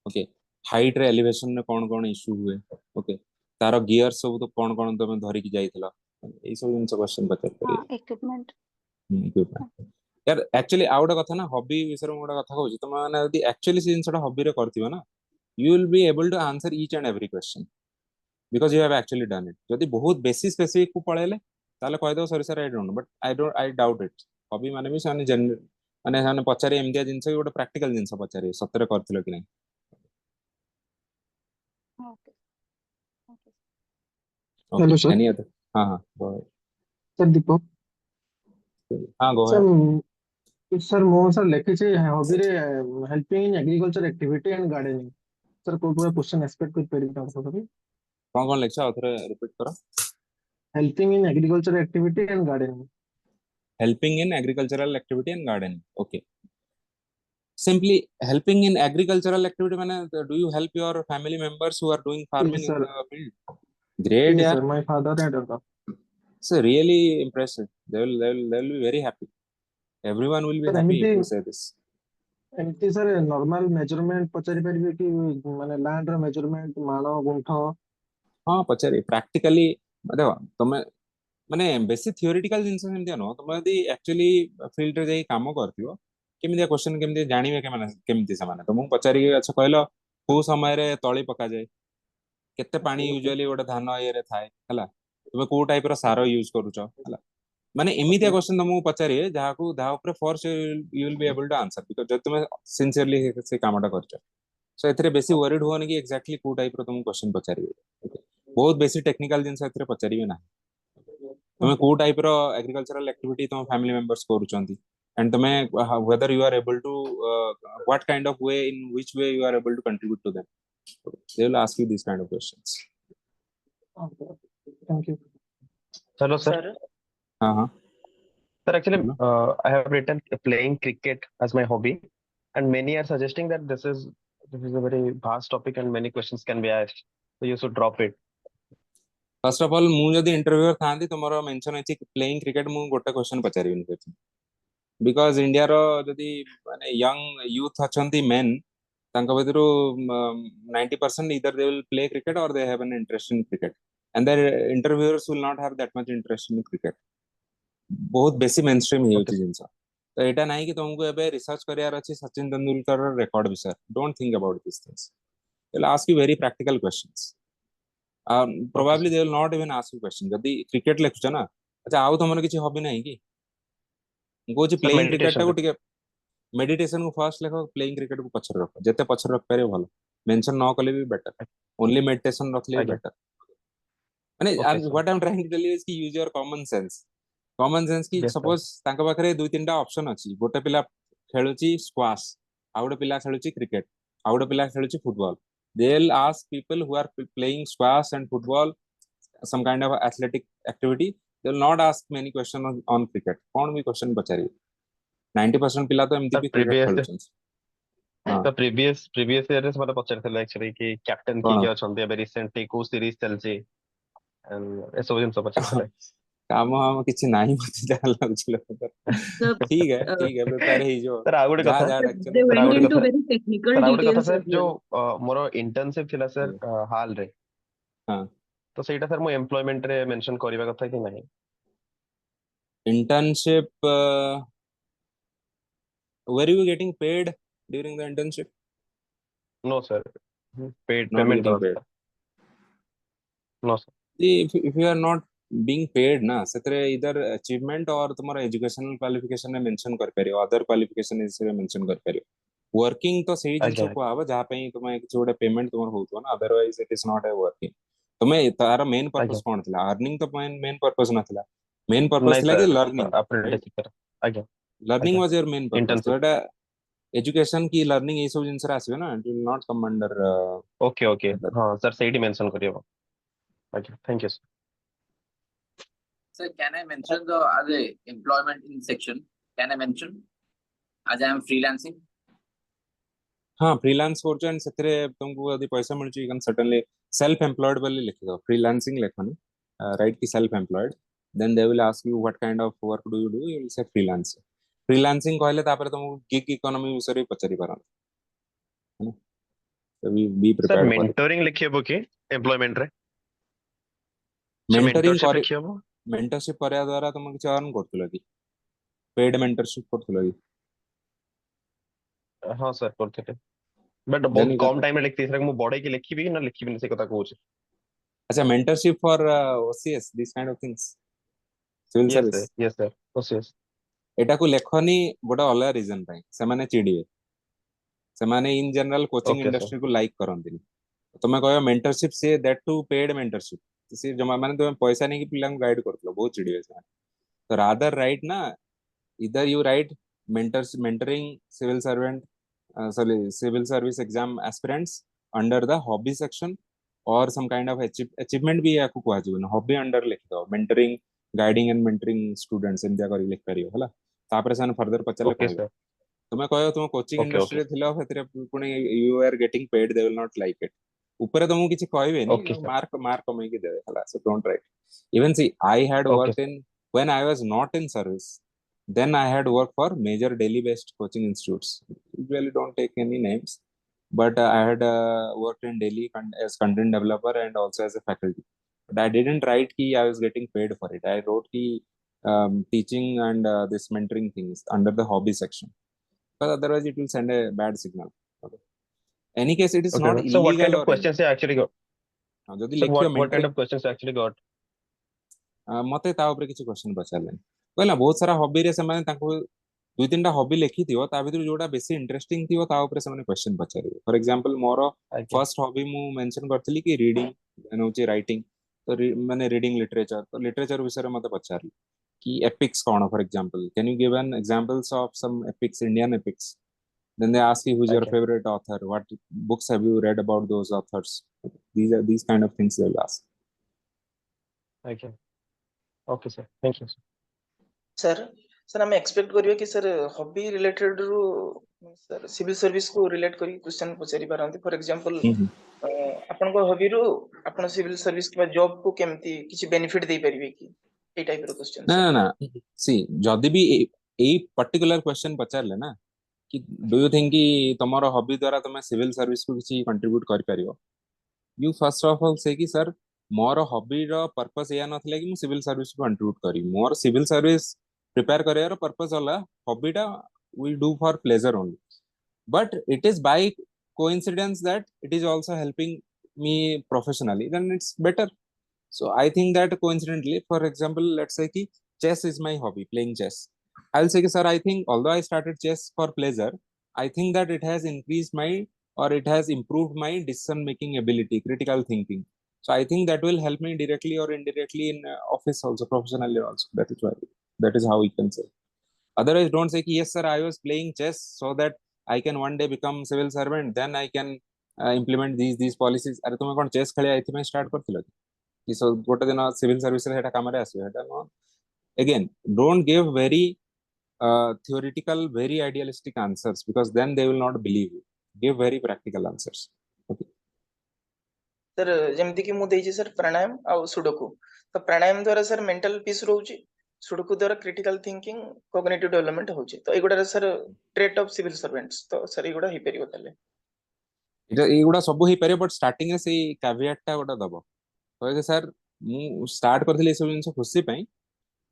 Okay height रे elevation ने कौन इशू हुए? ओके तार गियर सब तो कौन तुम धरिकी जाइथिला ए सब जिंस क्वेश्चन पचार हाँ करिए। इक्विपमेंट यार एक्चुअली आ गोटे कथा ना हॉबी विषय में गोटे कथा कहूँ तुम मैंने यदि एक्चुअली से जिनसा हॉबी रे करथिबो ना you will be able to answer each and every question because you have actually done it. जदि बहुत बेसी स्पेसिफिक को पळेले ताले कहि दो sorry sir I don't know but I doubt it. Hobby माने भी साने माने साने पचारे एमदिया जिंस गोटे प्रैक्टिकल जिंस पचारे सतरे करथिलो कि नहीं। Okay okay okay hello sir. Any other? हाँ हाँ go ahead. सर दीपक हाँ go सर ahead. सर मो सर लिखिଛି हॉबी रे helping in agriculture activity and gardening sir कोई पूरा क्वेश्चन एक्सपेक्ट कर परिबा आपको कभी कौन लिखा और थोड़े रिपीट करो? Helping in agriculture activity and gardening helping in agricultural activity and gardening. Okay simply helping in agricultural activity माने do you help your family members who are doing yes farming in sir the field? Great yes यार, sir my father and other it's really impressive. They will be very happy. Everyone will be sir happy एमिति if you say this. एमिति sir normal measurement पचारि परिबे कि माने land रो measurement मानो गुंठ हाँ पचारि practically देखो तमे माने बेसी थियोरेटिकल जिंस सेमतिया नो तुम यदि एक्चुअली फील्ड रे जाई काम करथिबो केमिदिया क्वेश्चन केमिदि जानिबे के माने केमिदि से माने तुमको पचारि अच्छा कहलो को समय रे तळी पका जाय केते पानी ओके यूजुअली गोटे धान ये रे थाए हला तुमे को टाइप रो सारो यूज करूछ हला माने एमितिया ओके क्वेश्चन तुमको पचारिए जहा को धा ऊपर force you will be able to answer because जब तुमे सिंसियरली से कामटा करछ सो एथरे बेसी वरीड होने कि एक्जेक्टली को टाइप रो तुमको क्वेश्चन पचारिए बहुत बेसी टेक्निकल जिंस एथरे पचारिए ना तुमे ओके को टाइप रो एग्रीकल्चरल एक्टिविटी तुम फैमिली मेंबर्स करूचंती and तुमे whether you are able to what kind of way in which way you are able to contribute to them. They will ask you these kind of questions. Okay thank you Hello, sir. हाँ हाँ Sir, actually, बोलो। I have written playing cricket as my hobby, and many are suggesting that this is a very vast topic and many questions can be asked. So you should drop it. First of all मु जदि interviewer थांती तुमरो mention अछि playing cricket मु गोटे question पचारिबिनी question because India रो जदि माने young youth अछंती main तांका भितरु 90% either they will play cricket or they have an interest in cricket and their interviewers will not have that much interest in cricket. बहुत बेसी main stream Okay. हेउची जिंस तो एटा नाही कि तुमको एबे रिसर्च करियार अछि सचिन तेंदुलकर रिकॉर्ड विषय don't think about this things they will ask you very practical questions Okay, probably sir. they will not even ask you question जदि क्रिकेट लेखुछ ना अच्छा आउ तमर किछि हॉबी नाही कि Kochi Sir, playing cricket meditation टाको रे. टिके मेडिटेशन को फर्स्ट लेखो प्लेइंग क्रिकेट को पछर रखो जते पछर रख पारे भलो मेंशन न कले भी बेटर ओनली मेडिटेशन रखले भी Okay. बेटर माने Okay, sir. What I am trying to tell you is कि यूज योर कॉमन सेंस की Yes, sir. सपोज तांका पाखरे दुई तीनटा ऑप्शन अछि गोटे पिला खेलुची स्क्वाश आ गोटे पिला खेलुची क्रिकेट आ गोटे पिला खेलुची football they will ask people who are playing squash and football some kind of athletic activity they will not ask many question on cricket कौन भी क्वेश्चन पचारि 90% पिला तो एमती Sir, भी क्रिकेट previous खेलुछन हां the previous year से मतलब पचारथिले actually कि captain कौन किए अछंती ଏବେ recently को series चलची and ए सब जिंस पचारथिले. काम हम किछि नाही मते जा लागुछले ठीक है प्रिपेयर हे जो सर आ गोटे जा कथा जा They एक्चुअली सर आ went गोटे into कथा very technical सर आ गोटे कथा details सर as जो well. मोर इंटर्नशिप थिला सर हाल रे हां तो सेटा सर मो एम्प्लॉयमेंट रे मेंशन करबा कथा कि नहीं. internship were you getting paid during the internship No sir, paid not payment getting paid था. No sir. see if you are not being paid na setre either achievement or तुम्हारा educational qualification में mention कर परियो other qualification इसमें mention कर परियो working तो सही जिंस अच्छा को आवा जहाँ पे ही तुम्हें किसी गोटे payment तुम्हारा होतो ना otherwise it is not a working तुम्हें तारा main purpose अच्छा कौन थिला earning तो main purpose ना थिला main purpose नहीं थिला कि सर learning right अप्रेंटिसशिप कर. अच्छा learning अच्छा was your main purpose तो इंटर्नशिप. एटा education की learning ये सब जिंस रा आसीबे ना it will not come under okay okay under हाँ सर सही मेंशन करियो. अच्छा thank you. Sir, can I mention the other employment in section? Can I mention as I am freelancing? हाँ फ्रीलांस करछो एंड सेतरे तुमको यदि पैसा मिलछु you can certainly self employed बोली लिखि दो फ्रीलांसिंग लेखनी राइट की self employed then they will ask you what kind of work do you will say freelance freelancing कहले तापर तुमको गिग इकोनॉमी विषय रे पचारि पारन है ना so be sir prepared for it mentoring लिखियबो कि एम्प्लॉयमेंट रे सो मेंटरिंग मेंटरशिप लिखियबो. मेंटरशिप करया द्वारा तुम किछ अर्न करथुलो कि पेड मेंटरशिप करथुलो कि हाँ सर करथिले बट देन बहुत यू कम कैन टाइम रे लिखती सर मु बड़े की लिखिबी ना लिखिबी से कथा कहूछ. अच्छा mentorship for OCS this kind of things civil service yes sir OCS. एटा को लेखनी गोटे अलग रीजन पाई से माने चिड़िए ସେମାନେ in general coaching okay sir industry को लाइक करंतिनी तुम कह mentorship say that to paid mentorship से जमा माने तुम पैसा नहीं कि पिला गाइड करथलो बहुत चिड़िए से तो रादर राइट ना इधर you write mentors mentoring civil servant sorry civil service exam aspirants under the hobby section or some kind of achievement भी याकू कुआ जीवन hobby under लिख दो mentoring guiding and mentoring students India करी लिख करियो हला तापर सन फर्दर पचले ओके कहबे सर तुम्हें कहो तुम कोचिंग ओके इंडस्ट्री ओके रे थिलो फेतरे पुणी you are getting paid they will not like it ऊपर तुमको किछि कहबेनी ओके सर मार्क कमाई के देबे हला so don't write even see I had okay worked in when I was not in service then I had worked for major Delhi based coaching institutes usually don't take any names but I had worked in Delhi as content developer and also as a faculty but I didn't write ki I was getting paid for it I wrote ki teaching and this mentoring things under the hobby section because otherwise it will send a bad signal okay any case it is okay not sir. So what kind illegal of or questions anything you actually got? jodi Sir lekhiyo what kind mentoring of questions you actually got? मते ता ऊपर किछि question पचारले कहला बहुत सारा hobby रे से माने ताको दुई तीन टा हॉबी लिखि दियो ता भीतर जोटा बेसी इंटरेस्टिंग थियो ता ऊपर से माने क्वेश्चन पचारियो फॉर एग्जांपल मोर Okay फर्स्ट हॉबी मु मेंशन करथली कि रीडिंग देन होची राइटिंग तो माने रीडिंग लिटरेचर तो लिटरेचर विषय रे मते पचारली कि एपिक्स कोन for example can you give an examples of some epics Indian epics then they ask you who's your okay favorite author what books have you read about those authors these kind of things they'll ask okay okay sir thank you sir. Sir sir आम expect करियो कि sir hobby related रु sir civil service को relate करी question पचारि पारंती for example आपन को hobby रु आपन सिविल सर्विस के जॉब को केमती किछि बेनिफिट दे परिबे कि ए टाइप रो क्वेश्चन ना सर ना ना सी जदि भी ए पर्टिकुलर क्वेश्चन पचारले ना कि डू यू थिंक कि तुम्हारा हॉबी द्वारा तुम सिविल सर्विस को किसी कंट्रीब्यूट कर परियो यू फर्स्ट ऑफ ऑल से कि सर मोर हॉबी रो पर्पस या नथिला कि मु सिविल सर्विस को कंट्रीब्यूट करी मोर सिविल सर्विस प्रिपेयर करियर पर्पस होला हॉबीटा we do for pleasure only but it is by coincidence that it is also helping me professionally then it's better so I think that coincidentally for example let's say ki chess is my hobby playing chess I'll say, sir, I think although I started chess for pleasure, I think that it has increased my, or it has improved my decision making ability, critical thinking. So I think that will help me directly or indirectly in office also, professionally also. That is why, that is how we can say. Otherwise, don't say, yes, sir, I was playing chess so that I can one day become civil servant, then I can implement these policies. अरे तुम्हें कौन chess खेले आई थी मैं start करथिल कि so गोटे दिन civil service रे हेटा कामरे आसीबे हेटा न. Again, don't give very theoretical, very idealistic answers, because then they will not believe you. Give very practical answers. Okay. Sir जेमति कि मु देइछि सर प्राणायाम आ सुडोकु, तो प्राणायाम द्वारा सर मेंटल पीस रहउछि, सुडोकु द्वारा क्रिटिकल थिंकिंग कॉग्निटिव डेवलपमेंट होछि. तो एगुडा sir trait of civil servants, तो सर एगुडा हि परिबो ताले इटा एगुडा सब हि परिबो, बट स्टार्टिंग रे सेही कैविएट टा गोटा दबो तो सर मु स्टार्ट करथिले सब जिंस खुशी पई,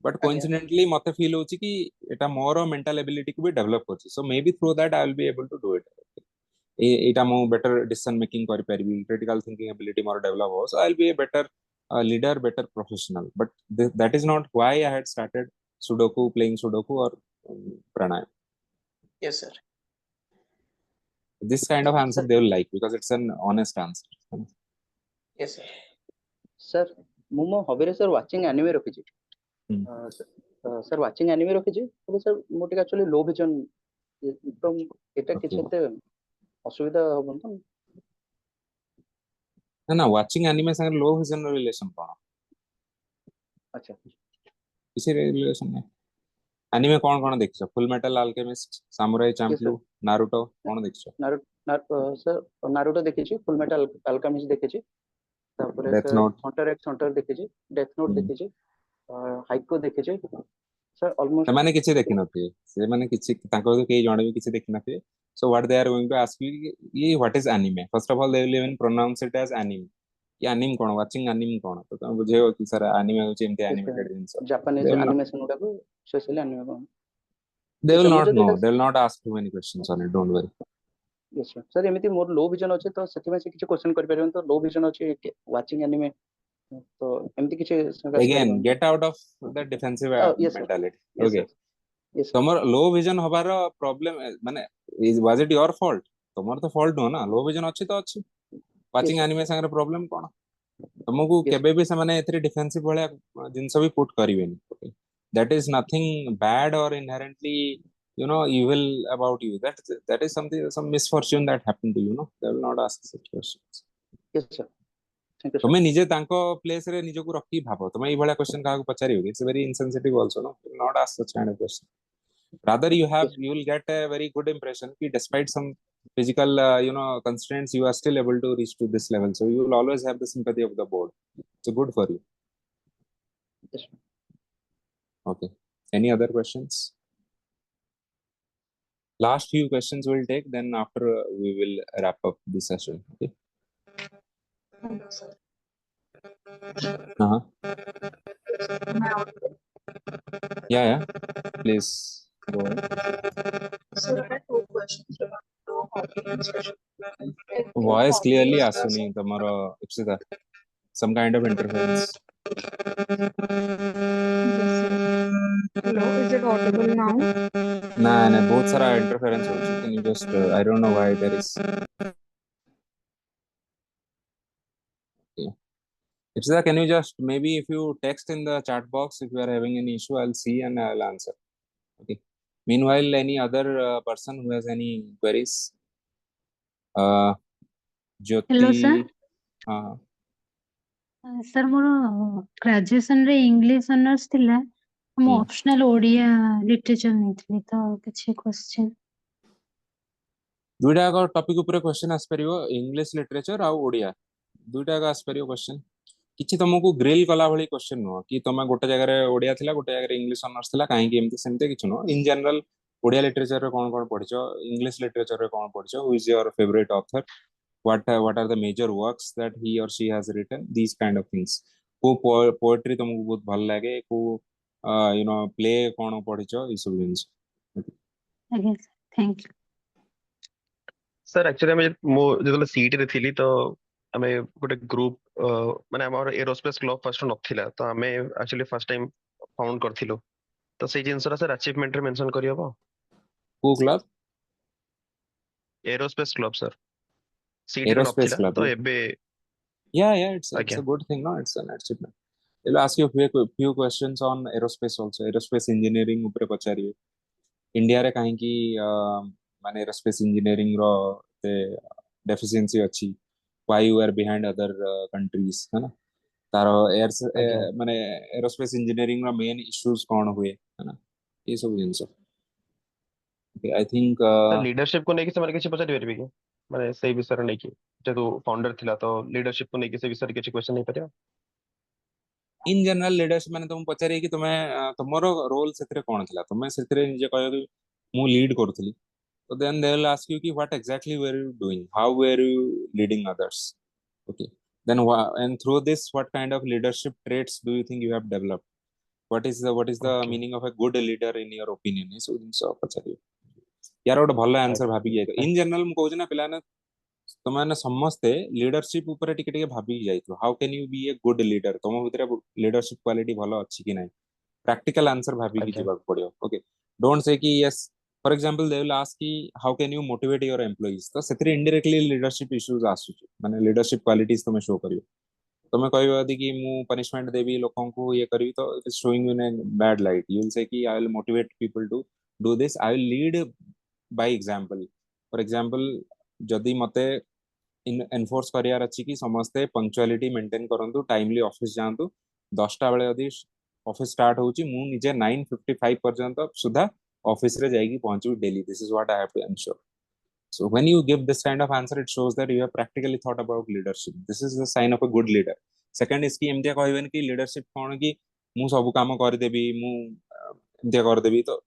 बट कोइंसिडेंटली मते फील होछि कि एटा मोर मेंटल एबिलिटी को भी डेवलप करछि. So may be through that I will be able to do it. एटा मु बेटर डिसीजन मेकिंग करि परिबी, क्रिटिकल थिंकिंग एबिलिटी मोर डेवलप हो, so I will be a better leader, better professional. But that is not why I had started sudoku, playing sudoku or pranayam. Yes sir. This kind of answer they will like, because it's an honest answer. Yes sir. Sir, मुमो hobby रे sir watching anime रखिछि. Sir watching anime रखिछि, तो sir मोटे actually low vision, तो एटा किछते असुविधा होबन तो ना वाचिंग एनिमे संग लो विजन रिलेशन कोन? अच्छा, किसी रिलेशन नहीं. एनिमे कौन देखछो? Full Metal Alchemist, Samurai Champloo, Naruto कौन देखछो? सर नारुतो देखिछि, फुल मेटल अल्केमिस्ट देखिछि, तापर Death sir Note, Hunter X Hunter देखिछि, डेथ नोट देखिछि, हाइको देखिछि. सर ऑलमोस्ट ସେମାନେ କିଛି ଦେଖି ନଥିବେ, ସେମାନେ କିଛି ତାଙ୍କ କେହି ଜଣେ ବି କିଛି ଦେଖି ନଥିବେ. So what they are going to ask you, what is anime? First of all, they will even pronounce it as anime. कि anime कौन, watching anime कौन, तो तुम बुझेओ कि सर anime होची एमते animated जिंस. जापानीज एनिमेशन गुडा को स्पेशली एनिमे को They will not know, they will not ask too many questions on it, don't worry. Yes sir. Sir एमिति मोर लो विजन अछि, तो सेति से किछ क्वेश्चन कर परबन, तो लो विजन अछि वाचिंग एनिमे, तो एमिति किछ Again, get out of the defensive mentality. Okay. Yes. तमर लो विजन हबार प्रॉब्लम माने वाज इट योर फॉल्ट? तमर तो फॉल्ट नो ना, लो विजन अछि तो अछि. वाचिंग एनिमे संगे प्रॉब्लम कोन? तुमको केबे भी से माने एथरे डिफेंसिव वाला जिंस भी पुट करिवेनी. Okay, that is nothing bad or inherently evil about you. That is something, some misfortune that happened to you, no? They will not ask such questions. Yes sir. Thank you sir. तुमे निजे तांको place रे निजो को रखी भाबो, तुमे ई भला question काहा को पचारियो? It's very insensitive also, no? You will not ask such kind of question. Rather you will get a very good impression कि despite some physical constraints, you are still able to reach to this level, so you will always have the sympathy of the board. So good for you. Yes sir. Okay, any other questions? Last few questions we'll take, then after we will wrap up this session. Okay. Yeah, please go ahead. Sir, I have two questions about hobby and social. Voice clearly asuni tomorrow, Ipsita. Some kind of interference. Hello, is it audible now? Nah, बहुत सारा interference होची. Can you just I don't know why there is. Okay. Ipsita, can you just maybe if you text in the chat box if you are having any issue, I'll see and I'll answer. Okay. Meanwhile, any other person who has any queries? Jyoti. Hello sir. Sir मोर graduation रे English honours थिला, हम optional Odia literature नेथली, तो किछि question दुईटा का topic ऊपर question आस परियो, इंग्लिश लिटरेचर आ ओडिया दुईटा का आस परियो क्वेश्चन. किछि तुमको ग्रिल कला भली क्वेश्चन नो कि तुम गोटे जगह रे ओडिया थिला, गोटे जगह रे इंग्लिश ऑनर्स थिला, काहे कि एमती सेमते किछु नो. इन जनरल ओडिया लिटरेचर रे कोन कोन पढिचो, इंग्लिश लिटरेचर रे कोन पढिचो, who is your favourite author, what are the major works that he or she has written, these kind of things. को पोएट्री तुमको बहुत भल लागे, को प्ले कोन पढिचो, ई सब जिंस. आगे थैंक यू सर. एक्चुअली हमें मो जेतले सीट रे थिली, तो हमें गोटे ग्रुप माने हमर एरोस्पेस क्लब फर्स्ट नथिला, तो हमें एक्चुअली फर्स्ट टाइम फाउंड करथिलो. तो सेही जिंसरा सर अचीवमेंट रे मेंशन करी हबो को club aerospace club sir CD रे एरोस्पेस नथिला क्लब तो एबे yeah it's आज्ञा a good thing, no, it's an achievement. I'll ask you a few questions on aerospace also. Aerospace engineering upre pachariye India रे काहे की माने एरोस्पेस इंजीनियरिंग रो ते deficiency अछि, why you are behind other countries है ना, तारो आज्ञा माने एरोस्पेस इंजीनियरिंग रो मेन इश्यूज कोन हुए है ना, ये सब जिंस आई थिंक सर लीडरशिप को नेकी से माने किछि पचारि परबे कि माने सेही विषय रे नेकी जेतु फाउंडर थिला तो लीडरशिप को नेकी से विषय रे किछि क्वेश्चन नहीं परिया इन जनरल लीडरशिप माने तुम पचारे कि तुमे तुमरो रोल सेतरे कोन थिला, तुमे सेतरे निजे कहयो कि मु lead करथली, so then they will ask you ki what exactly were you doing, how were you leading others, okay, then and through this what kind of leadership traits do you think you have developed, what is the okay meaning of a good leader in your opinion, so जिंस पचारे यार गोटे भल answer भाबी जाय in general मु कहू ना पिला ना तुमने समस्ते लीडरशिप ऊपर टिके टिके भाबी जाइतो, how can you be a good leader, तुम भितर लीडरशिप क्वालिटी भलो अछि कि नै, प्रैक्टिकल आंसर भाबी की आज्ञा जीवा पड़ियो, ओके, डोंट से कि yes, for example they will ask कि how can you motivate your employees, तो सेतरी इनडायरेक्टली लीडरशिप इश्यूज आसु माने लीडरशिप क्वालिटीज तुम शो करियो, तुम कहबो यदि कि मु पनिशमेंट देबी लोकन को ये करबी तो it is showing in a bad light, you will say कि I will motivate people to do this, I will lead by example, for example जदि मते एनफोर्स करियार अछि कि समस्ते पंक्चुअलिटी मेंटेन करंतु, टाइमली ऑफिस जांतु, 10टा बेले यदि ऑफिस स्टार्ट होची मु निजे 9:55 पर्यंत सुधा ऑफिस रे जाईकी पहुंचू daily, this is what I have to ensure, so when you give this kind of answer it shows that you have practically thought about leadership, this is the sign of a good leader. Second is कि एमतिया कहबेन कि leadership कोन कि मु सब काम कर देबी, मु एमतिया कर देबी, तो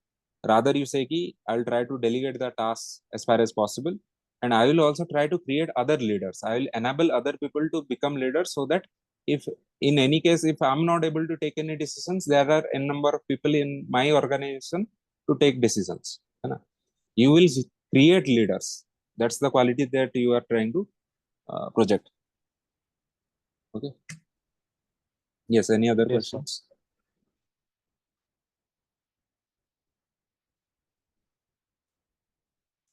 rather you say कि I'll try to delegate the tasks as far as possible, and I will also try to create other leaders, I will enable other people to become leaders, so that if in any case if I'm not able to take any decisions, there are n number of people in my organization to take decisions, है ना, you will create leaders, that's the quality that you are trying to project, okay, yes, any other yes sir questions,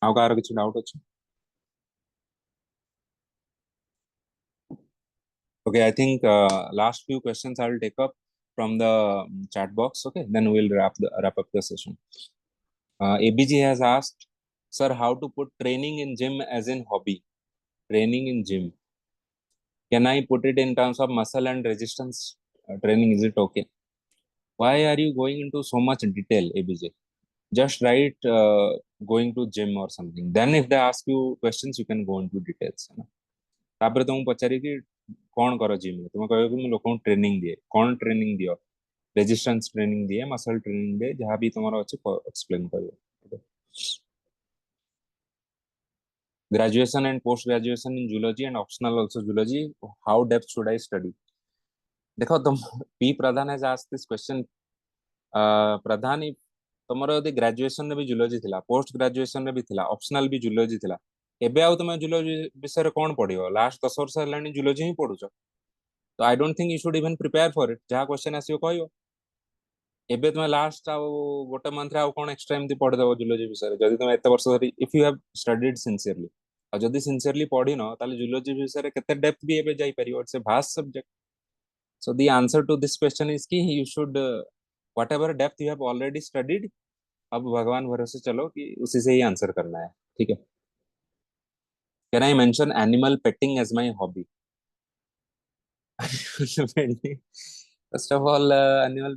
ଆଉ କାହାର କିଛି doubt ଅଛି? Okay, I think last few questions I will take up from the chat box. Okay, then we will wrap up the session. ABG has asked, sir, how to put training in gym as in hobby? Training in gym. Can I put it in terms of muscle and resistance training? Is it okay? Why are you going into so much detail, ABJ? Just write going to gym or something. Then if they ask you questions, you can go into details. है ना? तापर तुम पचारि कि कौन करो gym में, तुम कहबो कि मैं लोगों ट्रेनिंग दिए, कौन ट्रेनिंग दियो, रेजिस्टेंस ट्रेनिंग दिए, मसल ट्रेनिंग दिए, जहां भी तुम्हारा अच्छे एक्सप्लेन करियो, graduation and post graduation in zoology and optional also zoology, how depth should I study? देखो तुम P Pradhan has asked this question, प्रधान तुमरो यदि ग्रेजुएशन रे भी जूलॉजी थिला, पोस्ट ग्रेजुएशन रे भी थिला, ऑप्शनल भी जूलॉजी थिला, एबे आउ तुम जूलॉजी विषय रे कोन पढियो, लास्ट 10 वर्ष हलानी जूलॉजी ही पढुछो, तो I don't think you should even prepare for it, जहा क्वेश्चन आसियो कहयो, एबे तुम लास्ट आउ गोटे मंथ रे आउ कोन एक्स्ट्रा एमती पढ देबो जूलॉजी विषय रे, जदि तुम एते वर्ष धरि if you have studied sincerely, और जदि सिंसियरली पढी न ताले जूलॉजी विषय रे केते डेप्थ भी एबे जाई परियो, it's a vast subject, so the answer to this question is कि you should whatever depth you have already studied, अब भगवान भरोसे चलो कि उसी से ही आंसर करना है, ठीक है। Can I mention animal petting as my hobby? First of all, animal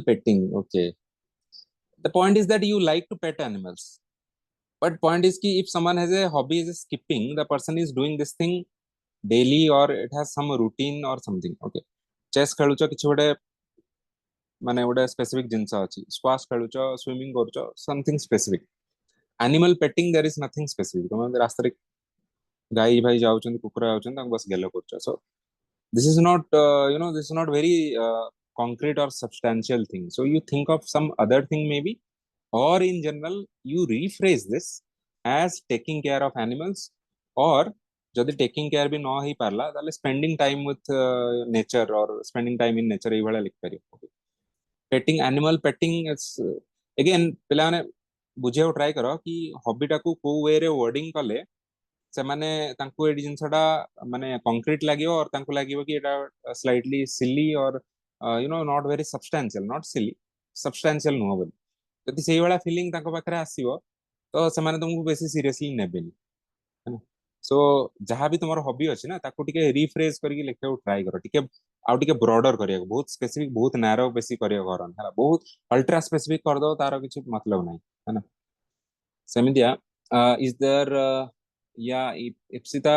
petting, okay. The point is that you like to pet animals, but point is कि if someone has a hobby is skipping, the person is doing this thing daily or it has some routine or something, okay. Chess खेलुचो किछि गोटे माने गोटे specific जिंस अछि, squash खेलुचो, swimming करचो, something specific, animal petting there is nothing specific, तुम रास्ता रे गाई भाई जाउछन, कुकुर जाउछन, तांको बस गेलो करचो, सो this is not this is not very concrete or substantial thing, so you think of some other thing maybe, or in general you rephrase this as taking care of animals, or जदि taking care भी न ही पारला ताले spending time with nature और spending time in nature ये लिख पारियो painting animal painting again पिला माने बुझिया ट्राई करो कि हॉबी टाकू को वे रे वर्डिंग कले से माने तांको एडी जिंसटा माने कंक्रीट लागियो और तांको लागियो कि एटा slightly silly or you know not very substantial not silly substantial नो बोली जदि सेही वाला फीलिंग तांको पाखरे आसीबो तो से माने तुमको बेसी सीरियसली नेबेनी है ना सो जहाँ भी तुम्हारा हॉबी अच्छी ना ताको टिके रिफ्रेश करके लिखा ट्राई करो टिके आउ टिके ब्रॉडर करिया बहुत स्पेसिफिक बहुत नैरो बेसी करिया करन है बहुत अल्ट्रा स्पेसिफिक कर दो तार किछि मतलब नहीं है ना सेमिदिया is there yeah Ipsita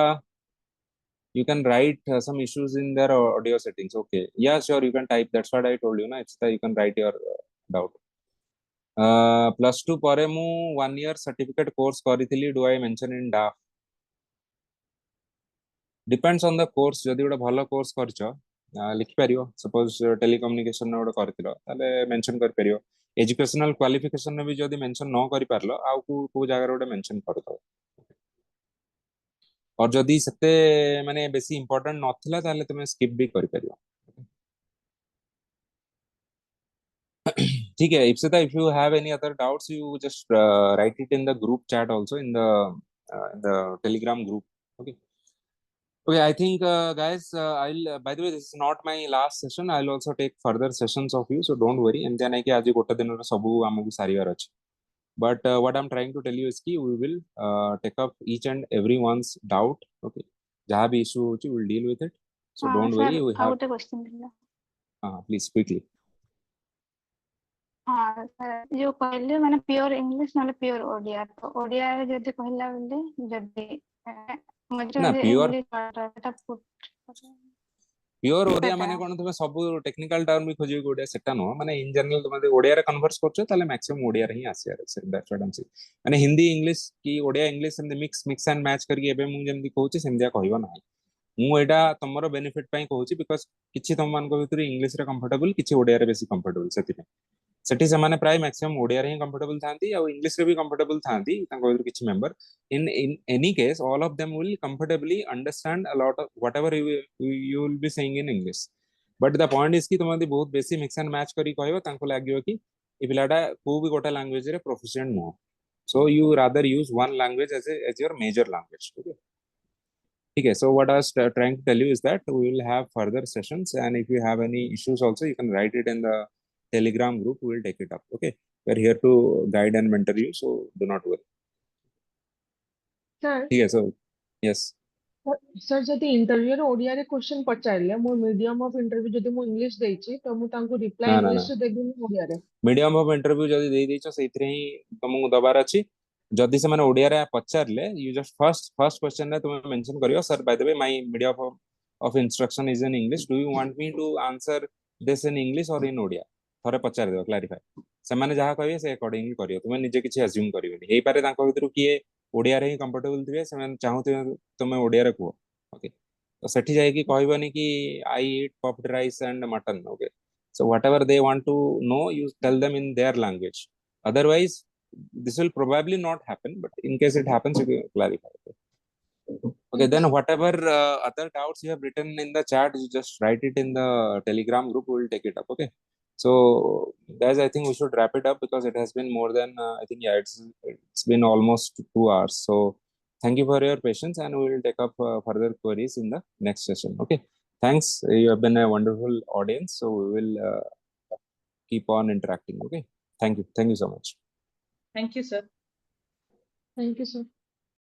you can write some issues in their audio settings okay yeah sure you can type that's what I told you na Ipsita you can write your doubt +2 ପରେ ମୁଁ 1 year certificate course କରିଥିଲି do I mention in DAF depends on the course जदि गोटे भल course करछ लिखि परियो suppose telecommunication गोटे करथिलो ताले मेंशन कर परियो एजुकेशनल क्वालिफिकेशन भी जदि मेंशन न करि पारलो आ को जगह गोटे मेंशन कर दो और जदि सेते माने बेसी इंपोर्टेंट नथिला ताले तुमे स्किप भी करि परियो ठीक है Ipsita if you have any other doubts you just write it in the group chat also in the telegram group okay okay I think guys I'll by the way this is not my last session I'll also take further sessions of you so don't worry एमते नै कि आज गोटे दिन रो सब हमकु सारिवार अछि but what I'm trying to tell you is कि we will take up each and everyone's doubt okay जहाँ भी issue होची we'll deal with it so don't worry we have गोटे क्वेश्चन दिला please quickly हाँ सर जो कहले माने प्योर इंग्लिश नाले प्योर ओडिया तो ओडिया रे जदी कहला बेले जदी मुझे ना प्योर इंग्लिश पढ़ाटा प्योर ओडिया माने कोन तुमे सब टेक्निकल टर्म भी खोजियो ओडिया सेटा नो माने इन जनरल तुमे ओडिया रे कन्वर्स करछो ताले मैक्सिमम ओडिया रे ही आसी that's what I am saying माने हिंदी इंग्लिश की Odia English and mix and match करके एबे मु जेमदी कहूची सेमदिया कहबो नाही मु एटा तमरो बेनिफिट पई कहूची बिकॉज़ किछि तम मान को भितर इंग्लिश रे कंफर्टेबल किछि ओडिया रे बेसी कंफर्टेबल सेति सेठी से प्राय मैक्सिमम ओडिया रे ही कंफर्टेबल थांती और इंग्लिश रे भी कंफर्टेबल थांती तांको भितर किछि member in any case all of them will comfortably understand a lot of whatever you will be saying in English but the point is कि तुम यदि बहुत बेसी मिक्स एंड मैच करी कहबो तांको लागियो कि ए पिलाटा को भी गोटा लैंग्वेज रे प्रोफिशिएंट नो so you rather use one language as your major language okay ठीक है so what I was trying to tell you is that we will have further sessions and if you have any issues also you can write it in the telegram group we will take it up okay we are here to guide and mentor you so do not worry sir ठीक है so yes sir जदि interview रे ओडिया रे question पचारले मो medium of interview जदि मो English देछि तो मु तांको रिप्लाई ना ना इंग्लिश ना रे देबी ओडिया रे मीडियम ऑफ इंटरव्यू जदि देई देछो सेइथरे ही तुमको दबार अछि जदि से माने ओडिया रे पचारले यू जस्ट फर्स्ट क्वेश्चन रे तुम मेंशन करियो sir by the way my medium of instruction is in English do you want me to answer this in English or in Odia थरे पचार देबो क्लैरिफाई से माने जहा कहबे से अकॉर्डिंगली करियो तुम निजे किछि अज्यूम करियोनी हेई पारे तांको भितरु किए ओडिया रे ही कंफर्टेबल थिबे से माने चाहूते तुम ओडिया रे को ओके तो सेठी जाय कि कहबोनी कि I eat puffed rice and mutton okay so whatever they want to know you tell them in their language otherwise this will probably not happen but in case it happens you can clarify okay then whatever other doubts you have written in the chat you just write it in the telegram group we will take it up okay so guys I think we should wrap it up because it has been more than I think yeah it's been almost 2 hours so thank you for your patience and we will take up further queries in the next session okay thanks you have been a wonderful audience so we will keep on interacting okay thank you so much Thank you sir thank you sir